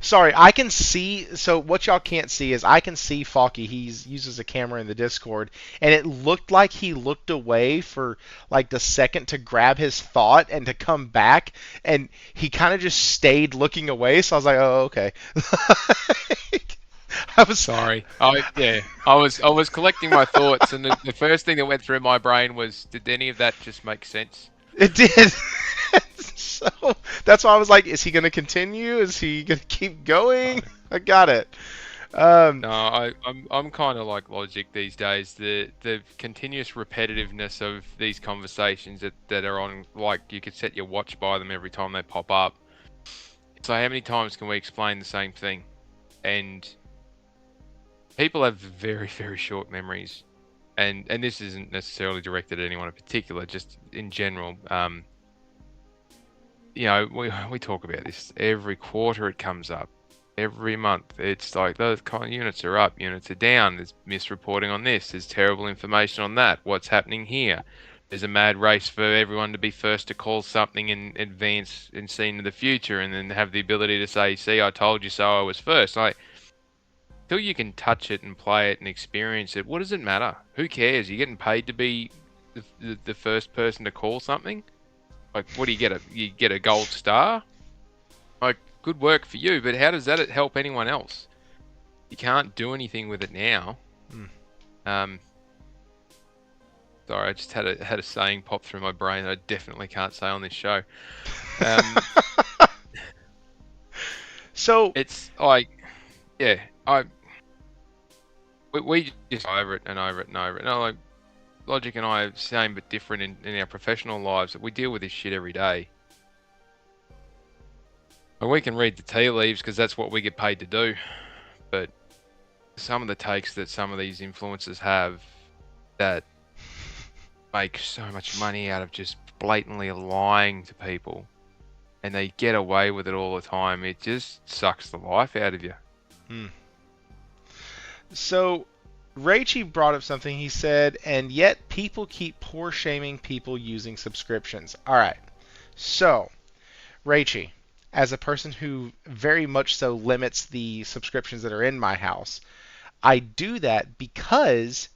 Sorry, I can see. So what y'all can't see is I can see Faulky. He uses a camera in the Discord, and it looked like he looked away for like the second to grab his thought and to come back, and he kind of just stayed looking away. So I was like, oh, okay. I was sorry. I was collecting my thoughts, and the first thing that went through my brain was, did any of that just make sense? It did. So that's why I was like, is he going to continue? Is he going to keep going? I got it. No, I'm kind of like Logic these days. The continuous repetitiveness of these conversations that are on, like, you could set your watch by them every time they pop up. So how many times can we explain the same thing? And people have very, very short memories. And this isn't necessarily directed at anyone in particular, just in general. We talk about this every quarter. It comes up every month. It's like those kind of units are up, units are down. There's misreporting on this. There's terrible information on that. What's happening here? There's a mad race for everyone to be first to call something in advance and see into the future, and then have the ability to say, "See, I told you so. I was first." Like, until you can touch it and play it and experience it, what does it matter? Who cares? You're getting paid to be the first person to call something. Like, what do you get? You get a gold star? Like, good work for you, but how does that help anyone else? You can't do anything with it now. Sorry, I just had a saying pop through my brain that I definitely can't say on this show. So it's like, yeah, we just over it and over it and over it. No, like, Logic and I are same but different in our professional lives. We deal with this shit every day. And we can read the tea leaves because that's what we get paid to do. But some of the takes that some of these influencers have that make so much money out of just blatantly lying to people, and they get away with it all the time, it just sucks the life out of you. So Raichi brought up something. He said, and yet people keep poor shaming people using subscriptions. All right. So, Raichi, as a person who very much so limits the subscriptions that are in my house, I do that because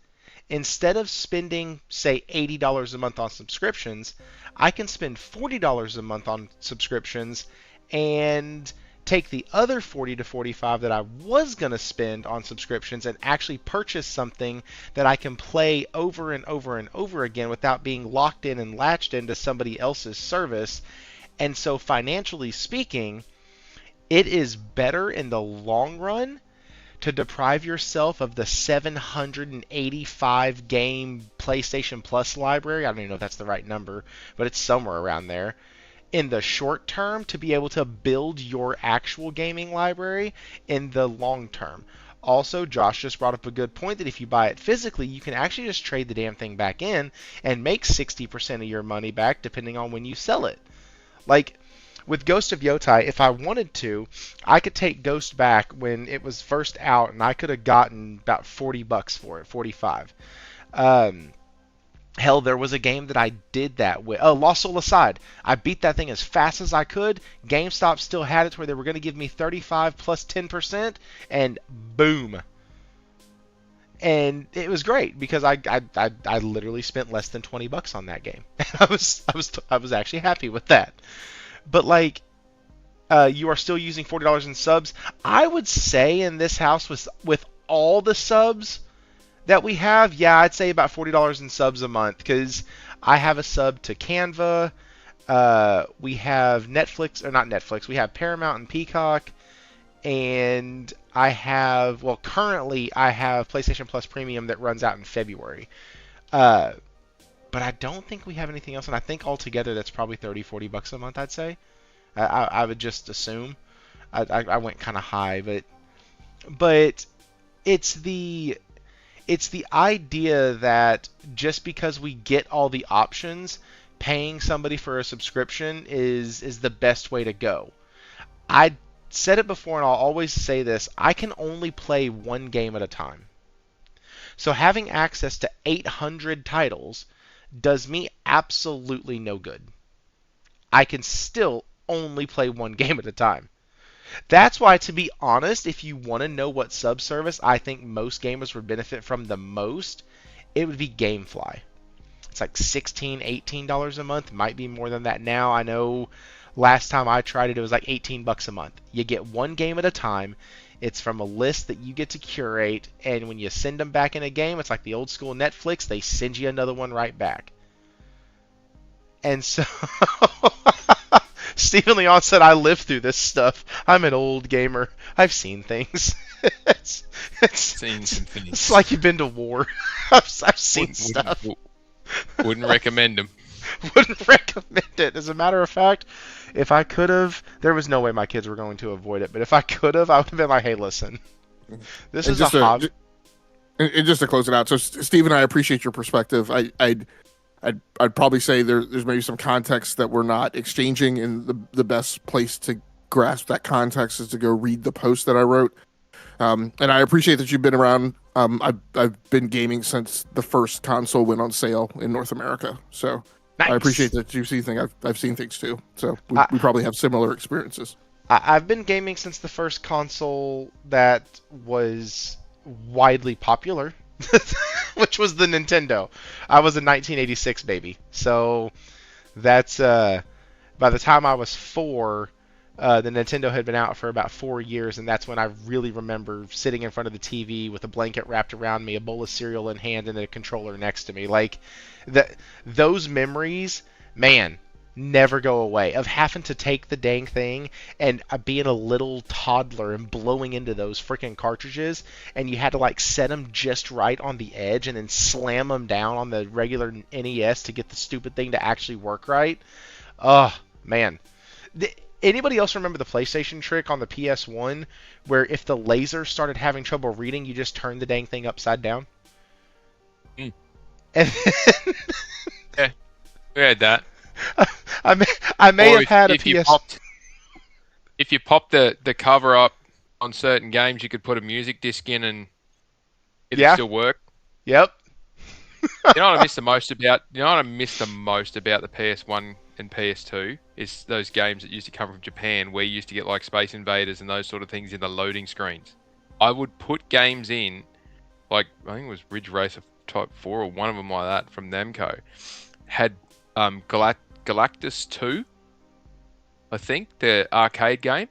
instead of spending, say, $80 a month on subscriptions, I can spend $40 a month on subscriptions and take the other 40 to 45 that I was going to spend on subscriptions and actually purchase something that I can play over and over and over again without being locked in and latched into somebody else's service. And so financially speaking, it is better in the long run to deprive yourself of the 785 game PlayStation Plus library. I don't even know if that's the right number, but it's somewhere around there. In the short term, to be able to build your actual gaming library in the long term. Also, Josh just brought up a good point that if you buy it physically, you can actually just trade the damn thing back in and make 60% of your money back depending on when you sell it. Like, with Ghost of Yotai, if I wanted to, I could take Ghost back when it was first out, and I could have gotten about $40 for it, 45. Hell, there was a game that I did that with. Oh, Lost Soul Aside. I beat that thing as fast as I could. GameStop still had it to where they were going to give me 35 plus 10%, and boom. And it was great because I literally spent less than $20 on that game. I was actually happy with that. But like, you are still using $40 in subs. I would say in this house with all the subs that we have, yeah, I'd say about $40 in subs a month because I have a sub to Canva. We have Netflix, or not Netflix. We have Paramount and Peacock, and currently I have PlayStation Plus Premium that runs out in February. But I don't think we have anything else, and I think altogether that's probably $30-$40 a month, I'd say. I would just assume. I went kind of high, but it's the idea that just because we get all the options, paying somebody for a subscription is the best way to go. I said it before, and I'll always say this: I can only play one game at a time. So having access to 800 titles does me absolutely no good. I can still only play one game at a time. That's why, to be honest, if you want to know what subservice I think most gamers would benefit from the most, it would be GameFly. It's like $16, $18 a month. Might be more than that now. I know last time I tried it, it was like $18 a month. You get one game at a time. It's from a list that you get to curate, and when you send them back in a game, it's like the old school Netflix. They send you another one right back. And so Stephen Leon said, I lived through this stuff. I'm an old gamer. I've seen things. Seen some things. It's like you've been to war. I've seen stuff. Wouldn't recommend them. Wouldn't recommend it. As a matter of fact, if I could have, there was no way my kids were going to avoid it. But if I could have, I would have been like, hey, listen, this is a hobby. And just to close it out, so Stephen, I appreciate your perspective. I'd probably say there's maybe some context that we're not exchanging, and the best place to grasp that context is to go read the post that I wrote. And I appreciate that you've been around. I've been gaming since the first console went on sale in North America. So nice. I appreciate that you see things. I've seen things too. So we probably have similar experiences. I've been gaming since the first console that was widely popular, which was the Nintendo. I was a 1986 baby. So that's by the time I was 4, the Nintendo had been out for about 4 years, and that's when I really remember sitting in front of the TV with a blanket wrapped around me, a bowl of cereal in hand, and a controller next to me. Like, those memories, man, never go away. Of having to take the dang thing and being a little toddler and blowing into those freaking cartridges, and you had to like set them just right on the edge and then slam them down on the regular NES to get the stupid thing to actually work right. Oh, man. Anybody else remember the PlayStation trick on the PS1 where if the laser started having trouble reading, you just turned the dang thing upside down? Mm. And yeah, we had that. I may have had a PS. If you popped the cover up on certain games, you could put a music disc in and it'd still work. Yep. You know what I missed the most about? You know what I missed the most about the PS1 and PS2? is those games that used to come from Japan, where you used to get like Space Invaders and those sort of things in the loading screens. I would put games in, like I think it was Ridge Racer Type 4 or one of them like that from Namco, had Galactus 2, I think, the arcade game,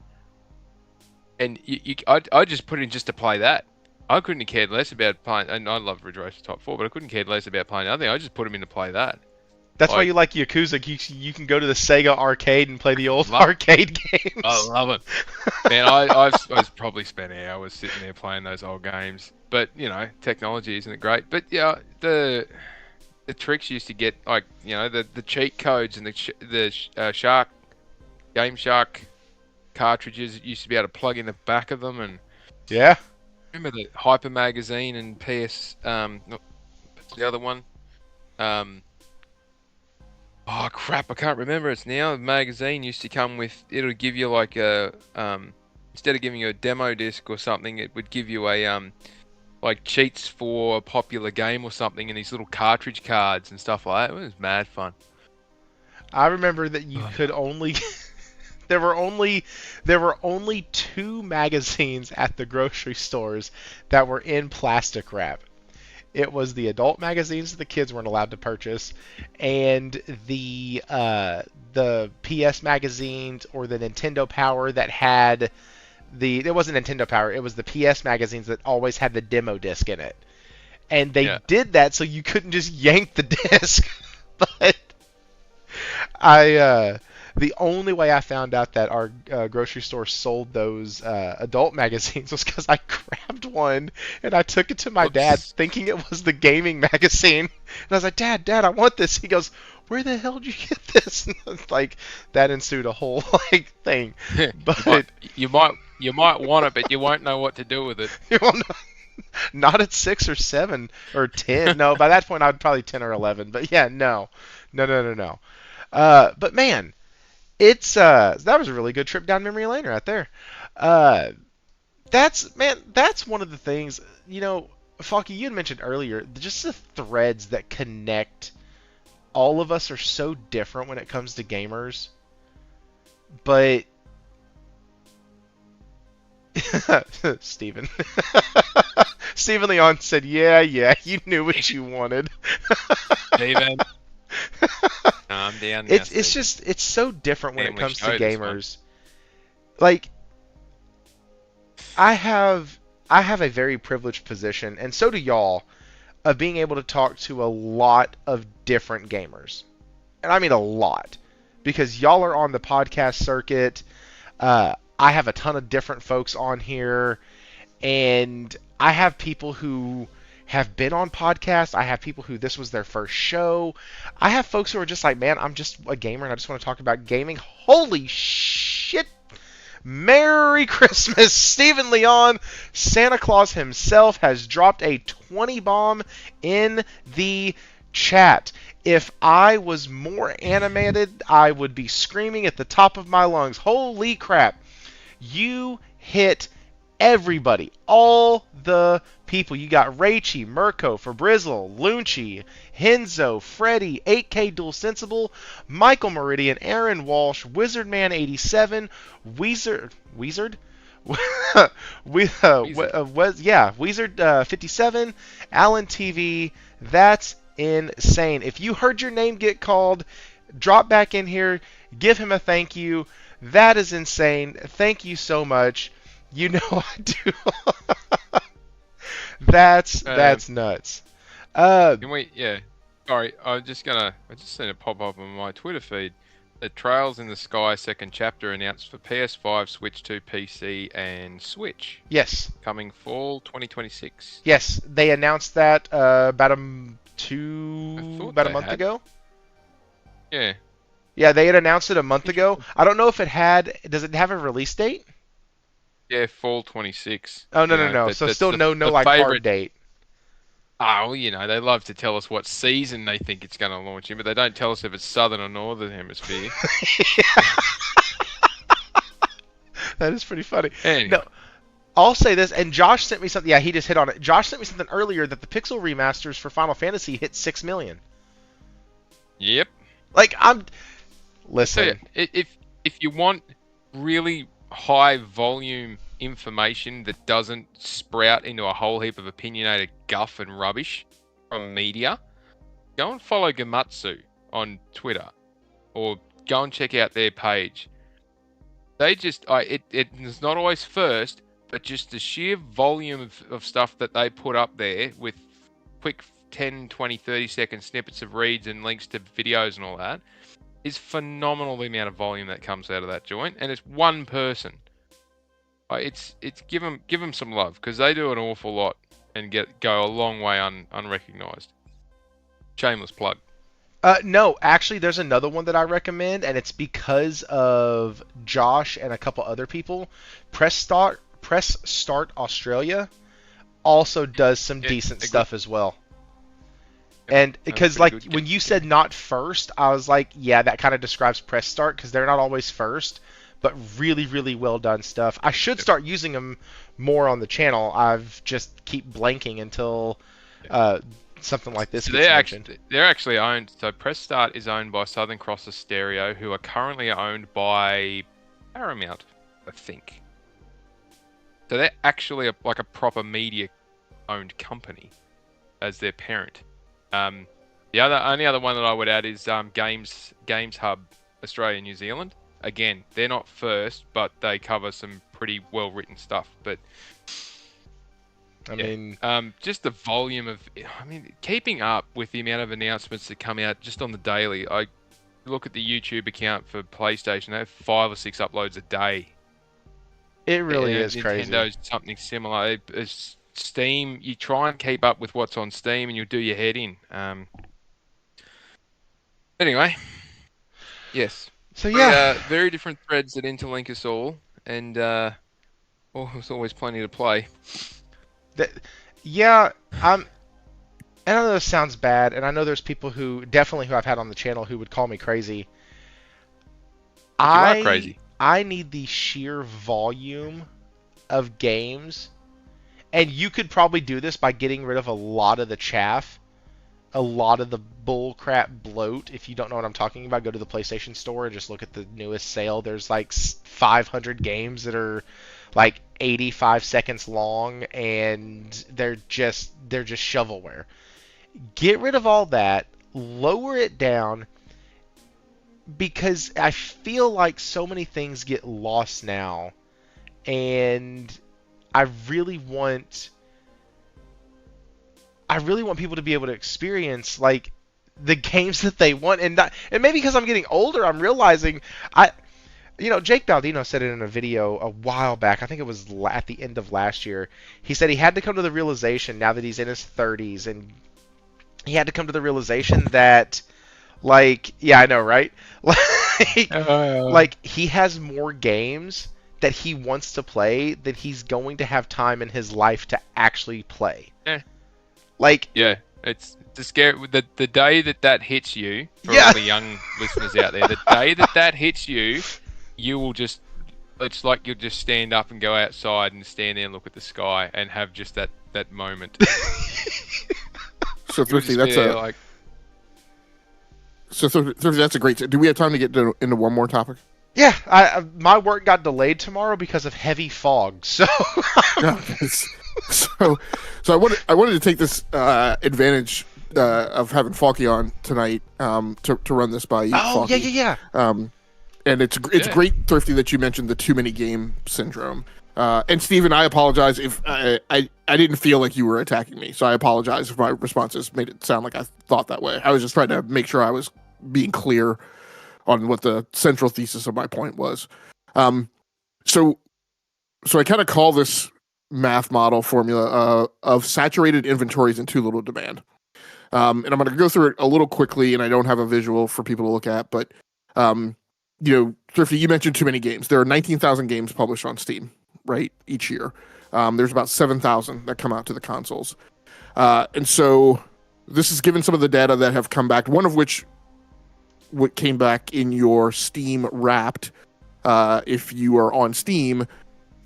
and I just put it in just to play that. I couldn't have cared less about playing, and I love Ridge Racer Type 4, but I couldn't care less about playing other thing. I just put them in to play that. That's why you like Yakuza. You can go to the Sega arcade and play the old arcade games. I love it. Man, I've probably spent hours sitting there playing those old games. But, you know, technology isn't it great. But, yeah, the tricks used to get, like, you know, the cheat codes and the Shark, Game Shark cartridges used to be able to plug in the back of them. And yeah. Remember the Hyper Magazine and PS, not the other one? Oh crap! I can't remember it now. The magazine used to come with. It'll give you like a instead of giving you a demo disc or something, it would give you a like cheats for a popular game or something, and these little cartridge cards and stuff like that. It was mad fun. I remember that you could only. There were only 2 magazines at the grocery stores that were in plastic wrap. It was the adult magazines that the kids weren't allowed to purchase, and the PS magazines or the Nintendo Power that had it wasn't Nintendo Power, it was the PS magazines that always had the demo disc in it. And they did that so you couldn't just yank the disc. But the only way I found out that our grocery store sold those adult magazines was because I grabbed one and I took it to my dad thinking it was the gaming magazine. And I was like, Dad, I want this. He goes, where the hell did you get this? And like, that ensued a whole like thing. But you might want it, but you won't know what to do with it. You won't know. Not at 6 or 7 or 10. No, by that point I'd probably 10 or 11. But yeah, no. But man, it's that was a really good trip down memory lane right there. That's one of the things, you know, Faulky, you had mentioned earlier, just the threads that connect all of us are so different when it comes to gamers. But Steven Leon said, yeah, you knew what you wanted. Steven. I'm down. It's just so different when it comes to gamers. Like, I have a very privileged position, and so do y'all, of being able to talk to a lot of different gamers. And I mean a lot. Because y'all are on the podcast circuit. I have a ton of different folks on here. And I have people who have been on podcasts. I have people who this was their first show. I have folks who are just like, man, I'm just a gamer and I just want to talk about gaming. Holy shit. Merry Christmas, Stephen Leon. Santa Claus himself has dropped a 20 bomb in the chat. If I was more animated, I would be screaming at the top of my lungs. Holy crap. You hit everybody, all the people. You got Raichi, Mirko, Fabrizzle, Lunchi, Henzo, Freddy, 8K Dual Sensible, Michael Meridian, Aaron Walsh, Wizardman87, Weezer, Weezard 57, Alan TV. That's insane. If you heard your name get called, drop back in here, give him a thank you. That is insane. Thank you so much. You know I do. That's nuts. Can we? Yeah. Sorry, I just seen it pop up on my Twitter feed. The Trails in the Sky second chapter announced for PS5, Switch 2, PC, and Switch. Yes. Coming fall 2026. Yes, they announced that about a month ago. Yeah. Yeah, they had announced it a month ago. I don't know if it had. Does it have a release date? Yeah, fall 26. Oh no. So still no like hard date. Oh, you know, they love to tell us what season they think it's going to launch in, but they don't tell us if it's southern or northern hemisphere. That is pretty funny. Anyway. No, I'll say this, and Josh sent me something. Yeah, he just hit on it. Josh sent me something earlier that the Pixel remasters for Final Fantasy hit 6 million. Yep. Like So yeah, Listen, if you want really high volume information that doesn't sprout into a whole heap of opinionated guff and rubbish from media, go and follow Gamatsu on Twitter or go and check out their page. They just, it's not always first, but just the sheer volume of stuff that they put up there with quick 10, 20, 30-second snippets of reads and links to videos and all that is phenomenal, the amount of volume that comes out of that joint. And it's one person. It's give them some love, because they do an awful lot and go a long way unrecognized. Shameless plug. no, actually, there's another one that I recommend, and it's because of Josh and a couple other people. Press Start Australia also does some Yeah, decent they're stuff as well. And That's because, pretty like, good. when you said not first, I was like, yeah, that kind of describes Press Start, because they're not always first, but really, really well done stuff. I should start using them more on the channel. I've just keep blanking until something like this So gets mentioned. they're actually owned. So Press Start is owned by Southern Cross Stereo, who are currently owned by Paramount, I think. So they're actually like a proper media-owned company as their parent. The only other one that I would add is Games Hub Australia New Zealand. Again, they're not first, but they cover some pretty well-written stuff. But I mean, just the volume of, keeping up with the amount of announcements that come out just on the daily. I look at the YouTube account for PlayStation; they have 5 or 6 uploads a day. it really is crazy. Nintendo's something similar. Steam, you try and keep up with what's on Steam, and you'll do your head in. Anyway, yes. So yeah, Very different threads that interlink us all, and there's always plenty to play. yeah, I know this sounds bad, and I know there's people who I've had on the channel who would call me crazy. You are crazy. I need the sheer volume of games, and you could probably do this by getting rid of a lot of the chaff, a lot of the bullcrap bloat. If you don't know what I'm talking about, go to the PlayStation Store and just look at the newest sale. There's like 500 games that are like 85 seconds long, and they're just shovelware. Get rid of all that, lower it down, because I feel like so many things get lost now, and I really want people to be able to experience like the games that they want, and maybe because I'm getting older, I'm realizing Jake Baldino said it in a video a while back. I think it was at the end of last year. He said he had to come to the realization, now that he's in his 30s, and he had to come to the realization that, like, yeah, I know, right? Like he has more games that he wants to play than he's going to have time in his life to actually play. Yeah. Like, yeah, it's scary. The day that hits you, for Yeah. all the young listeners out there, the day that hits you, you will just, it's like you'll just stand up and go outside and stand there and look at the sky and have just that moment. So Thrifty, You'll just be that's there a like, Thrifty, that's a great. Do we have time to get into one more topic? yeah, my work got delayed tomorrow because of heavy fog. So, so I wanted to take this advantage of having Faulkner on tonight to run this by you. oh Faulkner. yeah. And it's Yeah. great, Thrifty, that you mentioned the too many game syndrome. And Steven, I apologize if I didn't feel like you were attacking me, so I apologize if my responses made it sound like I thought that way. I was just trying to make sure I was being clear on what the central thesis of my point was. So I kind of call this math model formula of saturated inventories and too little demand. And I'm going to go through it a little quickly, and I don't have a visual for people to look at, but Thrifty, you mentioned too many games. There are 19,000 games published on Steam, right, each year. There's about 7,000 that come out to the consoles. And so this is given some of the data that have come back, one of which what came back in your Steam Wrapped, if you are on Steam,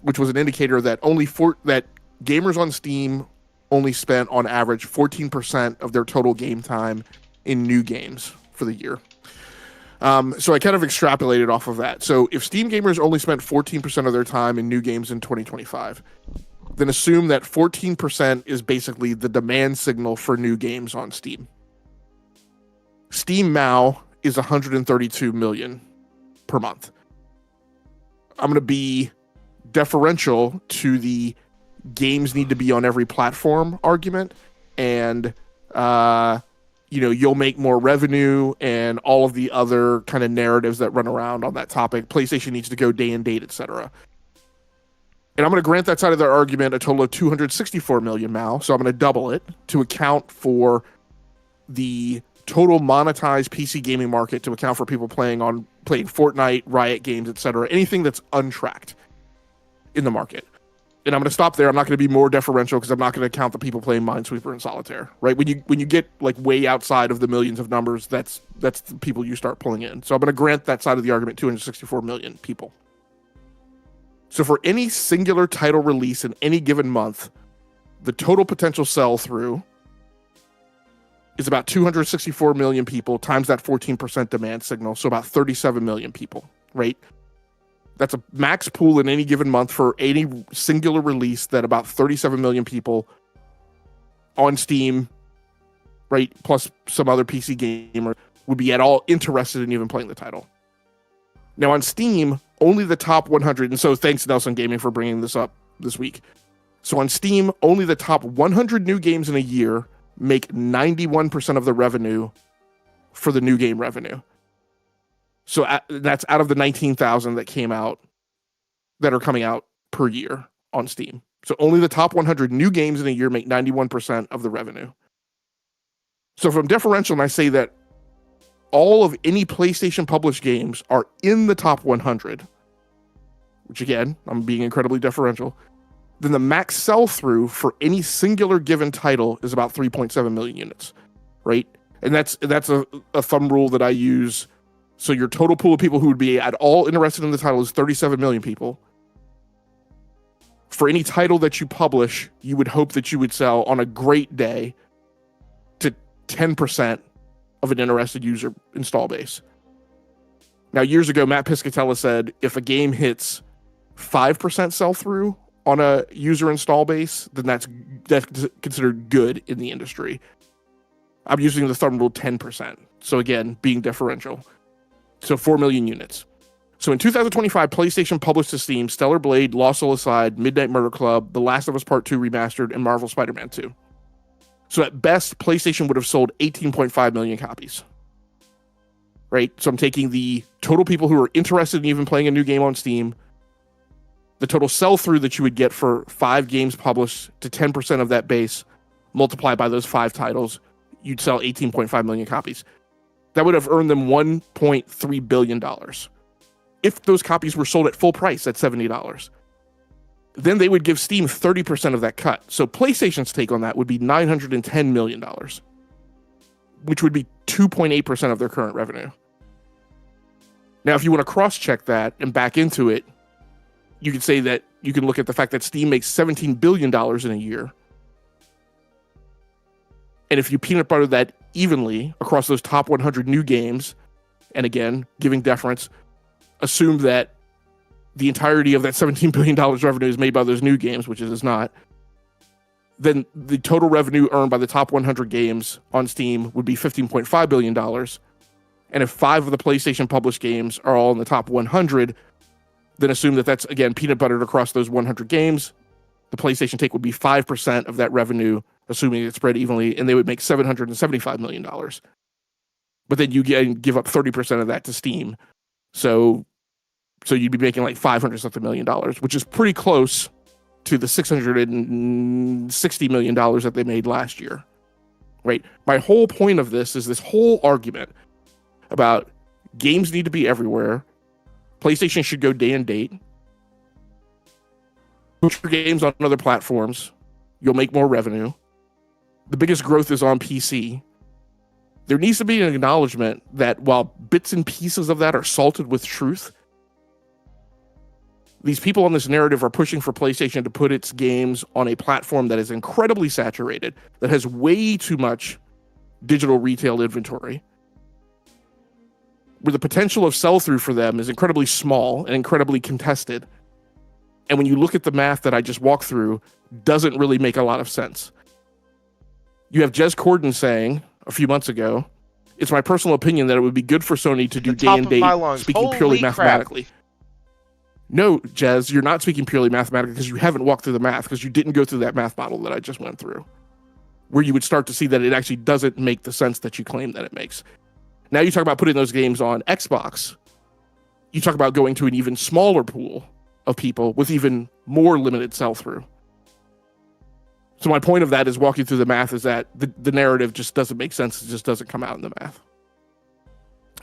which was an indicator that that gamers on Steam only spent on average 14% of their total game time in new games for the year. So I kind of extrapolated off of that. So if Steam gamers only spent 14% of their time in new games in 2025, then assume that 14% is basically the demand signal for new games on Steam. Steam MAU is 132 million per month. I'm going to be deferential to the games need to be on every platform argument, and you'll make more revenue and all of the other kind of narratives that run around on that topic. PlayStation needs to go day and date, etc. And I'm going to grant that side of their argument a total of 264 million MAU, so I'm going to double it to account for the total monetized PC gaming market, to account for people playing Fortnite, Riot Games, etc., anything that's untracked in the market. And I'm going to stop there. I'm not going to be more deferential because I'm not going to count the people playing Minesweeper and Solitaire, right? When you get like way outside of the millions of numbers, that's the people you start pulling in. So I'm going to grant that side of the argument 264 million people. So for any singular title release in any given month, the total potential sell-through is about 264 million people times that 14% demand signal, so about 37 million people, right? That's a max pool in any given month for any singular release that about 37 million people on Steam, right, plus some other PC gamer would be at all interested in even playing the title. Now on Steam, only the top 100, and so thanks Nelson Gaming for bringing this up this week. So on Steam, only the top 100 new games in a year make 91% of the revenue for the new game revenue. So that's out of the 19,000 that are coming out per year on Steam. So only the top 100 new games in a year make 91% of the revenue. So if I'm deferential and I say that all of any PlayStation published games are in the top 100, which again, I'm being incredibly deferential, then the max sell-through for any singular given title is about 3.7 million units, right? And that's a thumb rule that I use. So your total pool of people who would be at all interested in the title is 37 million people. For any title that you publish, you would hope that you would sell on a great day to 10% of an interested user install base. Now, years ago, Matt Piscatella said if a game hits 5% sell-through on a user install base, then that's considered good in the industry. I'm using the thumb rule 10%. So again, being deferential. So 4 million units. So in 2025, PlayStation published to Steam Stellar Blade, Lost Soul Aside, Midnight Murder Club, The Last of Us Part 2 Remastered, and Marvel Spider-Man 2. So at best, PlayStation would have sold 18.5 million copies. Right? So I'm taking the total people who are interested in even playing a new game on Steam, the total sell-through that you would get for 5 games published to 10% of that base, multiplied by those 5 titles, you'd sell 18.5 million copies. That would have earned them $1.3 billion. If those copies were sold at full price at $70. Then they would give Steam 30% of that cut. So PlayStation's take on that would be $910 million, which would be 2.8% of their current revenue. Now, if you want to cross-check that and back into it, you could say that you can look at the fact that Steam makes $17 billion in a year. And if you peanut butter that evenly across those top 100 new games, and again, giving deference, assume that the entirety of that $17 billion revenue is made by those new games, which it is not, then the total revenue earned by the top 100 games on Steam would be $15.5 billion. And if 5 of the PlayStation published games are all in the top 100, then assume that that's, again, peanut buttered across those 100 games. The PlayStation take would be 5% of that revenue, assuming it's spread evenly, and they would make $775 million. But then you give up 30% of that to Steam. So you'd be making like $500-something million, which is pretty close to the $660 million that they made last year, right? My whole point of this is this whole argument about games need to be everywhere. PlayStation should go day and date. Push your games on other platforms. You'll make more revenue. The biggest growth is on PC. There needs to be an acknowledgement that while bits and pieces of that are salted with truth, these people on this narrative are pushing for PlayStation to put its games on a platform that is incredibly saturated, that has way too much digital retail inventory. where the potential of sell-through for them is incredibly small and incredibly contested. And when you look at the math that I just walked through, doesn't really make a lot of sense. You have Jez Corden saying a few months ago, it's my personal opinion that it would be good for Sony to do day and date, speaking purely mathematically. No, Jez, you're not speaking purely mathematically because you haven't walked through the math, because you didn't go through that math model that I just went through, where you would start to see that it actually doesn't make the sense that you claim that it makes. Now you talk about putting those games on Xbox. You talk about going to an even smaller pool of people with even more limited sell-through. So my point of that is walking through the math is that the narrative just doesn't make sense. It just doesn't come out in the math.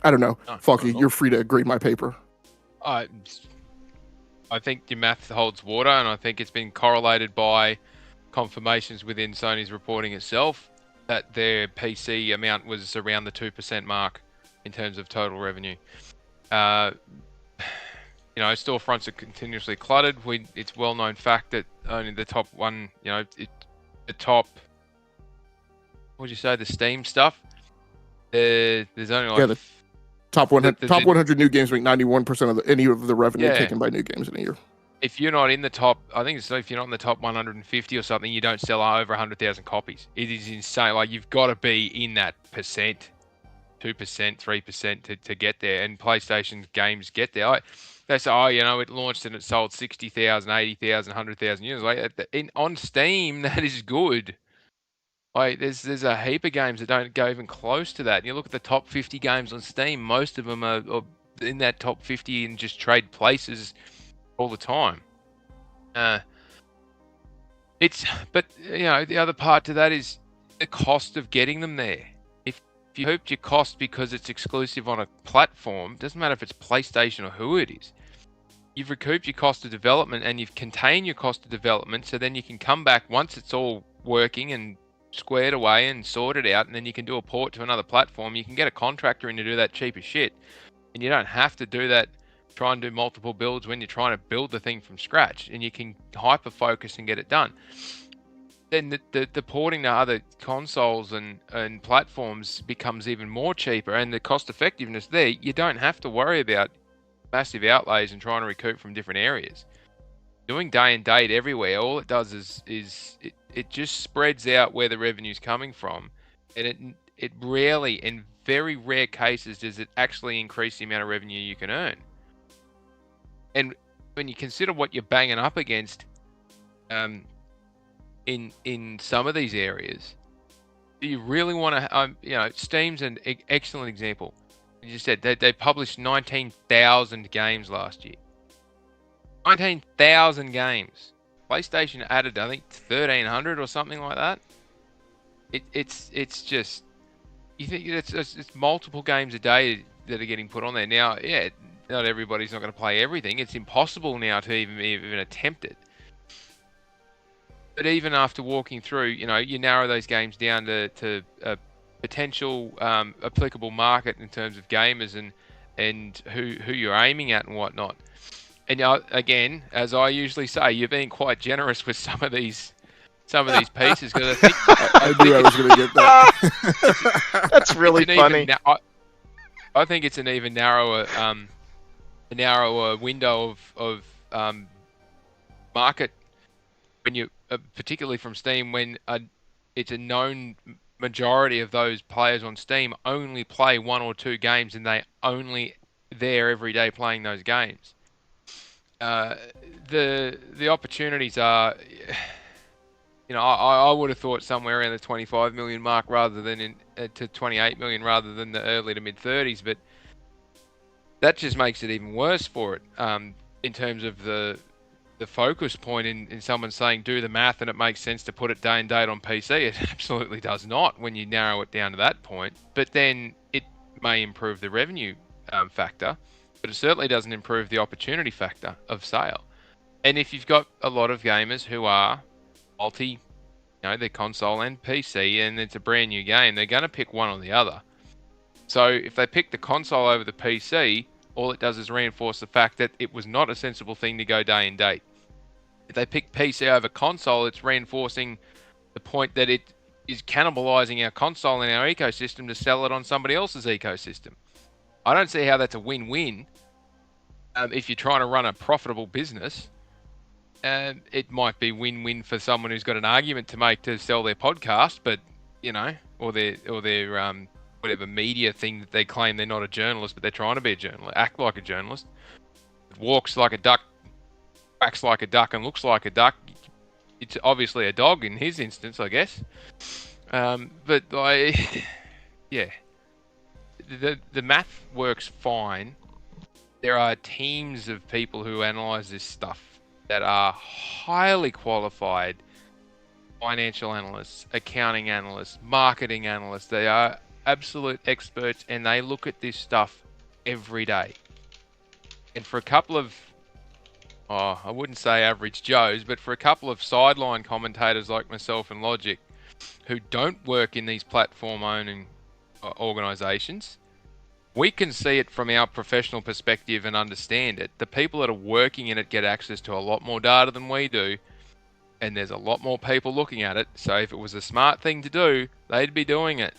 I don't know. Faulkner, you're free to grade my paper. I think your math holds water, and I think it's been correlated by confirmations within Sony's reporting itself that their PC amount was around the 2% mark in terms of total revenue. Storefronts are continuously cluttered. It's well-known fact that only the top one, the top, the Steam stuff. There's only the top 100 new games make 91% of any of the revenue taken by new games in a year. If you're not in the top, if you're not in the top 150 or something, you don't sell over 100,000 copies. It is insane. Like, you've got to be in that percent, 2%, 3% to get there. And PlayStation games get there. They say, it launched and it sold 60,000, 80,000, 100,000 units. Like, on Steam, that is good. Like, there's a heap of games that don't go even close to that. And you look at the top 50 games on Steam, most of them are in that top 50 and just trade places all the time. The other part to that is the cost of getting them there. If you hope your cost because it's exclusive on a platform, doesn't matter if it's PlayStation or who it is. You've recouped your cost of development and you've contained your cost of development, so then you can come back once it's all working and squared away and sorted out, and then you can do a port to another platform. You can get a contractor in to do that cheap as shit, and you don't have to do that, try and do multiple builds when you're trying to build the thing from scratch, and you can hyper focus and get it done. Then the porting to other consoles and platforms becomes even more cheaper, and the cost effectiveness there, you don't have to worry about massive outlays and trying to recoup from different areas. Doing day and date everywhere, all it does is it just spreads out where the revenue's coming from, and it rarely, in very rare cases, does it actually increase the amount of revenue you can earn. And when you consider what you're banging up against, in some of these areas, do you really want to? Steam's an excellent example. You just said they published 19,000 games last year. 19,000 games. PlayStation added, I think, 1,300 or something like that. It's just, you think it's multiple games a day that are getting put on there. Now, not everybody's not going to play everything. It's impossible now to even attempt it. But even after walking through, you narrow those games down to a potential applicable market in terms of gamers and who you're aiming at and whatnot. And again, as I usually say, you're being quite generous with some of these pieces, because I knew I was going to get that. That's really funny. I think it's an even narrower window of market when you, particularly from Steam, when it's a known majority of those players on Steam only play one or two games, and they only there every day playing those games. The opportunities are, I would have thought somewhere around the 25 million mark rather than to 28 million rather than the early to mid 30s, but that just makes it even worse for it in terms of the focus point in someone saying do the math and it makes sense to put it day and date on PC. It absolutely does not when you narrow it down to that point. But then it may improve the revenue factor, but it certainly doesn't improve the opportunity factor of sale. And if you've got a lot of gamers who are multi, they're console and PC, and it's a brand new game, they're going to pick one or the other. So if they pick the console over the PC, all it does is reinforce the fact that it was not a sensible thing to go day and date. If they pick PC over console, it's reinforcing the point that it is cannibalizing our console and our ecosystem to sell it on somebody else's ecosystem. I don't see how that's a win-win. If you're trying to run a profitable business, it might be win-win for someone who's got an argument to make to sell their podcast, but or their whatever media thing that they claim they're not a journalist, but they're trying to be a journalist, act like a journalist, walks like a duck, quacks like a duck, and looks like a duck. It's obviously a dog in his instance, I guess. But yeah, the math works fine. There are teams of people who analyze this stuff that are highly qualified financial analysts, accounting analysts, marketing analysts. They are absolute experts, and they look at this stuff every day. And for a couple of, I wouldn't say average Joes, but for a couple of sideline commentators like myself and Logic, who don't work in these platform-owning organizations, we can see it from our professional perspective and understand it. The people that are working in it get access to a lot more data than we do, and there's a lot more people looking at it. So if it was a smart thing to do, they'd be doing it.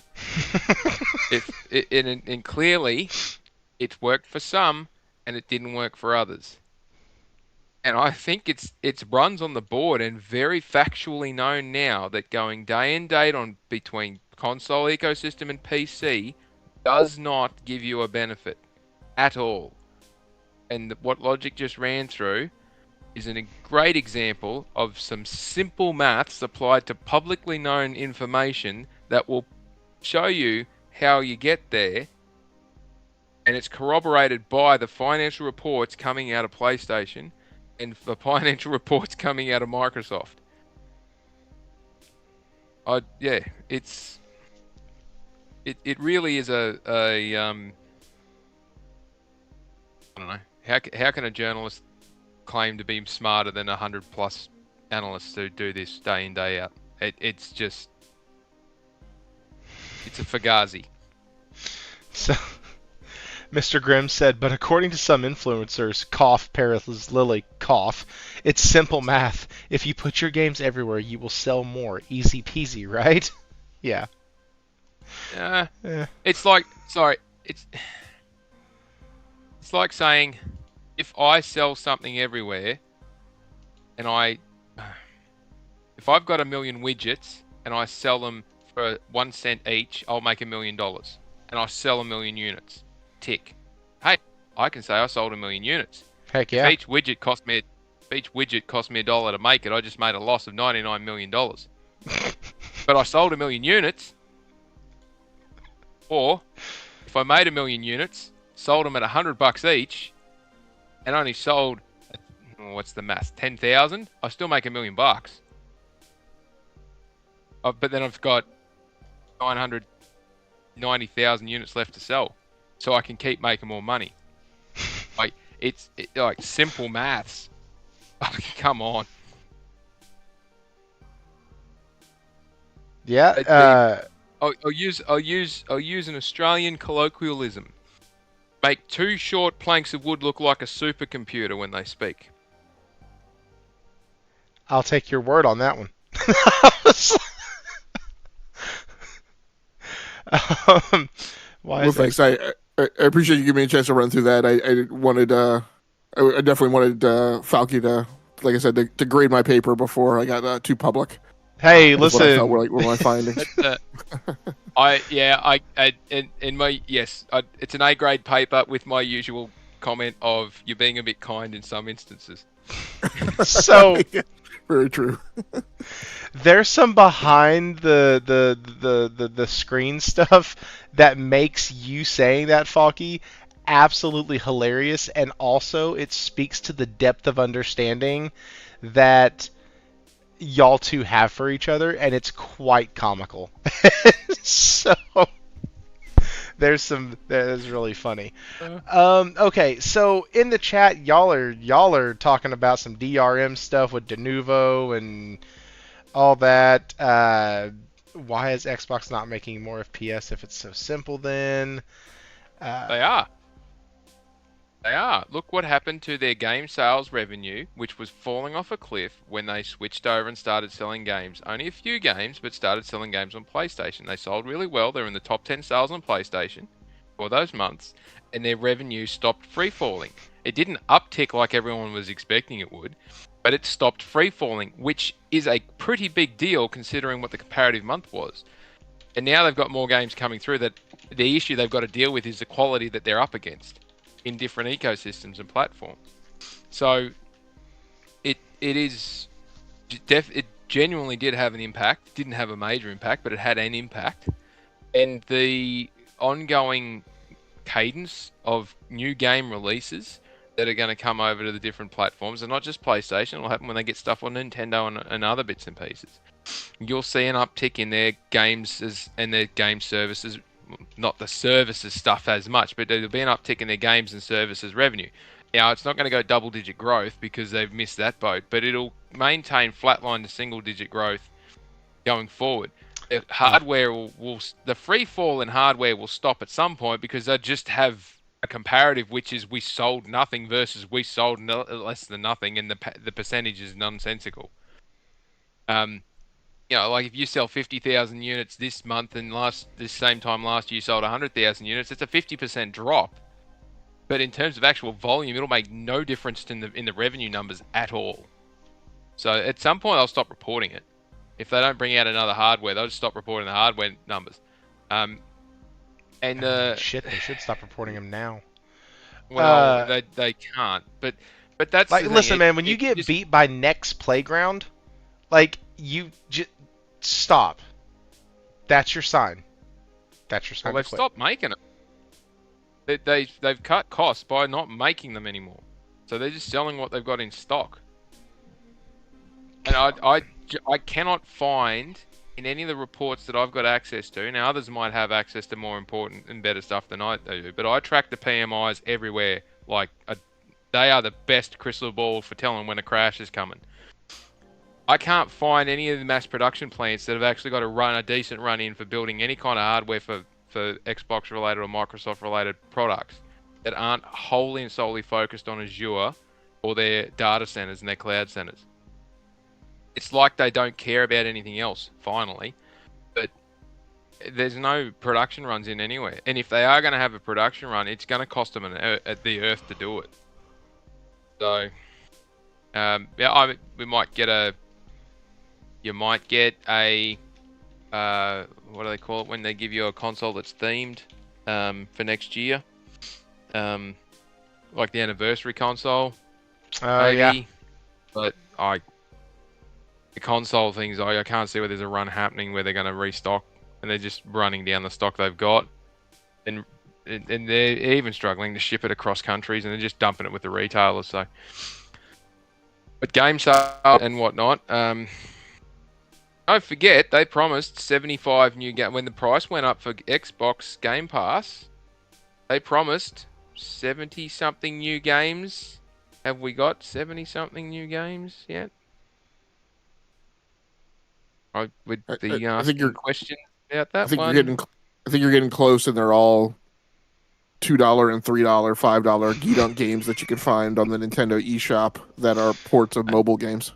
And clearly, it's worked for some, and it didn't work for others. And I think it's runs on the board and very factually known now that going day and date on between console ecosystem and PC does not give you a benefit at all. And what Logic just ran through is a great example of some simple maths applied to publicly known information that will show you how you get there. And it's corroborated by the financial reports coming out of PlayStation and the financial reports coming out of Microsoft. It really is I don't know. How can a journalist claim to be smarter than 100+ analysts who do this day in, day out? It's a fugazi. So, Mr. Grimm said, but according to some influencers, cough, Paris Lily, cough, it's simple math. If you put your games everywhere, you will sell more. Easy peasy, right? Yeah. It's like saying, if I sell something everywhere, and if I've got 1 million widgets and I sell them for 1 cent each, I'll make $1 million, and I sell 1 million units. Tick. Hey, I can say I sold 1 million units. Heck yeah. If each widget cost me $1 to make it, I just made a loss of $99 million. But I sold 1 million units. Or, if I made 1 million units, sold them at $100 each, and only sold, what's the math, 10,000, I still make $1 million. But then I've got 990,000 units left to sell, so I can keep making more money. It's like simple maths. Come on. Yeah. I'll use an Australian colloquialism. Make 2 short planks of wood look like a supercomputer when they speak. I'll take your word on that one. Thanks. I appreciate you giving me a chance to run through that. I definitely wanted Falky to, like I said, to grade my paper before I got too public. Hey, That's listen. what I felt were my findings. It's an A-grade paper with my usual comment of you being a bit kind in some instances. So very true. There's some behind the screen stuff that makes you saying that, Falky, absolutely hilarious, and also it speaks to the depth of understanding that y'all two have for each other, and it's quite comical. So that is really funny. Okay, so in the chat, y'all are talking about some DRM stuff with Denuvo and all that. Why is Xbox not making more FPS if it's so simple then? They are. Look what happened to their game sales revenue, which was falling off a cliff when they switched over and started selling games. Only a few games, but started selling games on PlayStation. They sold really well. They're in the top 10 sales on PlayStation. for those months, and their revenue stopped free falling. It didn't uptick like everyone was expecting it would, but it stopped free falling, which is a pretty big deal considering what the comparative month was. And now they've got more games coming through that the issue they've got to deal with is the quality that they're up against in different ecosystems and platforms. So it genuinely did have an impact. Didn't have a major impact, but it had an impact. And the ongoing cadence of new game releases that are going to come over to the different platforms, and not just PlayStation, it'll happen when they get stuff on Nintendo and other bits and pieces. You'll see an uptick in their games and their game services, not the services stuff as much, but there'll be an uptick in their games and services revenue. Now, it's not going to go double-digit growth because they've missed that boat, but it'll maintain flatline to single-digit growth going forward. The hardware the free fall in hardware will stop at some point because they just have a comparative, which is we sold nothing versus we sold less than nothing, and the percentage is nonsensical. Like if you sell 50,000 units this month and this same time last year you sold 100,000 units, it's a 50% drop. But in terms of actual volume, it'll make no difference in the revenue numbers at all. So at some point, I'll stop reporting it. If they don't bring out another hardware, they'll just stop reporting the hardware numbers. Shit, they should stop reporting them now. Well, they can't. But that's like, the thing. Listen, man. When you get beat by Next Playground, like you just stop. That's your sign. That's your sign. Well, they've stopped making them. They've cut costs by not making them anymore. So they're just selling what they've got in stock. And I cannot find in any of the reports that I've got access to. Now, others might have access to more important and better stuff than I do, but I track the PMIs everywhere. They are the best crystal ball for telling when a crash is coming. I can't find any of the mass production plants that have actually got a decent run in for building any kind of hardware for Xbox related or Microsoft related products that aren't wholly and solely focused on Azure or their data centers and their cloud centers. It's like they don't care about anything else, finally. But there's no production runs in anywhere. And if they are going to have a production run, it's going to cost them the earth to do it. So, we might get you might get a, what do they call it when they give you a console that's themed for next year? Like the anniversary console. Maybe. Yeah. But the console things, I can't see where there's a run happening where they're going to restock, and they're just running down the stock they've got, and they're even struggling to ship it across countries, and they're just dumping it with the retailers. So, but game sales and whatnot, don't forget they promised 75 new games when the price went up for Xbox Game Pass. They promised 70-something new games. Have we got 70-something new games yet? I would be asking questions about that one. I think you're getting close, and they're all $2 and $3, $5 geek games that you can find on the Nintendo eShop that are ports of mobile games.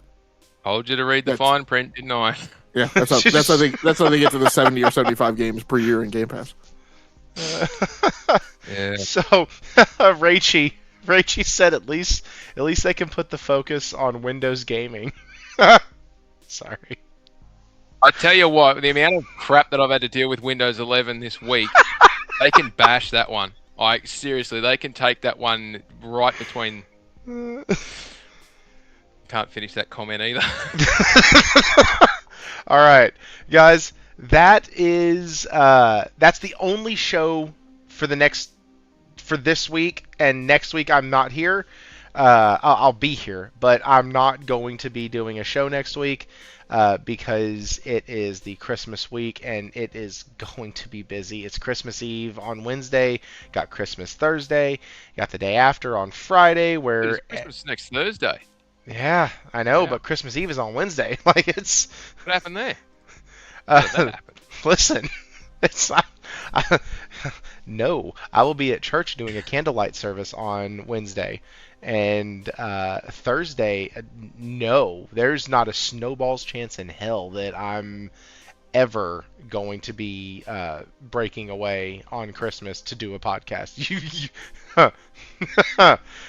Told you to read the fine print, didn't I? Yeah, that's how they get to the 70 or 75 games per year in Game Pass. Yeah. So, Raichi said at least they can put the focus on Windows gaming. Sorry. I tell you what, the amount of crap that I've had to deal with Windows 11 this week, they can bash that one. Seriously, they can take that one right between. Can't finish that comment either. All right, guys, that's the only show for this week, and next week I'm not here. I'll be here, but I'm not going to be doing a show next week because it is the Christmas week and it is going to be busy. It's Christmas Eve on Wednesday, got Christmas Thursday, got the day after on Friday where it's Christmas next Thursday. Yeah, I know, but Christmas Eve is on Wednesday. What happened there? How did that happen? Listen, it's not. No, I will be at church doing a candlelight service on Wednesday, and Thursday. No, there's not a snowball's chance in hell that I'm ever going to be breaking away on Christmas to do a podcast.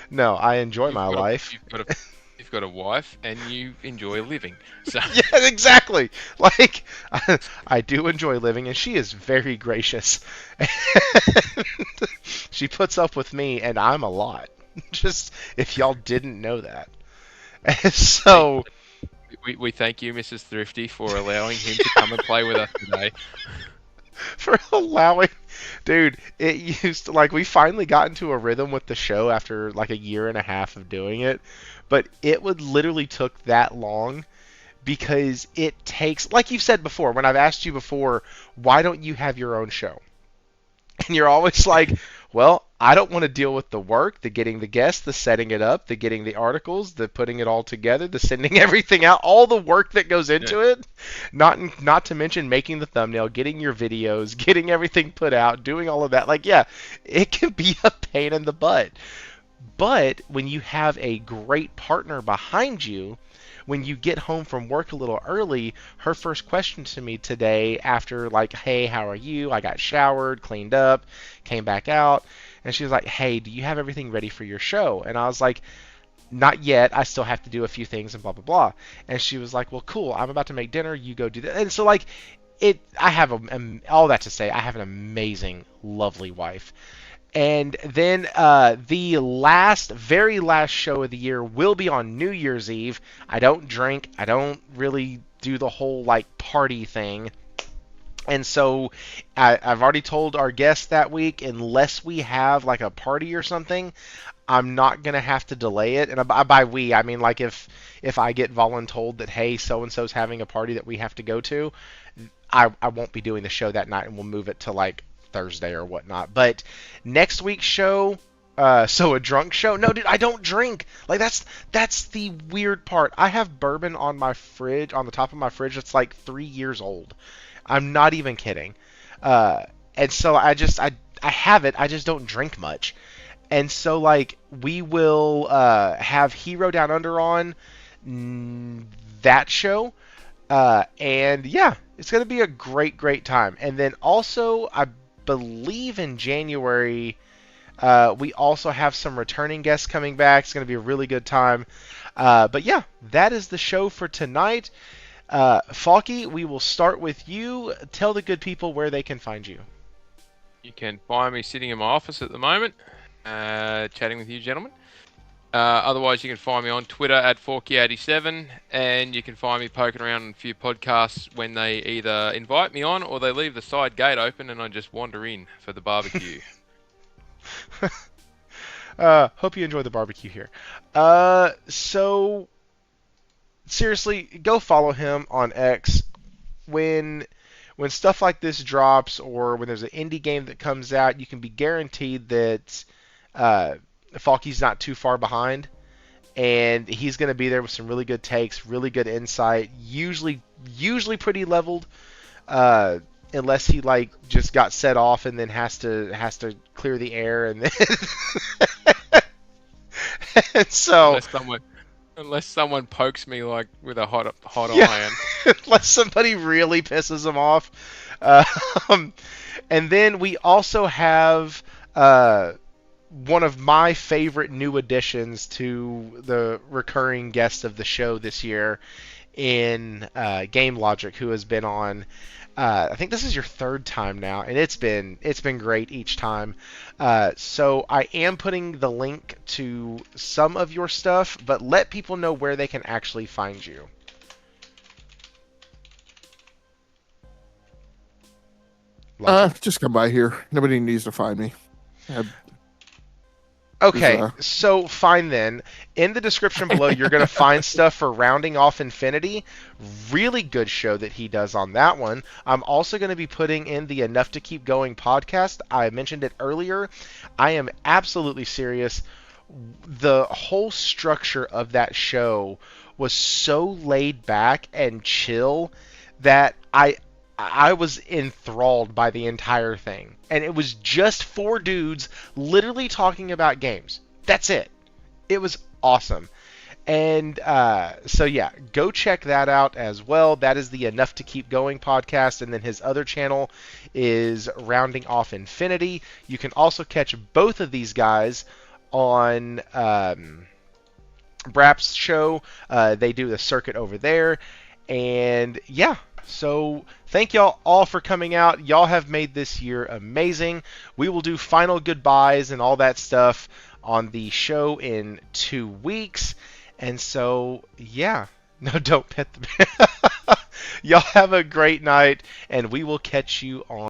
No, I enjoy my life. You've got a wife and you enjoy living. So Yeah, exactly. Like, I do enjoy living, and she is very gracious. She puts up with me, and I'm a lot. Just if y'all didn't know that. So, we thank you, Mrs. Thrifty, for allowing him to come and play with us today. for allowing, dude, it used to, like, we finally got into a rhythm with the show after like a year and a half of doing it, but it would literally took that long because it takes, like you've said before, when I've asked you before, why don't you have your own show? And you're always like, well, I don't want to deal with the work, the getting the guests, the setting it up, the getting the articles, the putting it all together, the sending everything out, all the work that goes into it. Not to mention making the thumbnail, getting your videos, getting everything put out, doing all of that. Like, yeah, it can be a pain in the butt. But when you have a great partner behind you, when you get home from work a little early, her first question to me today after, like, hey, how are you? I got showered, cleaned up, came back out, and she was like, hey, do you have everything ready for your show? And I was like, not yet. I still have to do a few things and blah, blah, blah. And she was like, well, cool. I'm about to make dinner. You go do that. And so, like, I have all that to say, I have an amazing, lovely wife. And then the very last show of the year will be on New Year's Eve. I don't drink. I don't really do the whole, like, party thing. And so I've already told our guests that week, unless we have, like, a party or something, I'm not going to have to delay it. And by we, I mean, like, if I get voluntold that, hey, so-and-so's having a party that we have to go to, I won't be doing the show that night, and we'll move it to, like, Thursday or whatnot. But next week's show, so a drunk show? No, dude, I don't drink. Like, that's the weird part. I have bourbon on my fridge, on the top of my fridge, that's like 3 years old. I'm not even kidding. And so I have it. I just don't drink much. And so, like, we will have Hero Down Under on that show. And yeah, it's going to be a great, great time. And then also, I believe in January, we also have some returning guests coming back. It's going to be a really good time. But yeah, that is the show for tonight. Faulky, we will start with you. Tell the good people where they can find you. You can find me sitting in my office at the moment, chatting with you gentlemen. Otherwise, you can find me on Twitter at Forky87, and you can find me poking around on a few podcasts when they either invite me on or they leave the side gate open and I just wander in for the barbecue. Hope you enjoy the barbecue here. So, seriously, go follow him on X. When stuff like this drops, or when there's an indie game that comes out, you can be guaranteed that Falky's not too far behind, and he's going to be there with some really good takes, really good insight, usually pretty leveled, unless he, like, just got set off and then has to clear the air, and then and so unless someone pokes me, like, with a hot yeah, iron, unless somebody really pisses him off, and then we also have one of my favorite new additions to the recurring guest of the show this year in Gamelogic, who has been on. I think this is your third time now, and it's been great each time. So I am putting the link to some of your stuff, but let people know where they can actually find you. Just come by here. Nobody needs to find me. Okay, so fine then. In the description below, you're going to find stuff for Rounding Off Infinity. Really good show that he does on that one. I'm also going to be putting in the Enough to Keep Going podcast. I mentioned it earlier. I am absolutely serious. The whole structure of that show was so laid back and chill that I was enthralled by the entire thing. And it was just four dudes literally talking about games. That's it. It was awesome. And so, yeah, go check that out as well. That is the Enough to Keep Going podcast. And then his other channel is Rounding Off Infinity. You can also catch both of these guys on Brap's show. They do the circuit over there. And yeah, so thank y'all all for coming out. Y'all have made this year amazing. We will do final goodbyes and all that stuff on the show in 2 weeks. And so, yeah. No, don't pet the bear. Y'all have a great night, and we will catch you on